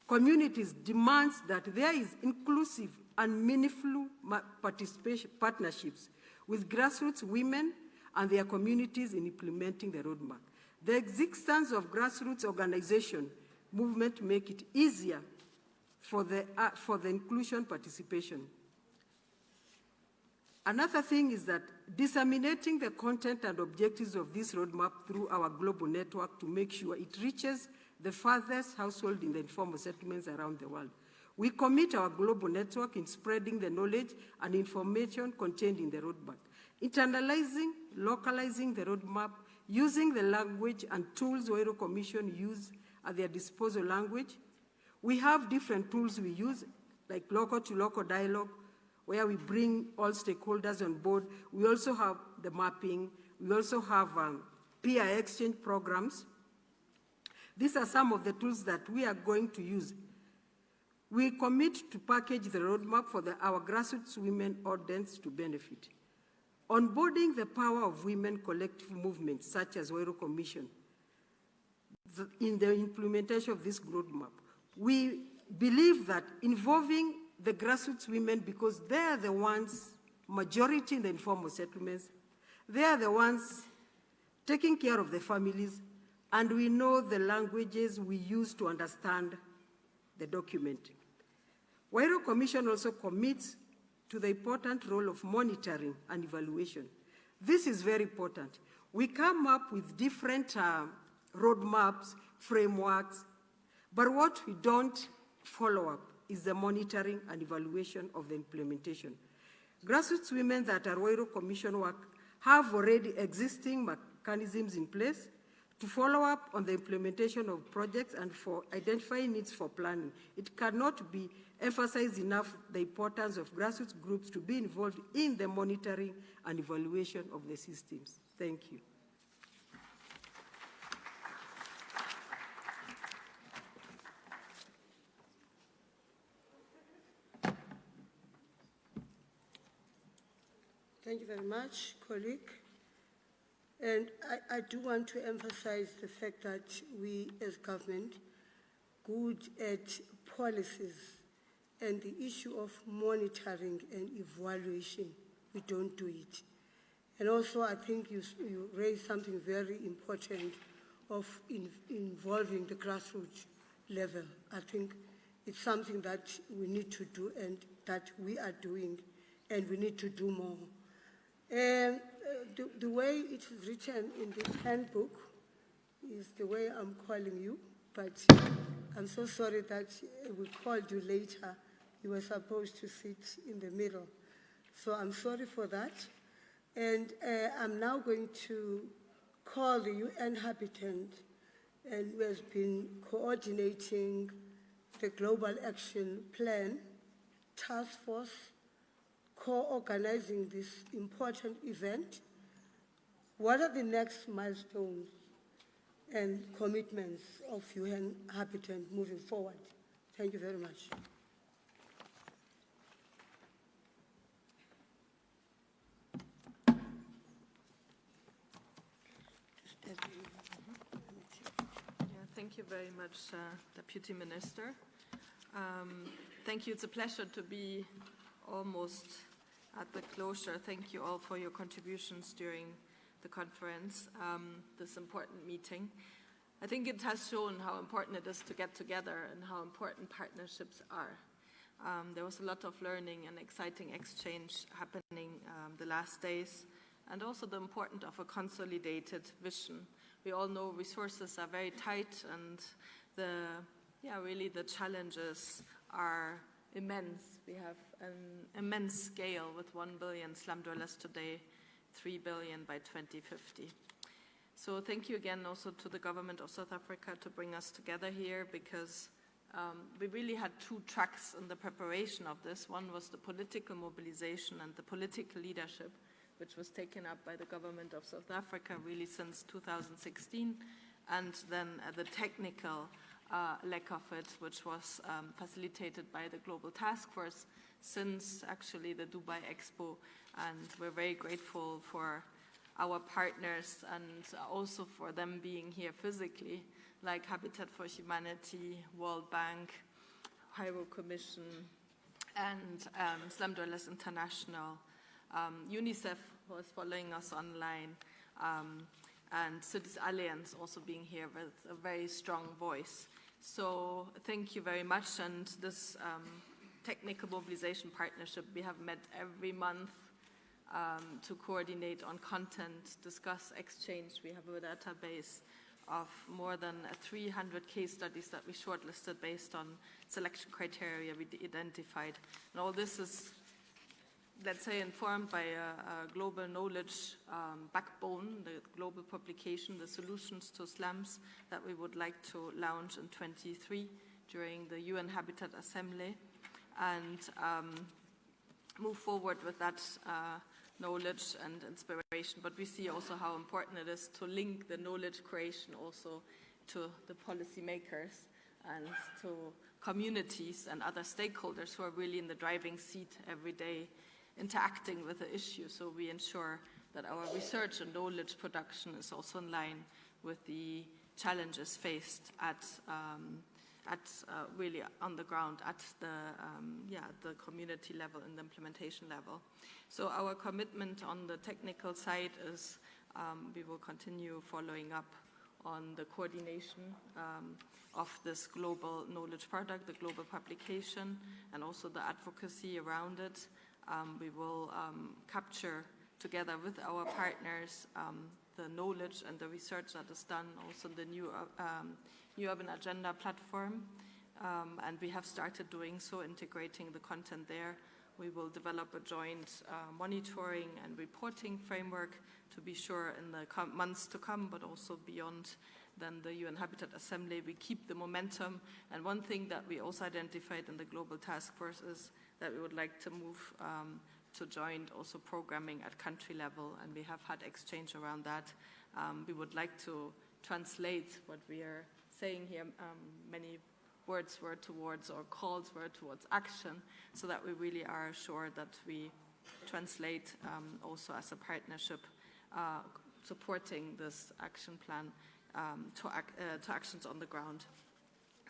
communities demands that there is inclusive and meaningful partnerships with grassroots women and their communities in implementing the roadmap. The existence of grassroots organization movement make it easier for the inclusion participation. Another thing is that disseminating the content and objectives of this roadmap through our global network to make sure it reaches the farthest household in the informal settlements around the world. We commit our global network in spreading the knowledge and information contained in the roadmap, internalizing, localizing the roadmap, using the language and tools Wairo Commission use at their disposal language. We have different tools we use, like local-to-local dialogue, where we bring all stakeholders on board. We also have the mapping. We also have peer exchange programs. These are some of the tools that we are going to use. We commit to package the roadmap for our grassroots women audience to benefit. Onboarding the power of women collective movements, such as Wairo Commission, in the implementation of this roadmap. We believe that involving the grassroots women, because they are the ones, majority in the informal settlements, they are the ones taking care of the families, and we know the languages we use to understand the document. Wairo Commission also commits to the important role of monitoring and evaluation. This is very important. We come up with different roadmaps, frameworks, but what we don't follow up is the monitoring and evaluation of the implementation. Grassroots women that are Wairo Commission work have already existing mechanisms in place to follow up on the implementation of projects and for identifying needs for planning. It cannot be emphasized enough the importance of grassroots groups to be involved in the monitoring and evaluation of the systems. Thank you. Thank you very much, colleague. And I do want to emphasize the fact that we as government good at policies and the issue of monitoring and evaluation, we don't do it. And also I think you raised something very important of involving the grassroots level. I think it's something that we need to do and that we are doing, and we need to do more. And the way it is written in this handbook is the way I'm calling you, but I'm so sorry that we called you later. You were supposed to sit in the middle. So I'm sorry for that. And I'm now going to call the UN Habitant, and who has been coordinating the Global Action Plan Task Force, co-organizing this important event. What are the next milestones and commitments of UN Habitant moving forward? Thank you very much. Thank you very much, Deputy Minister. Thank you. It's a pleasure to be almost at the closure. Thank you all for your contributions during the conference, this important meeting. I think it has shown how important it is to get together and how important partnerships are. There was a lot of learning and exciting exchange happening the last days, and also the importance of a consolidated vision. We all know resources are very tight, and really the challenges are immense. We have an immense scale with 1 billion slum dwellers today, 3 billion by 2050. So thank you again also to the government of South Africa to bring us together here, because we really had two tracks in the preparation of this. One was the political mobilization and the political leadership, which was taken up by the government of South Africa really since 2016, and then the technical lack of it, which was facilitated by the Global Task Force since actually the Dubai Expo, and we're very grateful for our partners and also for them being here physically, like Habitat for Humanity, World Bank, Wairo Commission, and Slum Dwellers International. UNICEF was following us online, and Cities Alliance also being here with a very strong voice. So thank you very much. And this technical mobilization partnership, we have met every month to coordinate on content, discuss, exchange. We have a database of more than 300 case studies that we shortlisted based on selection criteria we identified. And all this is, let's say, informed by a global knowledge backbone, the global publication, the solutions to slums that we would like to launch in 23 during the UN Habitat Assembly, and move forward with that knowledge and inspiration. But we see also how important it is to link the knowledge creation also to the policymakers and to communities and other stakeholders who are really in the driving seat every day, interacting with the issue, so we ensure that our research and knowledge production is also in line with the challenges faced at really on the ground at the community level and the implementation level. So our commitment on the technical side is we will continue following up on the coordination of this global knowledge product, the global publication, and also the advocacy around it. We will capture together with our partners the knowledge and the research that is done, also the new Urban Agenda platform, and we have started doing so, integrating the content there. We will develop a joint monitoring and reporting framework to be sure in the months to come, but also beyond then the UN Habitat Assembly, we keep the momentum. And one thing that we also identified in the Global Task Force is that we would like to move to joint also programming at country level, and we have had exchange around that. We would like to translate what we are saying here, many words were towards, or calls were towards action, so that we really are sure that we translate also as a partnership, supporting this action plan to actions on the ground.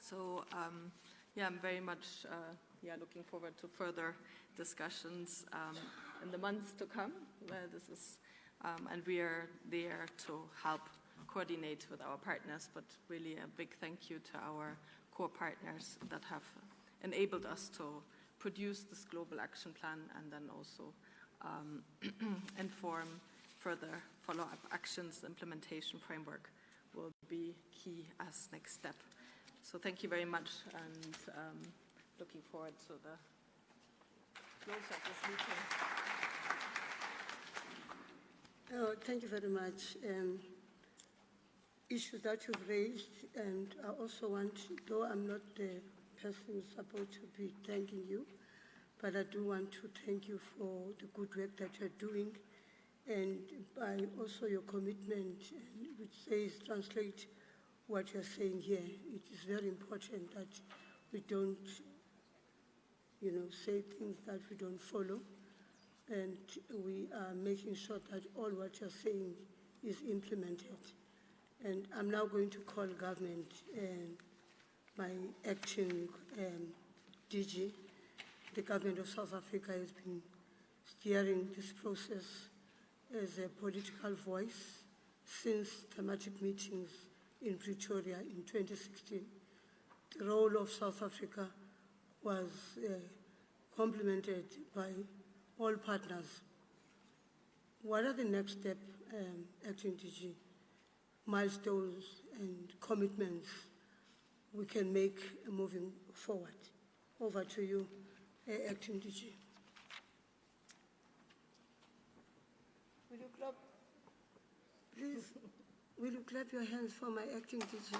So I'm very much looking forward to further discussions in the months to come, where this is, and we are there to help coordinate with our partners, but really a big thank you to our core partners that have enabled us to produce this global action plan and then also inform further follow-up actions. The implementation framework will be key as next step. So thank you very much, and looking forward to the close of this meeting. Oh, thank you very much. Issues that you've raised, and I also want, though I'm not the person who's supposed to be thanking you, but I do want to thank you for the good work that you're doing, and by also your commitment, which says translate what you're saying here. It is very important that we don't, say things that we don't follow, and we are making sure that all what you're saying is implemented. And I'm now going to call government and my acting DG. The government of South Africa has been steering this process as a political voice since thematic meetings in Pretoria in 2016. The role of South Africa was complemented by all partners. What are the next steps, acting DG? Milestones and commitments we can make moving forward. Over to you, acting DG. Will you clap? Please, will you clap your hands for my acting DG?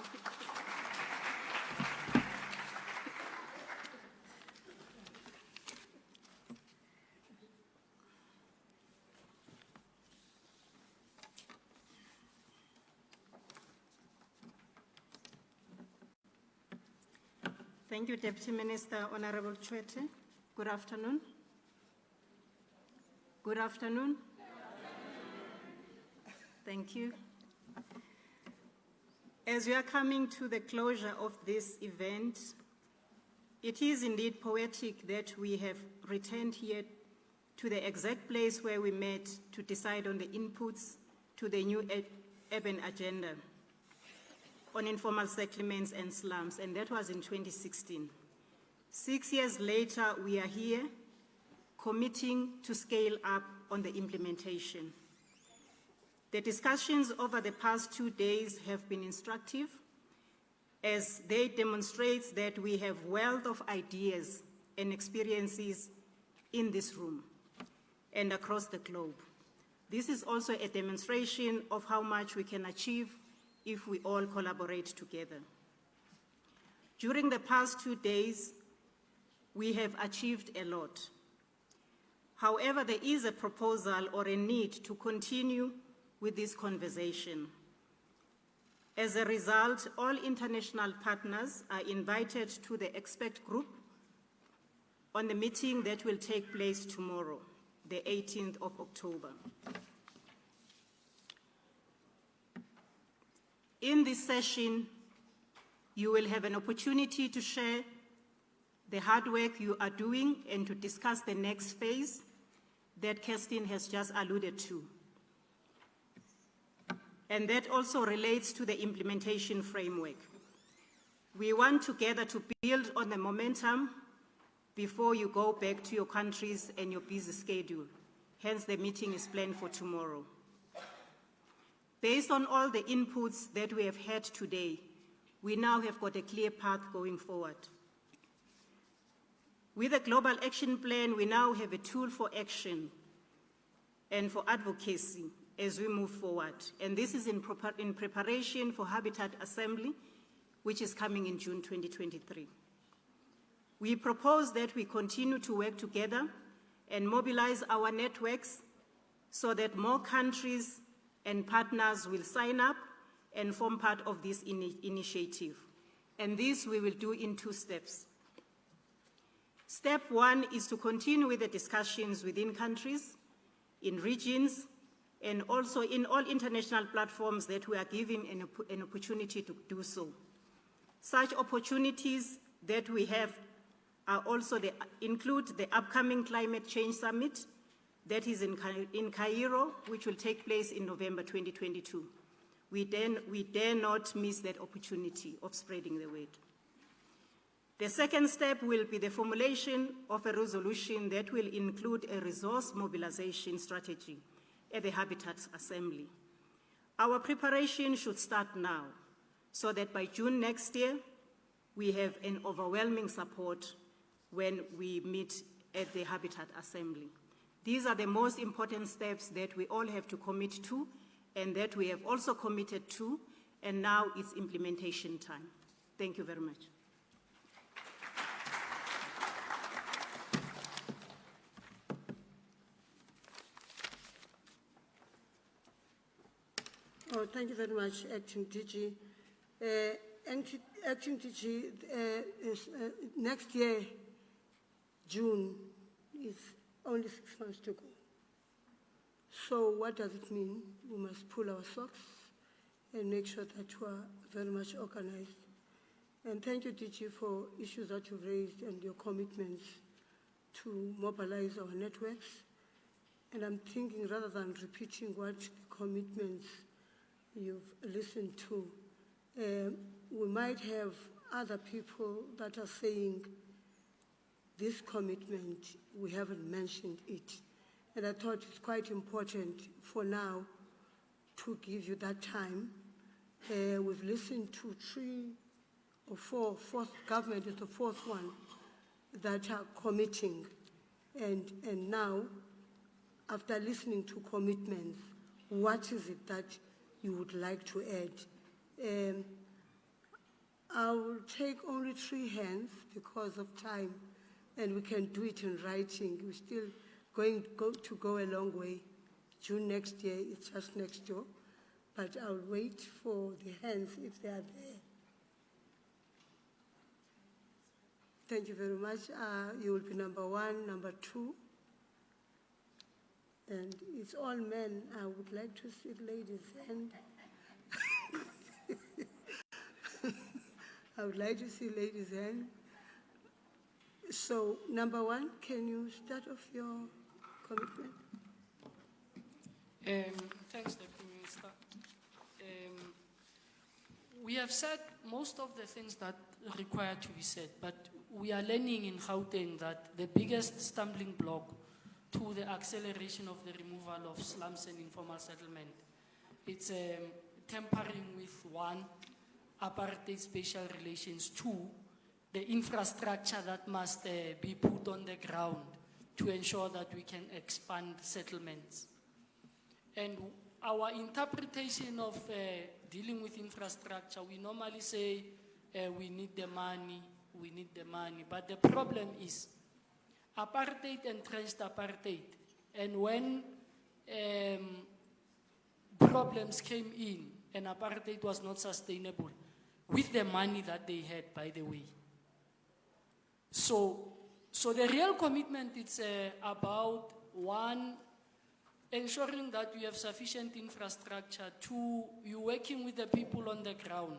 Thank you, Deputy Minister, Honorable Chwete. Good afternoon. Good afternoon. Thank you. As we are coming to the closure of this event, it is indeed poetic that we have returned here to the exact place where we met to decide on the inputs to the new urban agenda on informal settlements and slums, and that was in 2016. 6 years later, we are here committing to scale up on the implementation. The discussions over the past 2 days have been instructive, as they demonstrate that we have wealth of ideas and experiences in this room and across the globe. This is also a demonstration of how much we can achieve if we all collaborate together. During the past 2 days, we have achieved a lot. However, there is a proposal or a need to continue with this conversation. As a result, all international partners are invited to the expert group on the meeting that will take place tomorrow, the 18th of October. In this session, You will have an opportunity to share the hard work you are doing and to discuss the next phase that Kirsten has just alluded to. And that also relates to the implementation framework. We want together to build on the momentum before you go back to your countries and your busy schedule. Hence, the meeting is planned for tomorrow. Based on all the inputs that we have had today, we now have got a clear path going forward. With the Global Action Plan, we now have a tool for action and for advocacy as we move forward. And this is in preparation for Habitat Assembly, which is coming in June 2023. We propose that we continue to work together and mobilize our networks so that more countries and partners will sign up and form part of this initiative. And this we will do in 2 steps. Step 1 is to continue with the discussions within countries, in regions, and also in all international platforms that we are given an opportunity to do so. Such opportunities that we have are also include the upcoming Climate Change Summit that is in Cairo, which will take place in November 2022. We dare not miss that opportunity of spreading the word. The second step will be the formulation of a resolution that will include a resource mobilization strategy at the Habitat Assembly. Our preparation should start now, so that by June next year, we have an overwhelming support when we meet at the Habitat Assembly. These are the most important steps that we all have to commit to and that we have also committed to, and now it's implementation time. Thank you very much. Oh, thank you very much, Acting DG. Acting DG, next year, June, is only 6 months to go. So what does it mean? We must pull our socks and make sure that we are very much organized. And thank you, DG, for issues that you've raised and your commitments to mobilize our networks. And I'm thinking, rather than repeating what the commitments you've listened to, we might have other people that are saying this commitment, we haven't mentioned it. And I thought it's quite important for now to give you that time. We've listened to 3 or 4, fourth government is the 4th one, that are committing. And now, after listening to commitments, what is it that you would like to add? I will take only 3 hands because of time, and we can do it in writing. We're still going to go a long way. June next year, it's just next door, but I'll wait for the hands if they are there. Thank you very much. You will be number 1, number 2. And it's all men. I would like to see ladies' hand. I would like to see ladies' hand. So, number 1, can you start off your commitment? Thanks, Deputy Minister. We have said most of the things that require to be said, but we are learning in Gauteng that the biggest stumbling block to the acceleration of the removal of slums and informal settlement, it's tampering with 1, apartheid spatial relations, 2, the infrastructure that must be put on the ground to ensure that we can expand settlements. And our interpretation of dealing with infrastructure, we normally say we need the money, but the problem is apartheid entrenched apartheid. And when problems came in and apartheid was not sustainable, with the money that they had, by the way. So the real commitment is about 1, ensuring that we have sufficient infrastructure. 2, you're working with the people on the ground.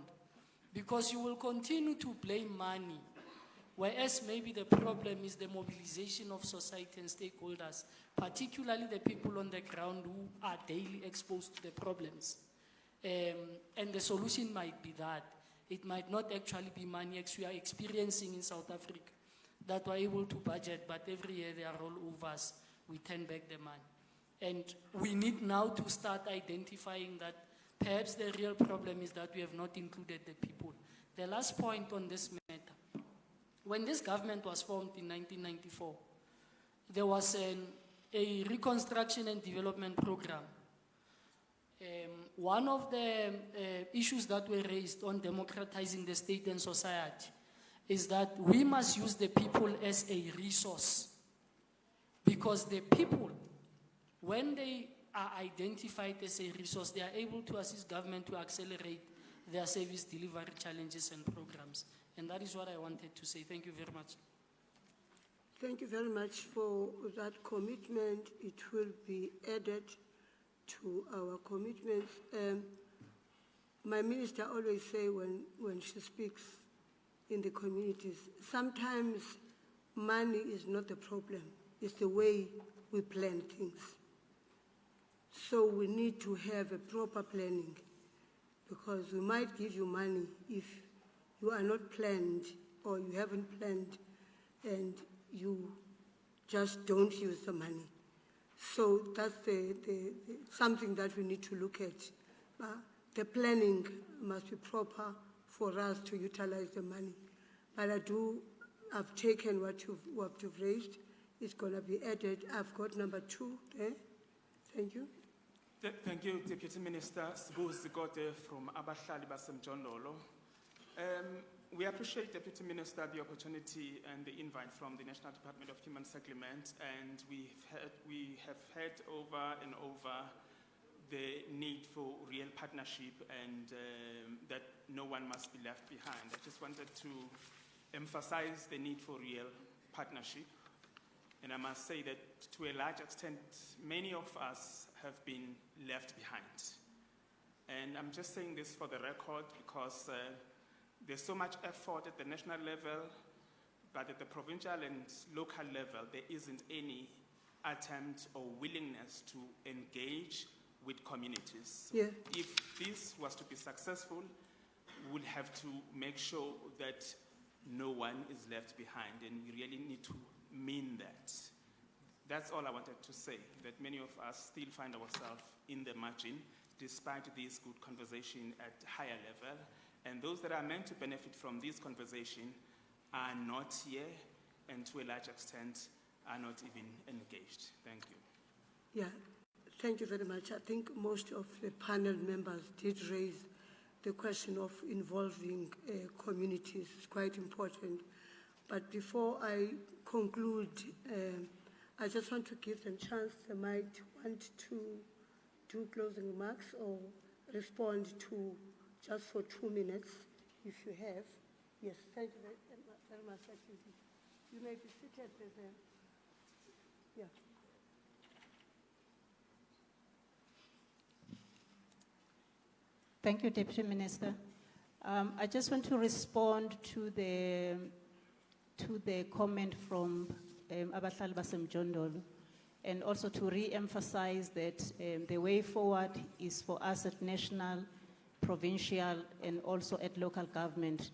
because you will continue to blame money, whereas maybe the problem is the mobilization of society and stakeholders, particularly the people on the ground who are daily exposed to the problems. And the solution might be that. It might not actually be money as we are experiencing in South Africa, that we're able to budget, but every year they are all over us, we turn back the money. And we need now to start identifying that perhaps the real problem is that we have not included the people. The last point on this matter, when this government was formed in 1994, there was a reconstruction and development program. One of the issues that were raised on democratizing the state and society is that we must use the people as a resource, because the people, when they are identified as a resource, they are able to assist government to accelerate their service delivery challenges and programs. And that is what I wanted to say. Thank you very much. Thank you very much for that commitment. It will be added to our commitments. My minister always say when she speaks in the communities, sometimes money is not the problem, it's the way we plan things. So we need to have a proper planning, because we might give you money if you are not planned or you haven't planned and you just don't use the money. So that's something that we need to look at. The planning must be proper for us to utilize the money. But I've taken what you've raised. It's going to be added. I've got number 2 there. Thank you. Thank you, Deputy Minister Sibuzi Zikote from Abahlali baseMjondolo. We appreciate, Deputy Minister, the opportunity and the invite from the National Department of Human Settlement, and we have heard over and over the need for real partnership and that no one must be left behind. I just wanted to emphasize the need for real partnership. And I must say that to a large extent, many of us have been left behind. And I'm just saying this for the record because there's so much effort at the national level, but at the provincial and local level, there isn't any attempt or willingness to engage with communities. Yeah. If this was to be successful, we'll have to make sure that no one is left behind, and we really need to mean that. That's all I wanted to say, that many of us still find ourselves in the margin, despite this good conversation at higher level. And those that are meant to benefit from this conversation are not here, and to a large extent are not even engaged. Thank you. Yeah, thank you very much. I think most of the panel members did raise the question of involving communities. It's quite important. But before I conclude, I just want to give them a chance. They might want to do closing remarks or respond to just for 2 minutes, if you have. Yes, thank you very much. You may be seated. Yeah. Thank you, Deputy Minister. I just want to respond to the comment from Abahlali baseMjondolo, and also to re-emphasize that the way forward is for us at national, provincial, and also at local government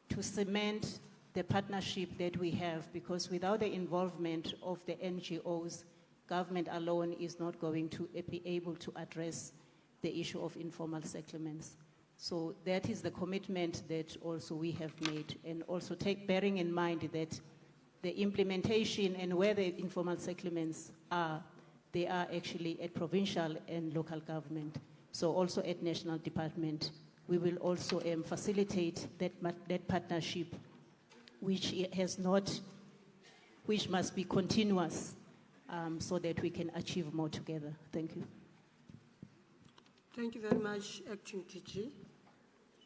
to cement the partnership that we have, because without the involvement of the NGOs, government alone is not going to be able to address the issue of informal settlements. So that is the commitment that also we have made, and also bearing in mind that the implementation and where the informal settlements are, they are actually at provincial and local government. So also at national department, we will also facilitate that partnership, which must be continuous, so that we can achieve more together. Thank you. Thank you very much, Acting TG.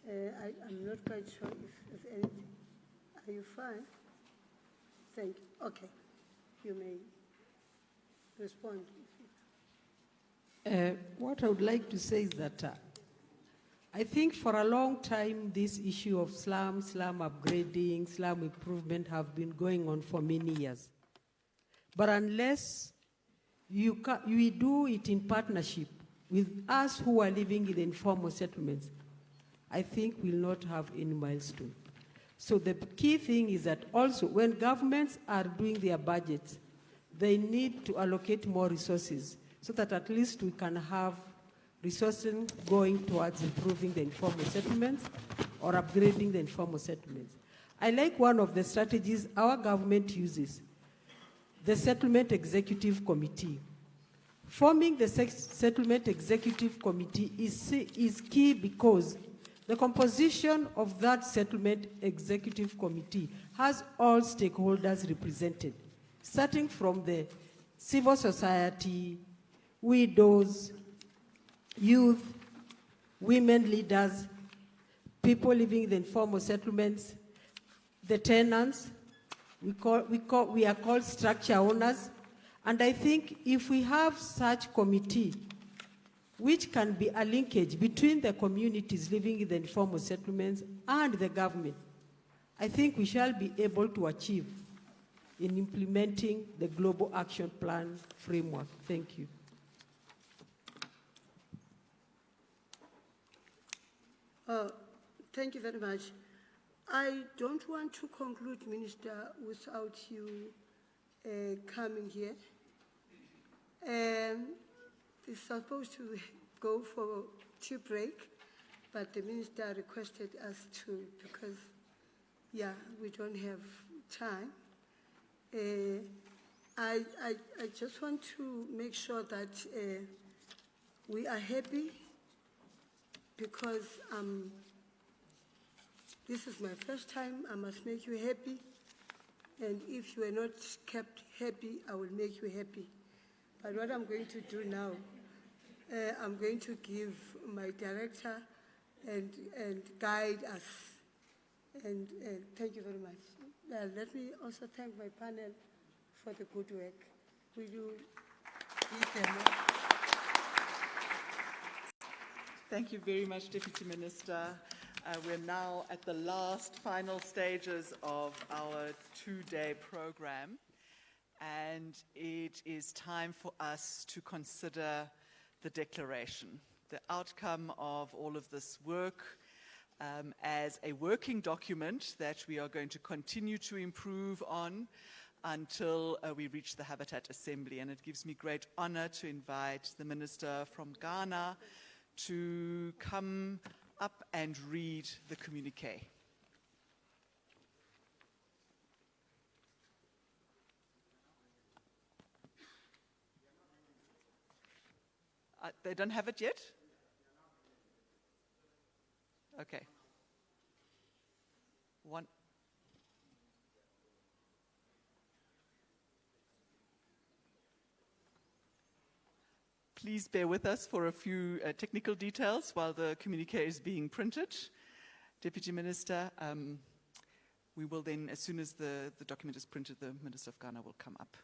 I'm not quite sure if there's anything. Are you fine? Thank you. Okay. You may respond. What I would like to say is that I think for a long time, this issue of slum upgrading, slum improvement have been going on for many years. But unless we do it in partnership with us who are living in the informal settlements, I think we'll not have any milestone. So the key thing is that also when governments are doing their budgets, they need to allocate more resources so that at least we can have resources going towards improving the informal settlements or upgrading the informal settlements. I like one of the strategies our government uses, the Settlement Executive Committee. Forming the Settlement Executive Committee is key because the composition of that Settlement Executive Committee has all stakeholders represented, starting from the civil society, widows, youth, women leaders, people living in the informal settlements, the tenants, we are called structure owners. And I think if we have such committee, which can be a linkage between the communities living in the informal settlements and the government, I think we shall be able to achieve in implementing the Global Action Plan framework. Thank you. Thank you very much. I don't want to conclude, Minister, without you coming here. It's supposed to go for tea break, but the Minister requested us to because, yeah, we don't have time. I just want to make sure that we are happy because this is my first time. I must make you happy. And if you are not kept happy, I will make you happy. But what I'm going to do now, I'm going to give my director and guide us. And thank you very much. Let me also thank my panel for the good work. Will you give them up? Thank you very much, Deputy Minister. We're now at the last final stages of our two-day program, and it is time for us to consider the declaration, the outcome of all of this work as a working document that we are going to continue to improve on until we reach the Habitat Assembly. And it gives me great honor to invite the Minister from Ghana to come up and read the communique. They don't have it yet? Okay. One. Please bear with us for a few technical details while the communique is being printed. Deputy Minister, we will then, as soon as the document is printed, the Minister of Ghana will come up.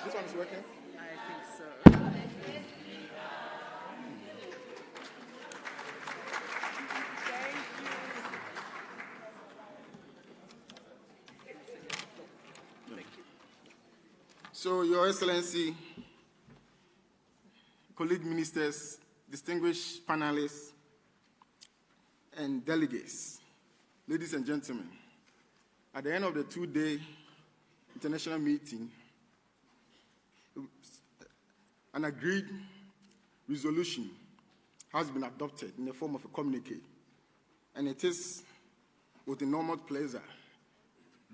This one is working? I think so. So, Your Excellency, colleague ministers, distinguished panelists, and delegates, ladies and gentlemen, at the end of the two-day international meeting, an agreed resolution has been adopted in the form of a communique, and it is with enormous pleasure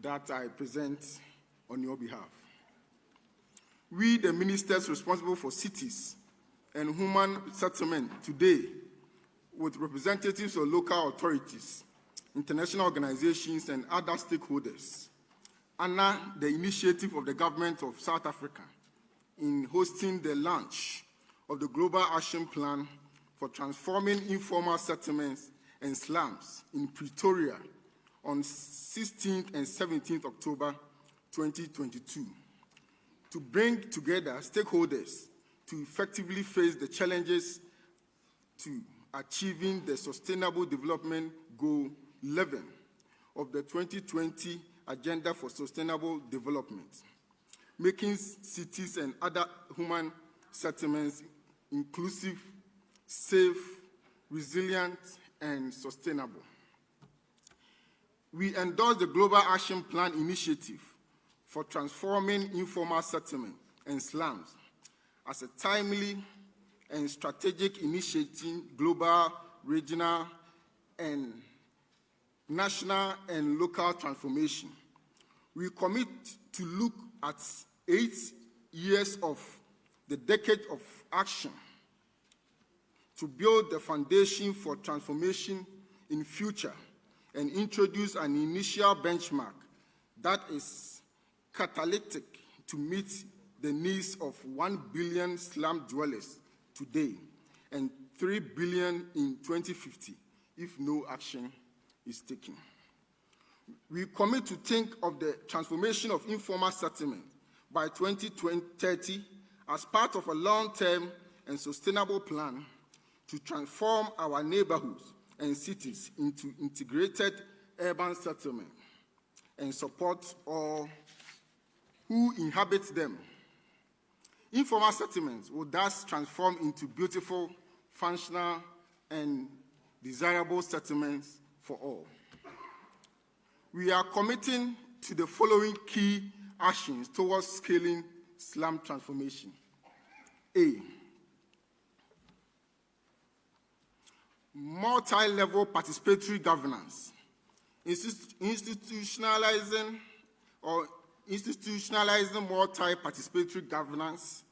that I present on your behalf. We, the ministers responsible for cities and human settlement today, with representatives of local authorities, international organizations, and other stakeholders, honor the initiative of the government of South Africa in hosting the launch of the Global Action Plan for Transforming Informal Settlements and Slums in Pretoria on 16th and 17th October 2022, to bring together stakeholders to effectively face the challenges to achieving the Sustainable Development Goal 11 of the 2020 Agenda for Sustainable Development, making cities and other human settlements inclusive, safe, resilient, and sustainable. We endorse the Global Action Plan initiative for transforming informal settlement and slums as a timely and strategic initiating global, regional, and national and local transformation. We commit to look at 8 years of the decade of action to build the foundation for transformation in future and introduce an initial benchmark that is catalytic to meet the needs of 1 billion slum dwellers today and 3 billion in 2050 if no action is taken. We commit to think of the transformation of informal settlement by 2030 as part of a long-term and sustainable plan to transform our neighborhoods and cities into integrated urban settlement and support all who inhabit them. Informal settlements will thus transform into beautiful, functional, and desirable settlements for all. We are committing to the following key actions towards scaling slum transformation. A, multi-level participatory governance, institutionalizing multi-participatory governance,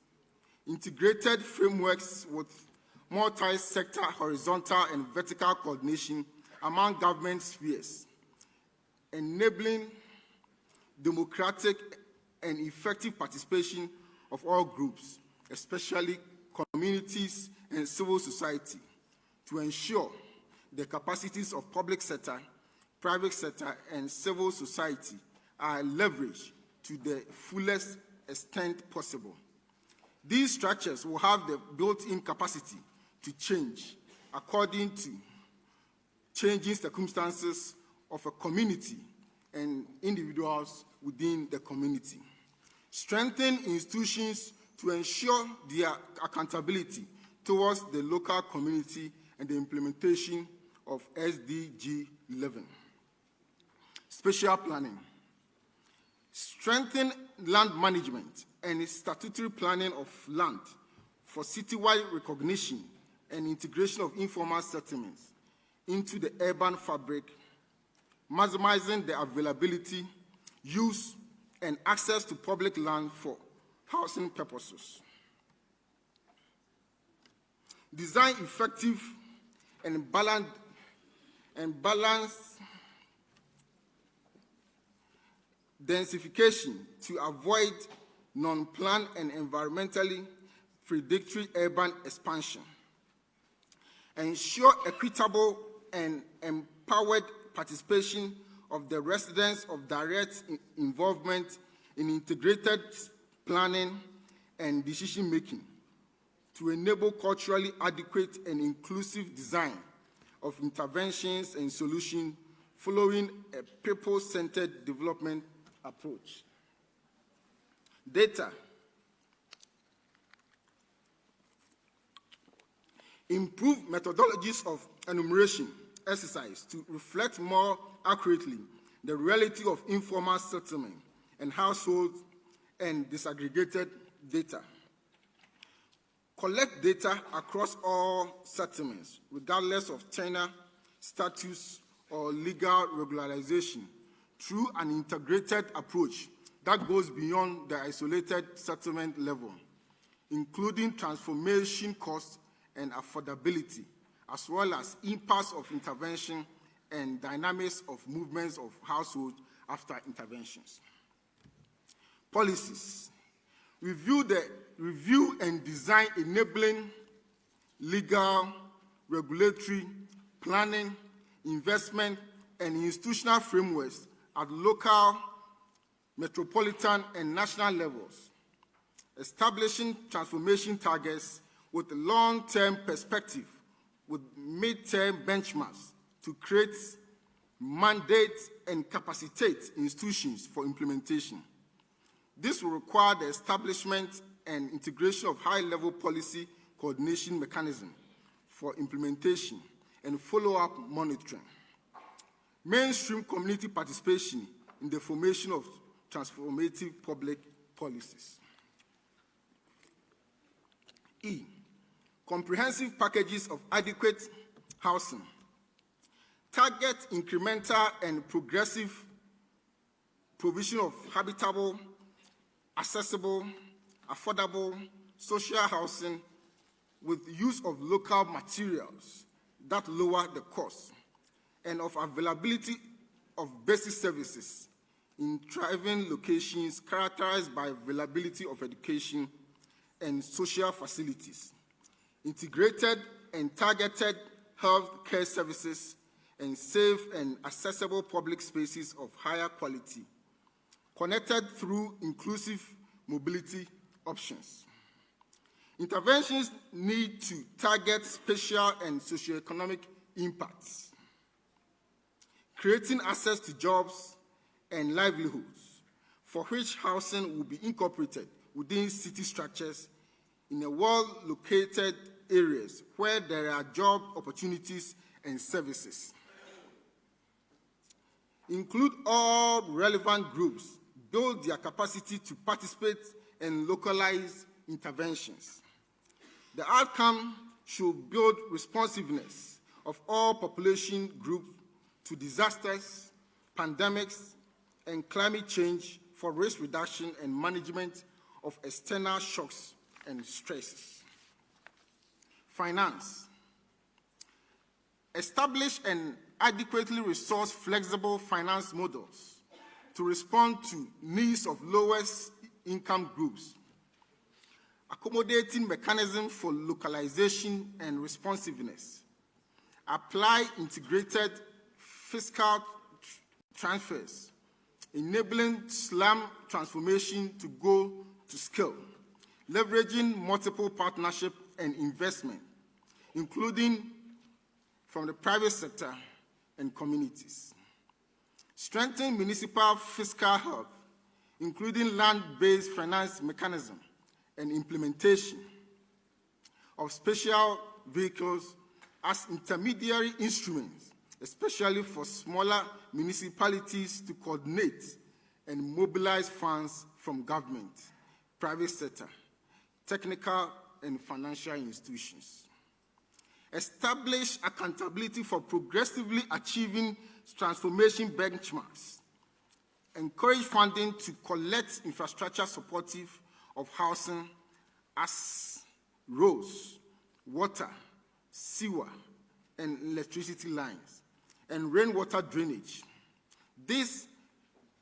integrated frameworks with multi-sector horizontal and vertical coordination among government spheres, enabling democratic and effective participation of all groups, especially communities and civil society, to ensure the capacities of public sector, private sector, and civil society are leveraged to the fullest extent possible. These structures will have the built-in capacity to change according to changing circumstances of a community and individuals within the community. Strengthen institutions to ensure their accountability towards the local community and the implementation of SDG 11. Spatial planning. Strengthen land management and statutory planning of land for citywide recognition and integration of informal settlements into the urban fabric, maximizing the availability, use, and access to public land for housing purposes. Design effective and balanced densification to avoid non-planned and environmentally predatory urban expansion. Ensure equitable and empowered participation of the residents of direct involvement in integrated planning, and decision-making to enable culturally adequate and inclusive design of interventions and solutions following a people-centered development approach. Data. Improve methodologies of enumeration exercise to reflect more accurately the reality of informal settlement and households and disaggregated data. Collect data across all settlements, regardless of tenure, status, or legal regularization, through an integrated approach that goes beyond the isolated settlement level, including transformation costs and affordability, as well as impacts of intervention and dynamics of movements of households after interventions. Policies. Review and design enabling legal, regulatory, planning, investment, and institutional frameworks at local, metropolitan, and national levels, establishing transformation targets with a long-term perspective with mid-term benchmarks to create, mandate, and capacitate institutions for implementation. This will require the establishment and integration of high-level policy coordination mechanism for implementation and follow-up monitoring. Mainstream community participation in the formation of transformative public policies. E. Comprehensive packages of adequate housing. Target incremental and progressive provision of habitable, accessible, affordable, social housing with use of local materials that lower the cost, and of availability of basic services in thriving locations characterized by availability of education and social facilities, integrated and targeted health care services, and safe and accessible public spaces of higher quality, connected through inclusive mobility options. Interventions need to target spatial and socioeconomic impacts, creating access to jobs and livelihoods, for which housing will be incorporated within city structures in a well-located areas where there are job opportunities and services. Include all relevant groups, build their capacity to participate in localized interventions. The outcome should build responsiveness of all population groups to disasters, pandemics, and climate change for risk reduction and management of external shocks and stresses. Finance. Establish and adequately resource flexible finance models to respond to needs of lowest income groups, accommodating mechanisms for localization and responsiveness, apply integrated fiscal transfers, enabling slum transformation to go to scale, leveraging multiple partnership and investment, including from the private sector and communities. Strengthen municipal fiscal health, including land-based finance mechanism and implementation of special vehicles as intermediary instruments, especially for smaller municipalities to coordinate and mobilize funds from government, private sector, technical and financial institutions. Establish accountability for progressively achieving transformation benchmarks. Encourage funding to collect infrastructure supportive of housing as roads, water, sewer, and electricity lines, and rainwater drainage. This,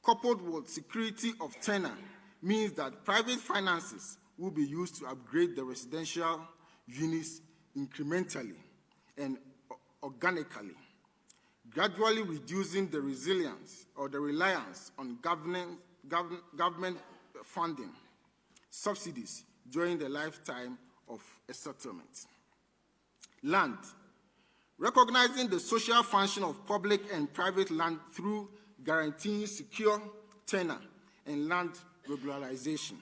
coupled with security of tenure, means that private finances will be used to upgrade the residential units incrementally and organically, gradually reducing the resilience or the reliance on government funding, subsidies during the lifetime of a settlement. Land. Recognizing the social function of public and private land through guaranteeing secure tenure and land regularization,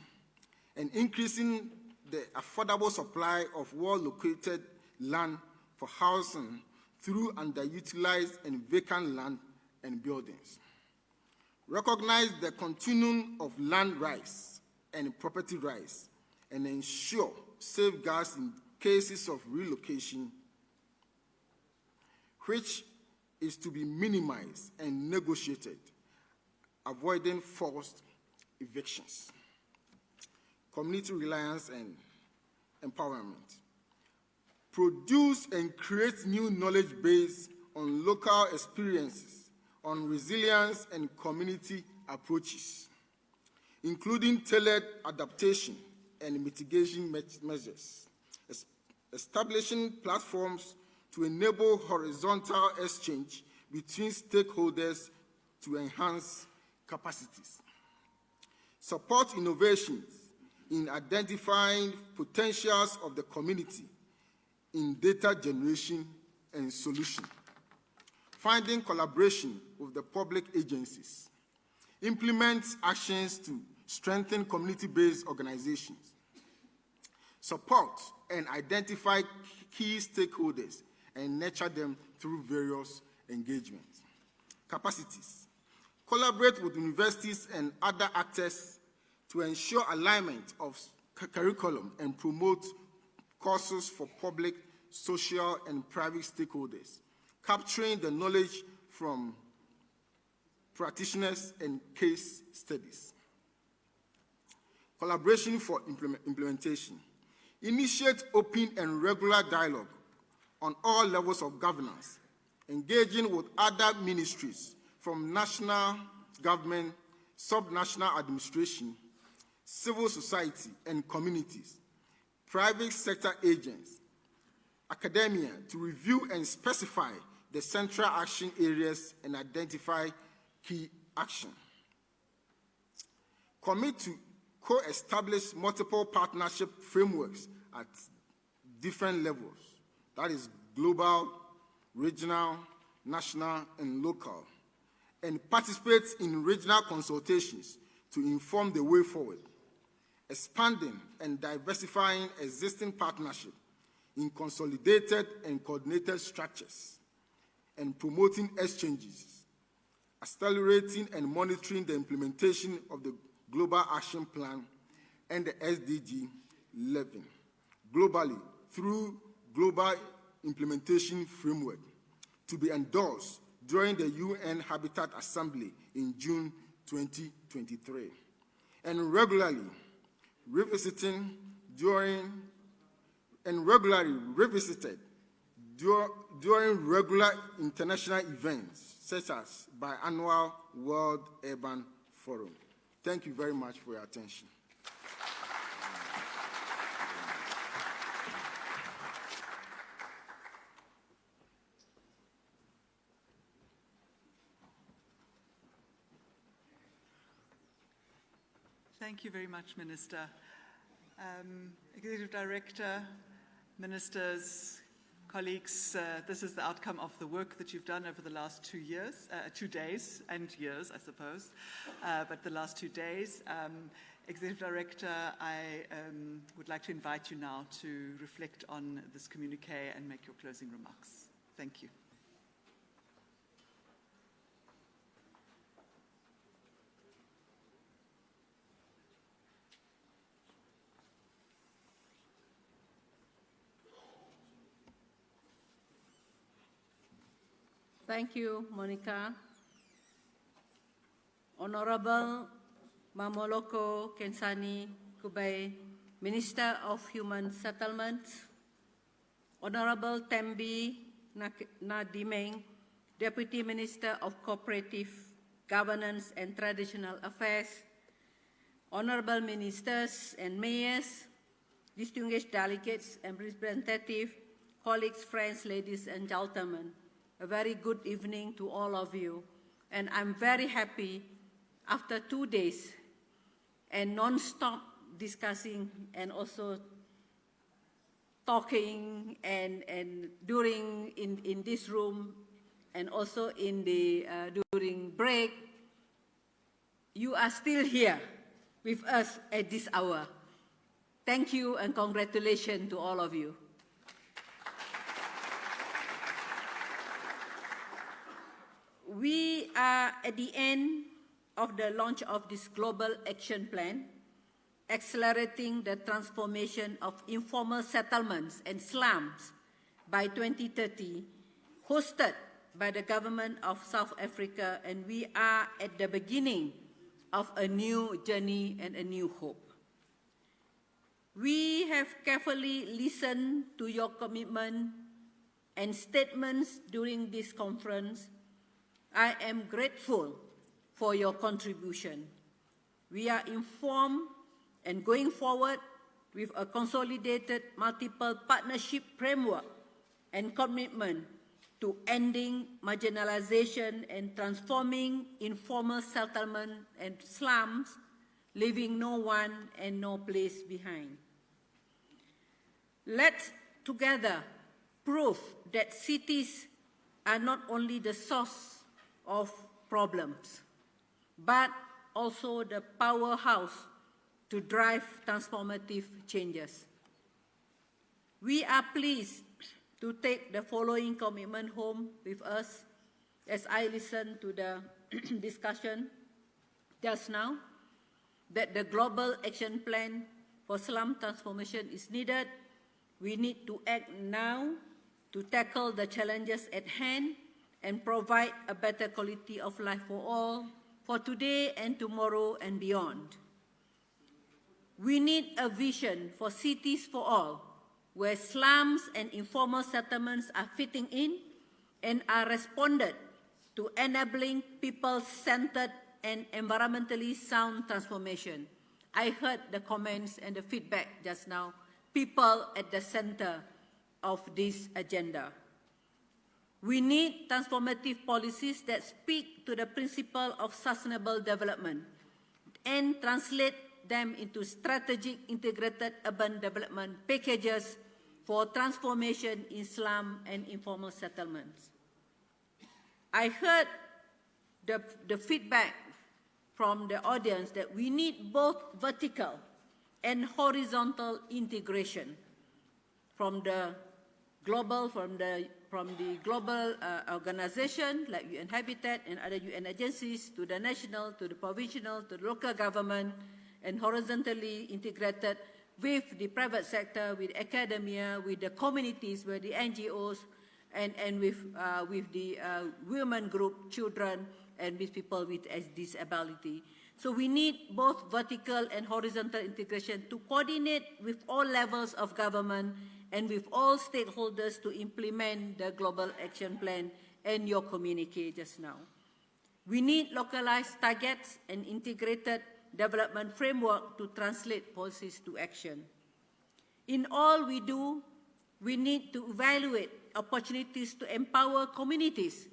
and increasing the affordable supply of well-located land for housing through underutilized and vacant land and buildings. Recognize the continuum of land rights and property rights and ensure safeguards in cases of relocation, which is to be minimized and negotiated, avoiding forced evictions. Community reliance and empowerment. Produce and create new knowledge based on local experiences, on resilience and community approaches, including tailored adaptation and mitigation measures, establishing platforms to enable horizontal exchange between stakeholders to enhance capacities. Support innovations in identifying potentials of the community in data generation and solution. Finding collaboration with the public agencies. Implement actions to strengthen community-based organizations. Support and identify key stakeholders and nurture them through various engagements. Capacities. Collaborate with universities and other actors to ensure alignment of curriculum and promote courses for public, social, and private stakeholders, capturing the knowledge from practitioners and case studies. Collaboration for implementation. Initiate open and regular dialogue on all levels of governance, engaging with other ministries from national government, subnational administration, civil society and communities, private sector agents, academia to review and specify the central action areas and identify key action. Commit to co-establish multiple partnership frameworks at different levels, that is global, regional, national, and local, and participate in regional consultations to inform the way forward, expanding and diversifying existing partnerships in consolidated and coordinated structures, and promoting exchanges, accelerating and monitoring the implementation of the Global Action Plan and the SDG 11 globally through Global Implementation Framework to be endorsed during the UN Habitat Assembly in June 2023, and regularly revisited during regular international events such as biannual World Urban Forum. Thank you very much for your attention. Thank you very much, Minister. Executive Director, Ministers, colleagues, this is the outcome of the work that you've done over the last 2 years, 2 days and years, I suppose, but the last 2 days. Executive Director, I would like to invite you now to reflect on this communiqué and make your closing remarks. Thank you. Thank you, Monica. Honorable Mamoloko Kensani Kubay, Minister of Human Settlements, Honorable Tembi Nadimeng, Deputy Minister of Cooperative Governance and Traditional Affairs, Honorable Ministers and Mayors, distinguished delegates and representatives, colleagues, friends, ladies and gentlemen. A very good evening to all of you. And I'm very happy after 2 days and non-stop discussing and also talking and during in this room and also in the during break, you are still here with us at this hour. Thank you and congratulations to all of you. We are at the end of the launch of this global action plan, accelerating the transformation of informal settlements and slums by 2030, hosted by the government of South Africa, and we are at the beginning of a new journey and a new hope. We have carefully listened to your commitment and statements during this conference. I am grateful for your contribution. We are informed and going forward with a consolidated multiple partnership framework and commitment to ending marginalization and transforming informal settlement and slums, leaving no one and no place behind. Let's together prove that cities are not only the source of problems, but also the powerhouse to drive transformative changes. We are pleased to take the following commitment home with us as I listen to the discussion just now, that the global action plan for slum transformation is needed. We need to act now to tackle the challenges at hand and provide a better quality of life for all, for today and tomorrow and beyond. We need a vision for cities for all, where slums and informal settlements are fitting in and are responded to enabling people-centered and environmentally sound transformation. I heard the comments and the feedback just now, people at the center of this agenda. We need transformative policies that speak to the principle of sustainable development and translate them into strategic integrated urban development packages for transformation in slum and informal settlements. I heard the feedback from the audience that we need both vertical and horizontal integration from the global organization like UN Habitat and other UN agencies to the national, to the provincial, to the local government, and horizontally integrated with the private sector, with academia, with the communities, with the NGOs, and with the women group, children, and with people with disability. So we need both vertical and horizontal integration to coordinate with all levels of government and with all stakeholders to implement the global action plan and your communique just now. We need localized targets and integrated development framework to translate policies to action. In all we do, we need to evaluate opportunities to empower communities,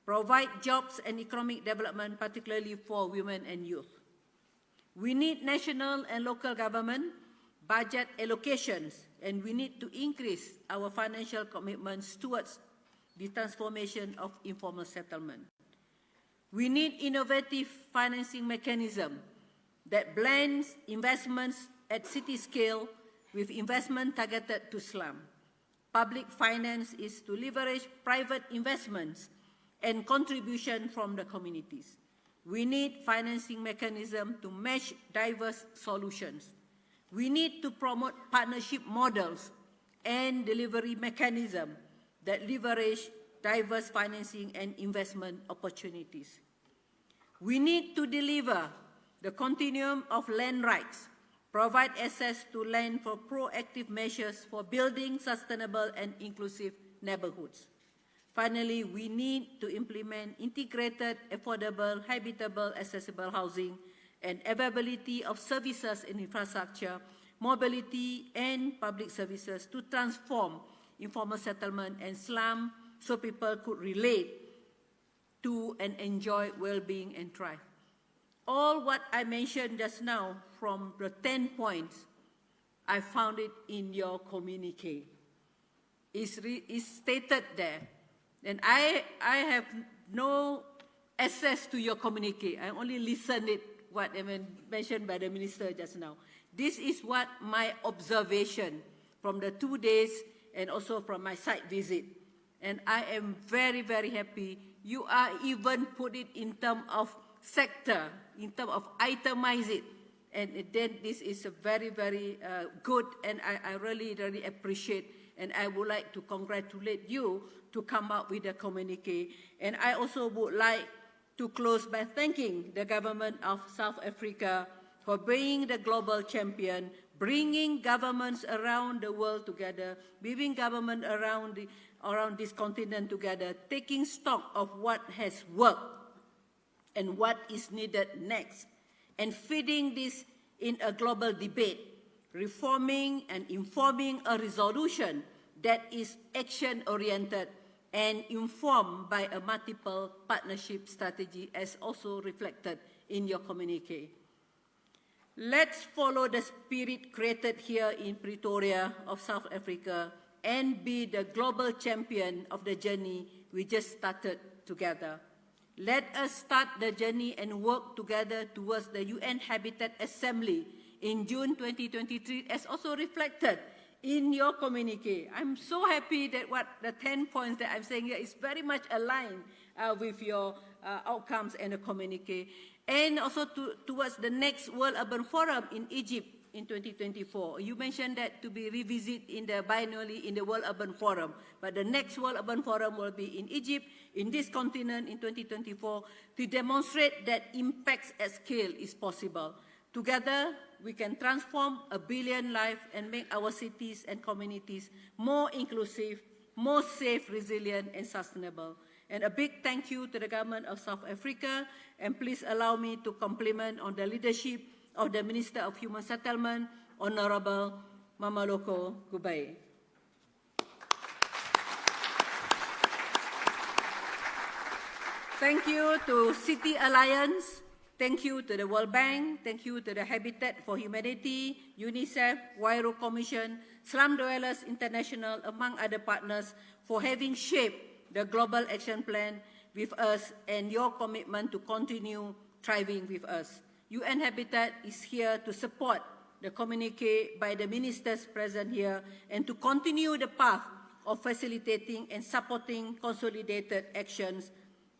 provide jobs and economic development, particularly for women and youth. We need national and local government budget allocations, and we need to increase our financial commitments towards the transformation of informal settlement. We need innovative financing mechanism that blends investments at city scale with investment targeted to slum. Public finance is to leverage private investments and contribution from the communities. We need financing mechanism to match diverse solutions. We need to promote partnership models and delivery mechanism that leverage diverse financing and investment opportunities. We need to deliver the continuum of land rights, provide access to land for proactive measures for building sustainable and inclusive neighborhoods. Finally, we need to implement integrated, affordable, habitable, accessible housing and availability of services and infrastructure, mobility and public services to transform informal settlement and slum so people could relate to and enjoy well-being and thrive. All what I mentioned just now from the 10 points, I found it in your communique. It's stated there. And I have no access to your communique. I only listened it, what mentioned by the minister just now. This is what my observation from the 2 days and also from my site visit. And I am very, very happy. You are even put it in terms of sector, in terms of itemize it. And then this is a very, very good, and I really, really appreciate. And I would like to congratulate you to come up with a communique. And I also would like to close by thanking the government of South Africa for being the global champion, bringing governments around the world together, bringing government around this continent together, taking stock of what has worked and what is needed next, and feeding this in a global debate, reforming and informing a resolution that is action-oriented and informed by a multiple partnership strategy, as also reflected in your communique. Let's follow the spirit created here in Pretoria of South Africa and be the global champion of the journey we just started together. Let us start the journey and work together towards the UN Habitat Assembly in June 2023, as also reflected in your communique. I'm so happy that what the 10 points that I'm saying here is very much aligned with your outcomes and the communique. And also towards the next World Urban Forum in Egypt in 2024. You mentioned that to be revisited in the biennially in the World Urban Forum. But the next World Urban Forum will be in Egypt, in this continent in 2024, to demonstrate that impacts at scale is possible. Together, we can transform 1 billion lives and make our cities and communities more inclusive, more safe, resilient, and sustainable. And a big thank you to the government of South Africa, and please allow me to compliment on the leadership of the Minister of Human Settlement, Honorable Mameloko Gubaye. Thank you to City Alliance, thank you to the World Bank, thank you to the Habitat for Humanity, UNICEF, Wairo Commission, Slum Dwellers International, among other partners, for having shaped the Global Action Plan with us and your commitment to continue thriving with us. UN Habitat is here to support the communique by the ministers present here and to continue the path of facilitating and supporting consolidated actions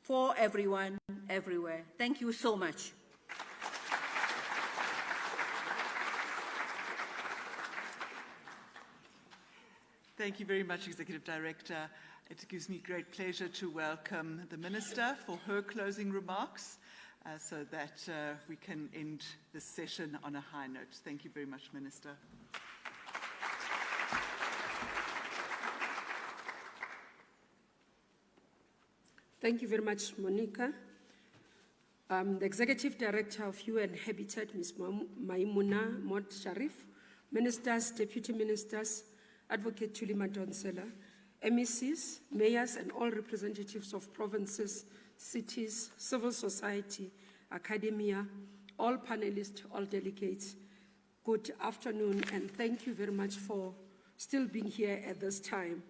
for everyone, everywhere. Thank you so much. Thank you very much, Executive Director. It gives me great pleasure to welcome the Minister for her closing remarks so that we can end this session on a high note. Thank you very much, Minister. Thank you very much, Monica. The Executive Director of UN Habitat, Ms. Maimuna Mod Sharif, Ministers, Deputy Ministers, Advocate Thuli Madonsela, MECs, mayors, and all representatives of provinces, cities, civil society, academia, all panelists, all delegates, good afternoon, and thank you very much for still being here at this time.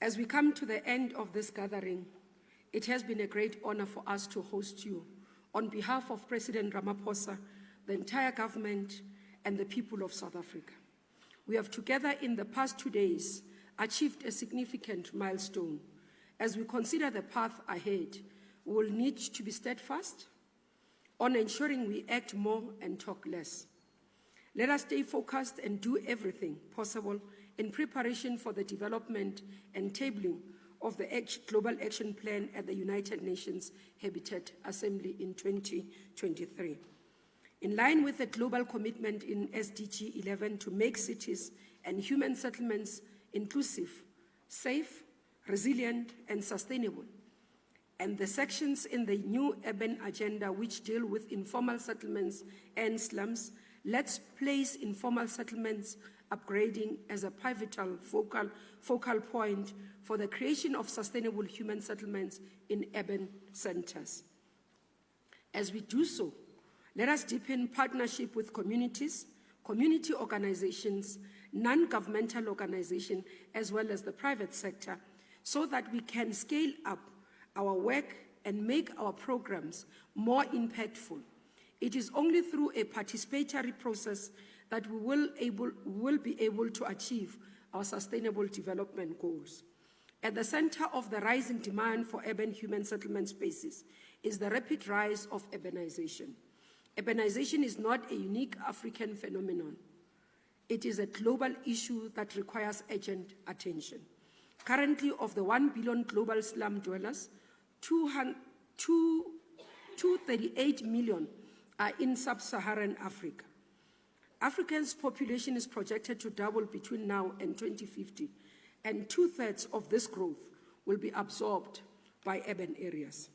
As we come to the end of this gathering, it has been a great honor for us to host you. On behalf of President Ramaphosa, the entire government, and the people of South Africa, we have together in the past 2 days achieved a significant milestone. As we consider the path ahead, we will need to be steadfast on ensuring we act more and talk less. Let us stay focused and do everything possible in preparation for the development and tabling of the Global Action Plan at the United Nations Habitat Assembly in 2023. In line with the global commitment in SDG 11 to make cities and human settlements inclusive, safe, resilient, and sustainable, and the sections in the new urban agenda which deal with informal settlements and slums, let's place informal settlements upgrading as a pivotal focal point for the creation of sustainable human settlements in urban centers. As we do so, Let us deepen partnership with communities, community organizations, non-governmental organizations, as well as the private sector, so that we can scale up our work and make our programs more impactful. It is only through a participatory process that we will be able to achieve our sustainable development goals. At the center of the rising demand for urban human settlement spaces is the rapid rise of urbanization. Urbanization is not a unique African phenomenon. It is a global issue that requires urgent attention. Currently, of the 1 billion global slum dwellers, 238 million are in sub-Saharan Africa. Africa's population is projected to double between now and 2050, and 2/3 of this growth will be absorbed by urban areas.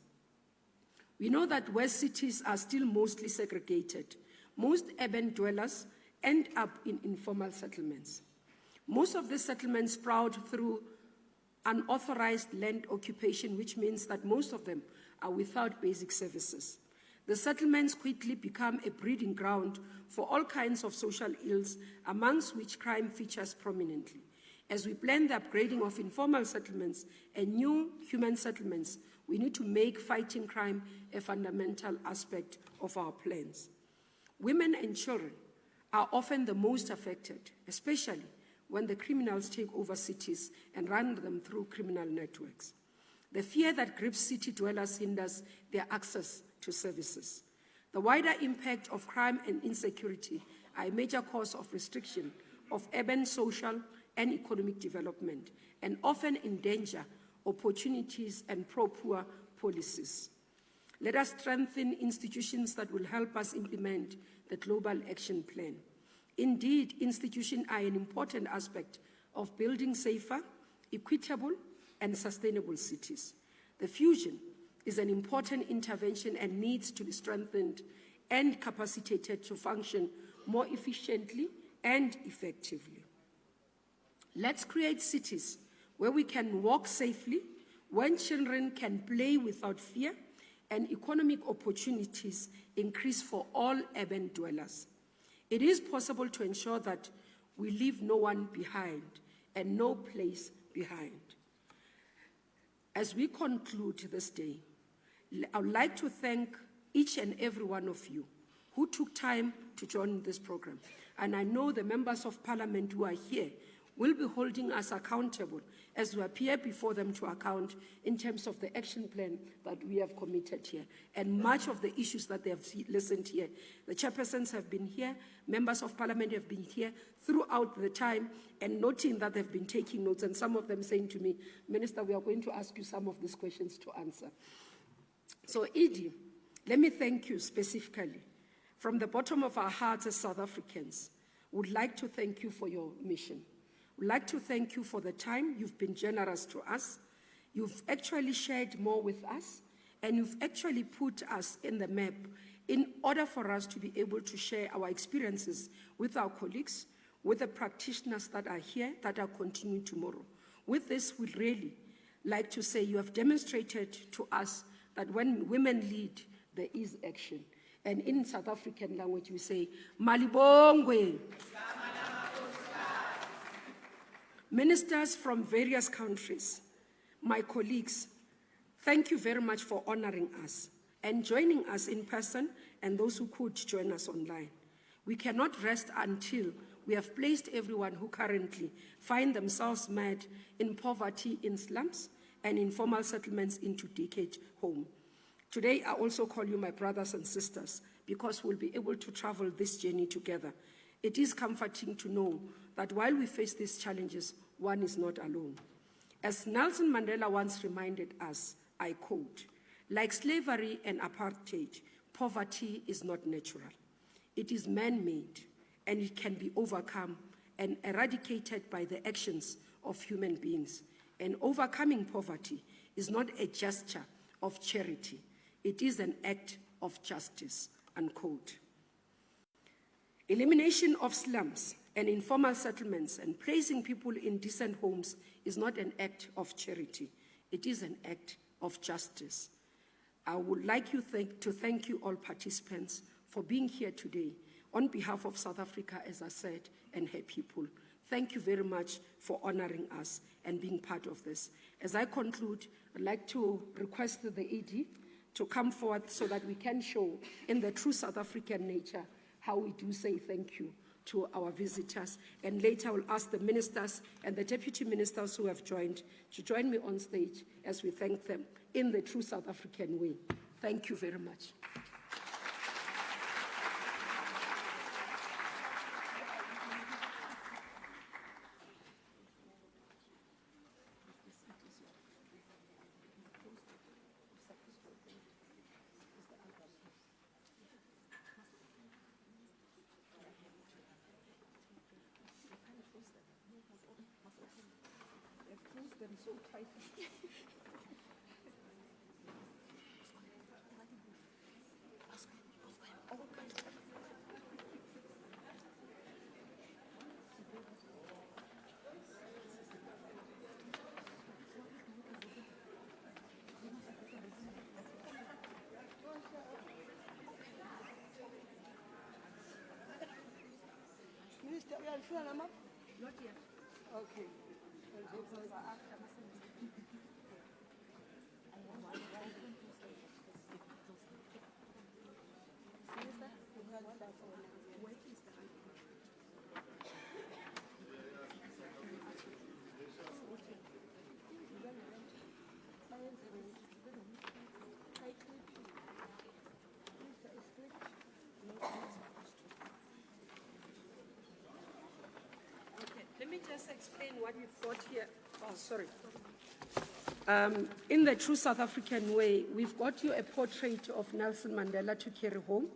We know that where cities are still mostly segregated, most urban dwellers end up in informal settlements. Most of these settlements sprout through unauthorized land occupation, which means that most of them are without basic services. The settlements quickly become a breeding ground for all kinds of social ills, amongst which crime features prominently. As we plan the upgrading of informal settlements and new human settlements, we need to make fighting crime a fundamental aspect of our plans. Women and children are often the most affected, especially when the criminals take over cities and run them through criminal networks. The fear that grips city dwellers hinders their access to services. The wider impact of crime and insecurity are a major cause of restriction of urban social and economic development, and often endanger opportunities and pro-poor policies. Let us strengthen institutions that will help us implement the Global Action Plan. Indeed, institutions are an important aspect of building safer, equitable, and sustainable cities. The fusion is an important intervention and needs to be strengthened and capacitated to function more efficiently and effectively. Let's create cities where we can walk safely, when children can play without fear, and economic opportunities increase for all urban dwellers. It is possible to ensure that we leave no one behind and no place behind. As we conclude this day, I would like to thank each and every one of you who took time to join this program. And I know the members of parliament who are here will be holding us accountable as we appear before them to account in terms of the action plan that we have committed here. And much of the issues that they have listened here. The chairpersons have been here, members of parliament have been here throughout the time, and noting that they've been taking notes, and some of them saying to me, Minister, we are going to ask you some of these questions to answer. So, Edie, let me thank you specifically. From the bottom of our hearts as South Africans, would like to thank you for your mission. We'd like to thank you for the time. You've been generous to us. You've actually shared more with us, and you've actually put us in the map in order for us to be able to share our experiences with our colleagues, with the practitioners that are here, that are continuing tomorrow. With this, we'd really like to say you have demonstrated to us that when women lead, there is action. And in South African language, we say, Malibongwe. Ministers from various countries, my colleagues, thank you very much for honoring us and joining us in person, and those who could join us online. We cannot rest until we have placed everyone who currently find themselves mad in poverty in slums and informal settlements into decayed home. Today, I also call you my brothers and sisters because we'll be able to travel this journey together. It is comforting to know that while we face these challenges, one is not alone. As Nelson Mandela once reminded us, I quote, like slavery and apartheid, poverty is not natural. It is man-made, and it can be overcome and eradicated by the actions of human beings. And overcoming poverty is not a gesture of charity. It is an act of justice, unquote. Elimination of slums and informal settlements and placing people in decent homes is not an act of charity. It is an act of justice. I would like to thank you all participants for being here today. On behalf of South Africa, as I said, and her people, thank you very much for honoring us and being part of this. As I conclude, I'd like to request the AD to come forward so that we can show in the true South African nature how we do say thank you to our visitors. And later I will ask the ministers and the deputy ministers who have joined to join me on stage as we thank them in the true South African way. Thank you very much. Minister, we are sure, Nama? Not yet. Okay. Let me just explain what we've got here. Oh, sorry. In the true South African way, we've got you a portrait of Nelson Mandela to carry home,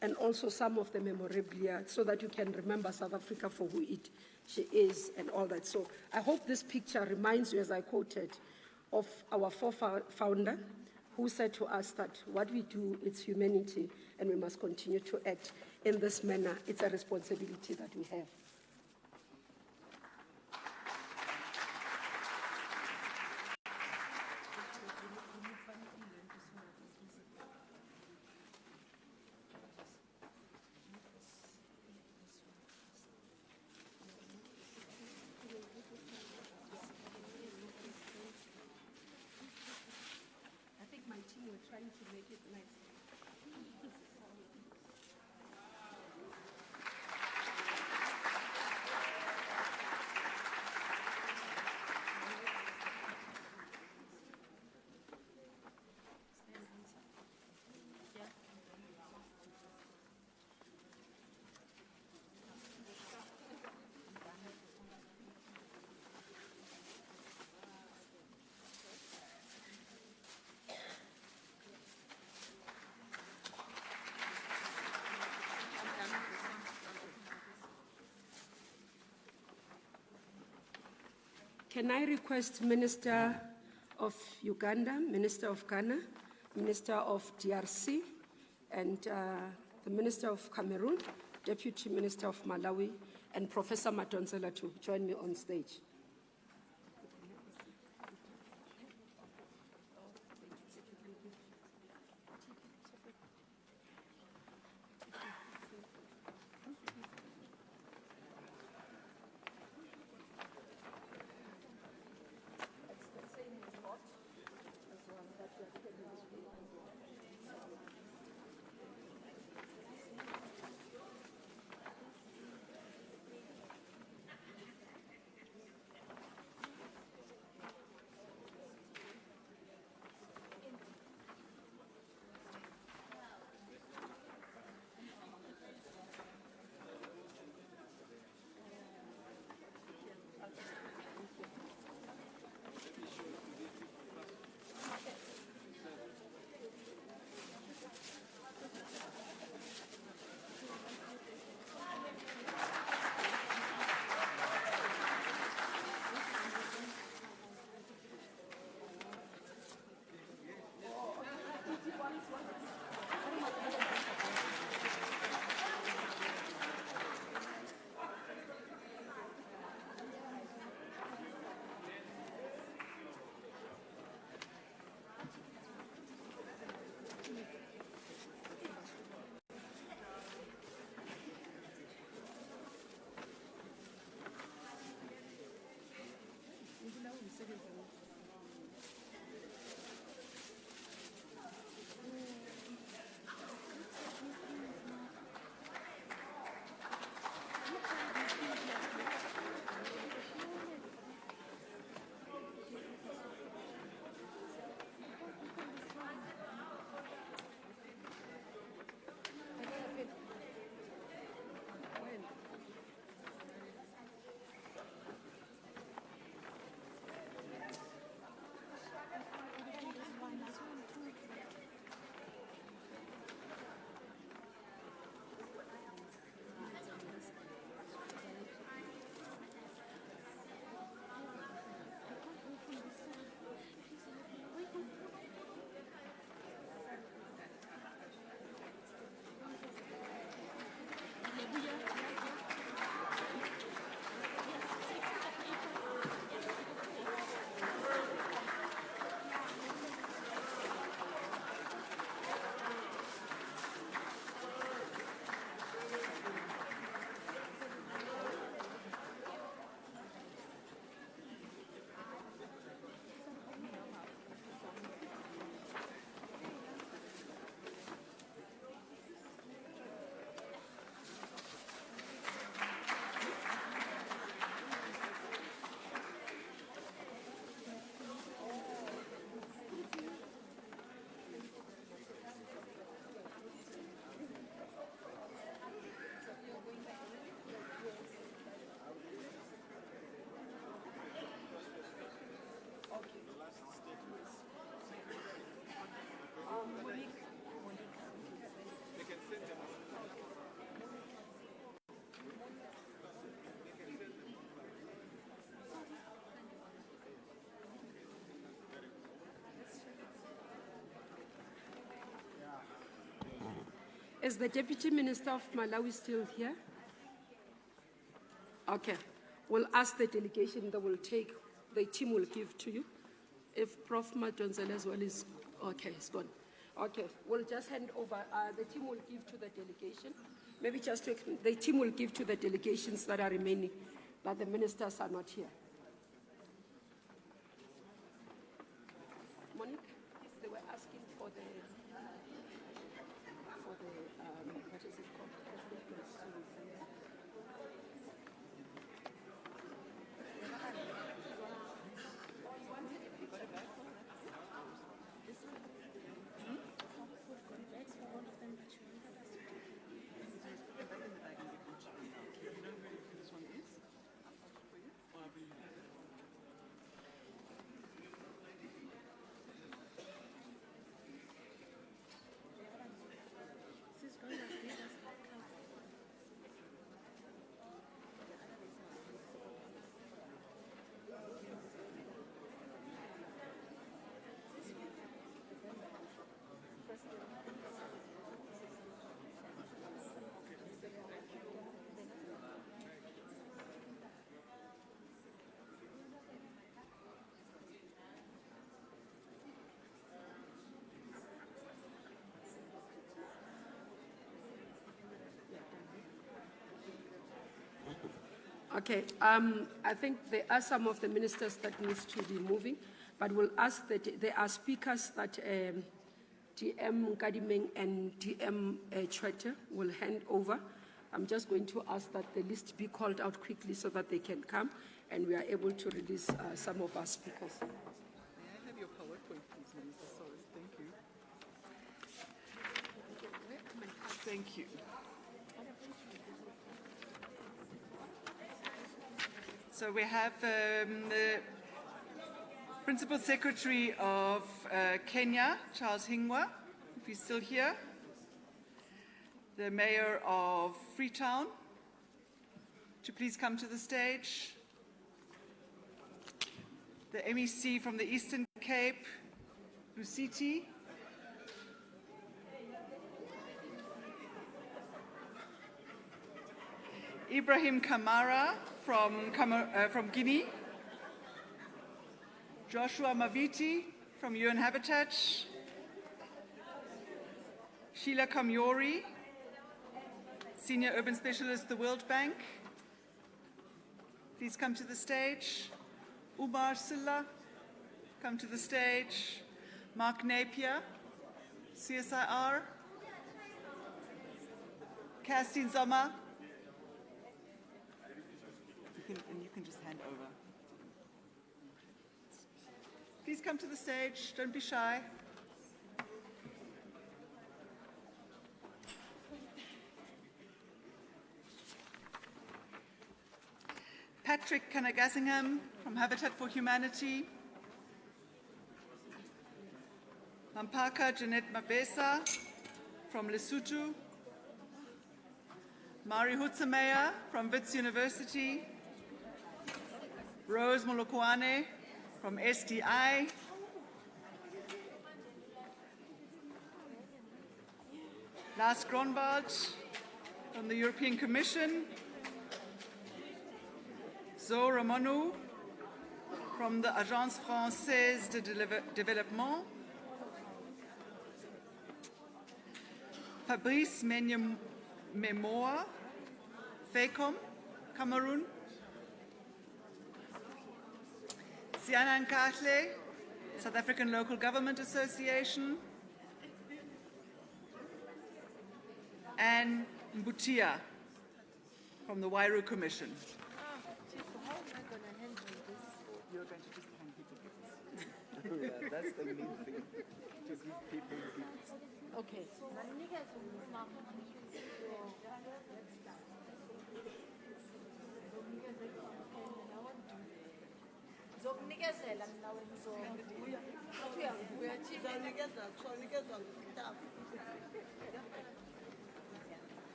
and also some of the memorabilia so that you can remember South Africa for who she is and all that. So I hope this picture reminds you, as I quoted, of our founder who said to us that what we do is humanity and we must continue to act in this manner. It's a responsibility that we have. Trying to make it nice. Can I request Minister of Uganda, Minister of Ghana, Minister of DRC, and the Minister of Cameroon, Deputy Minister of Malawi, and Professor Madonsela to join me on stage. Is the Deputy Minister of Malawi still here? Okay. We'll ask the delegation that will take, the team will give to you. If Prof. Madonsela as well is, okay, it's gone. Okay, we'll just hand over, the team will give to the delegation. Maybe just to, the team will give to the delegations that are remaining, but the ministers are not here. Monique, they were asking for the what is it called? Okay, I think there are some of the ministers that needs to be moving, but we'll ask that there are speakers that DM Kadimeng and DM Chwete will hand over. I'm just going to ask that the list be called out quickly so that they can come and we are able to release some of our speakers. May I have your PowerPoint, please, Minister? Sorry, thank you. Thank you. So we have the Principal Secretary of Kenya, Charles Hingwa, if he's still here. The Mayor of Freetown, to please come to the stage. The MEC from the Eastern Cape, Lusiti. Ibrahim Kamara from Guinea. Joshua Maviti from UN Habitat. Sheila Kamyori, Senior Urban Specialist, the World Bank. Please come to the stage. Umar Silla, come to the stage. Mark Napier, CSIR. Kerstin Sommer. You can just hand over. Please come to the stage. Don't be shy. Patrick Kanagasingham from Habitat for Humanity. Mampaka Jeanette Mabesa from Lesotho. Mari Hutsameya from Wits University. Rose Molokwane from SDI. Lars Gronwald from the European Commission. Zoe Ramonou from the Agence Française de Développement. Fabrice Memoa, FECOM, Cameroon. Siana Nkathle, South African Local Government Association. Anne Mbutia from the Wairu Commission. You're going to just hand people gifts. Yeah, that's the main thing. Just give people gifts. Okay.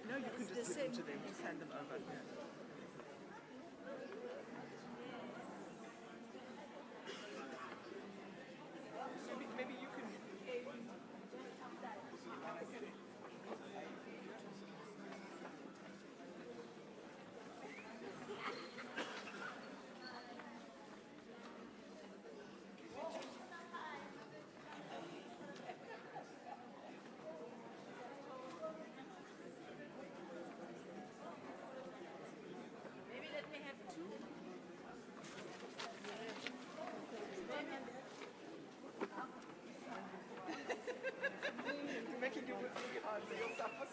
No, you can just give them to them. Just hand them over.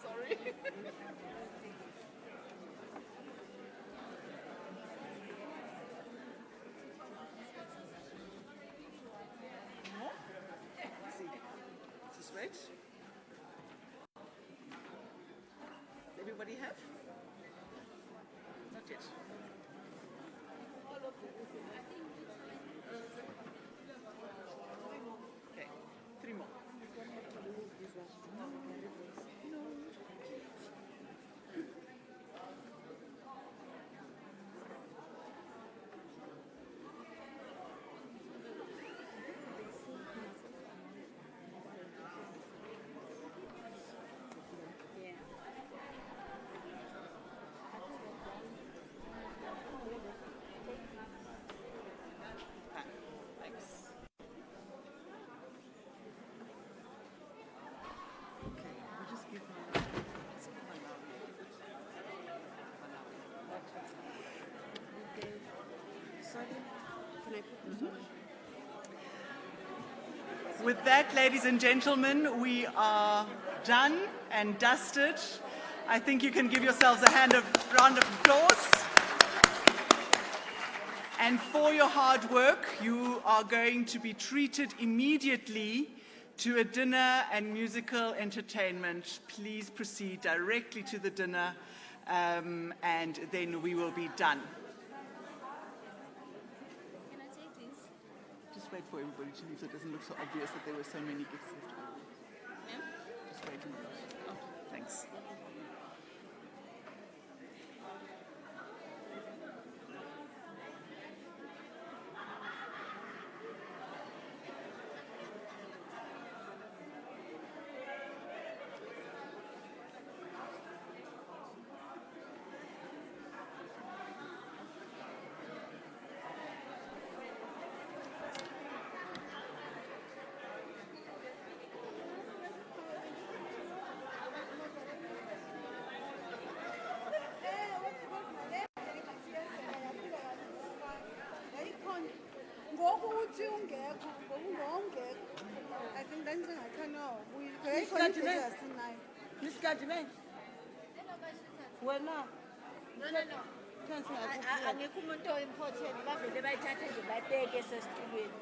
Sorry. Let's see. Is this right? Everybody have? Not yet. Okay, 3 more. Thanks. Okay, we just give With that, ladies and gentlemen, we are done and dusted. I think you can give yourselves a round of applause. And for your hard work, you are going to be treated immediately to a dinner and musical entertainment. Please proceed directly to the dinner, and then we will be done. Can I take this? Just wait for everybody to leave so it doesn't look so obvious that there were so many gifts left over. Yeah? Just wait a minute. Thanks. I think that's I can know. Miss Kadime. Wena. No. Angekho umuntu important bavele bayithathe nje bayibeke esesitulweni.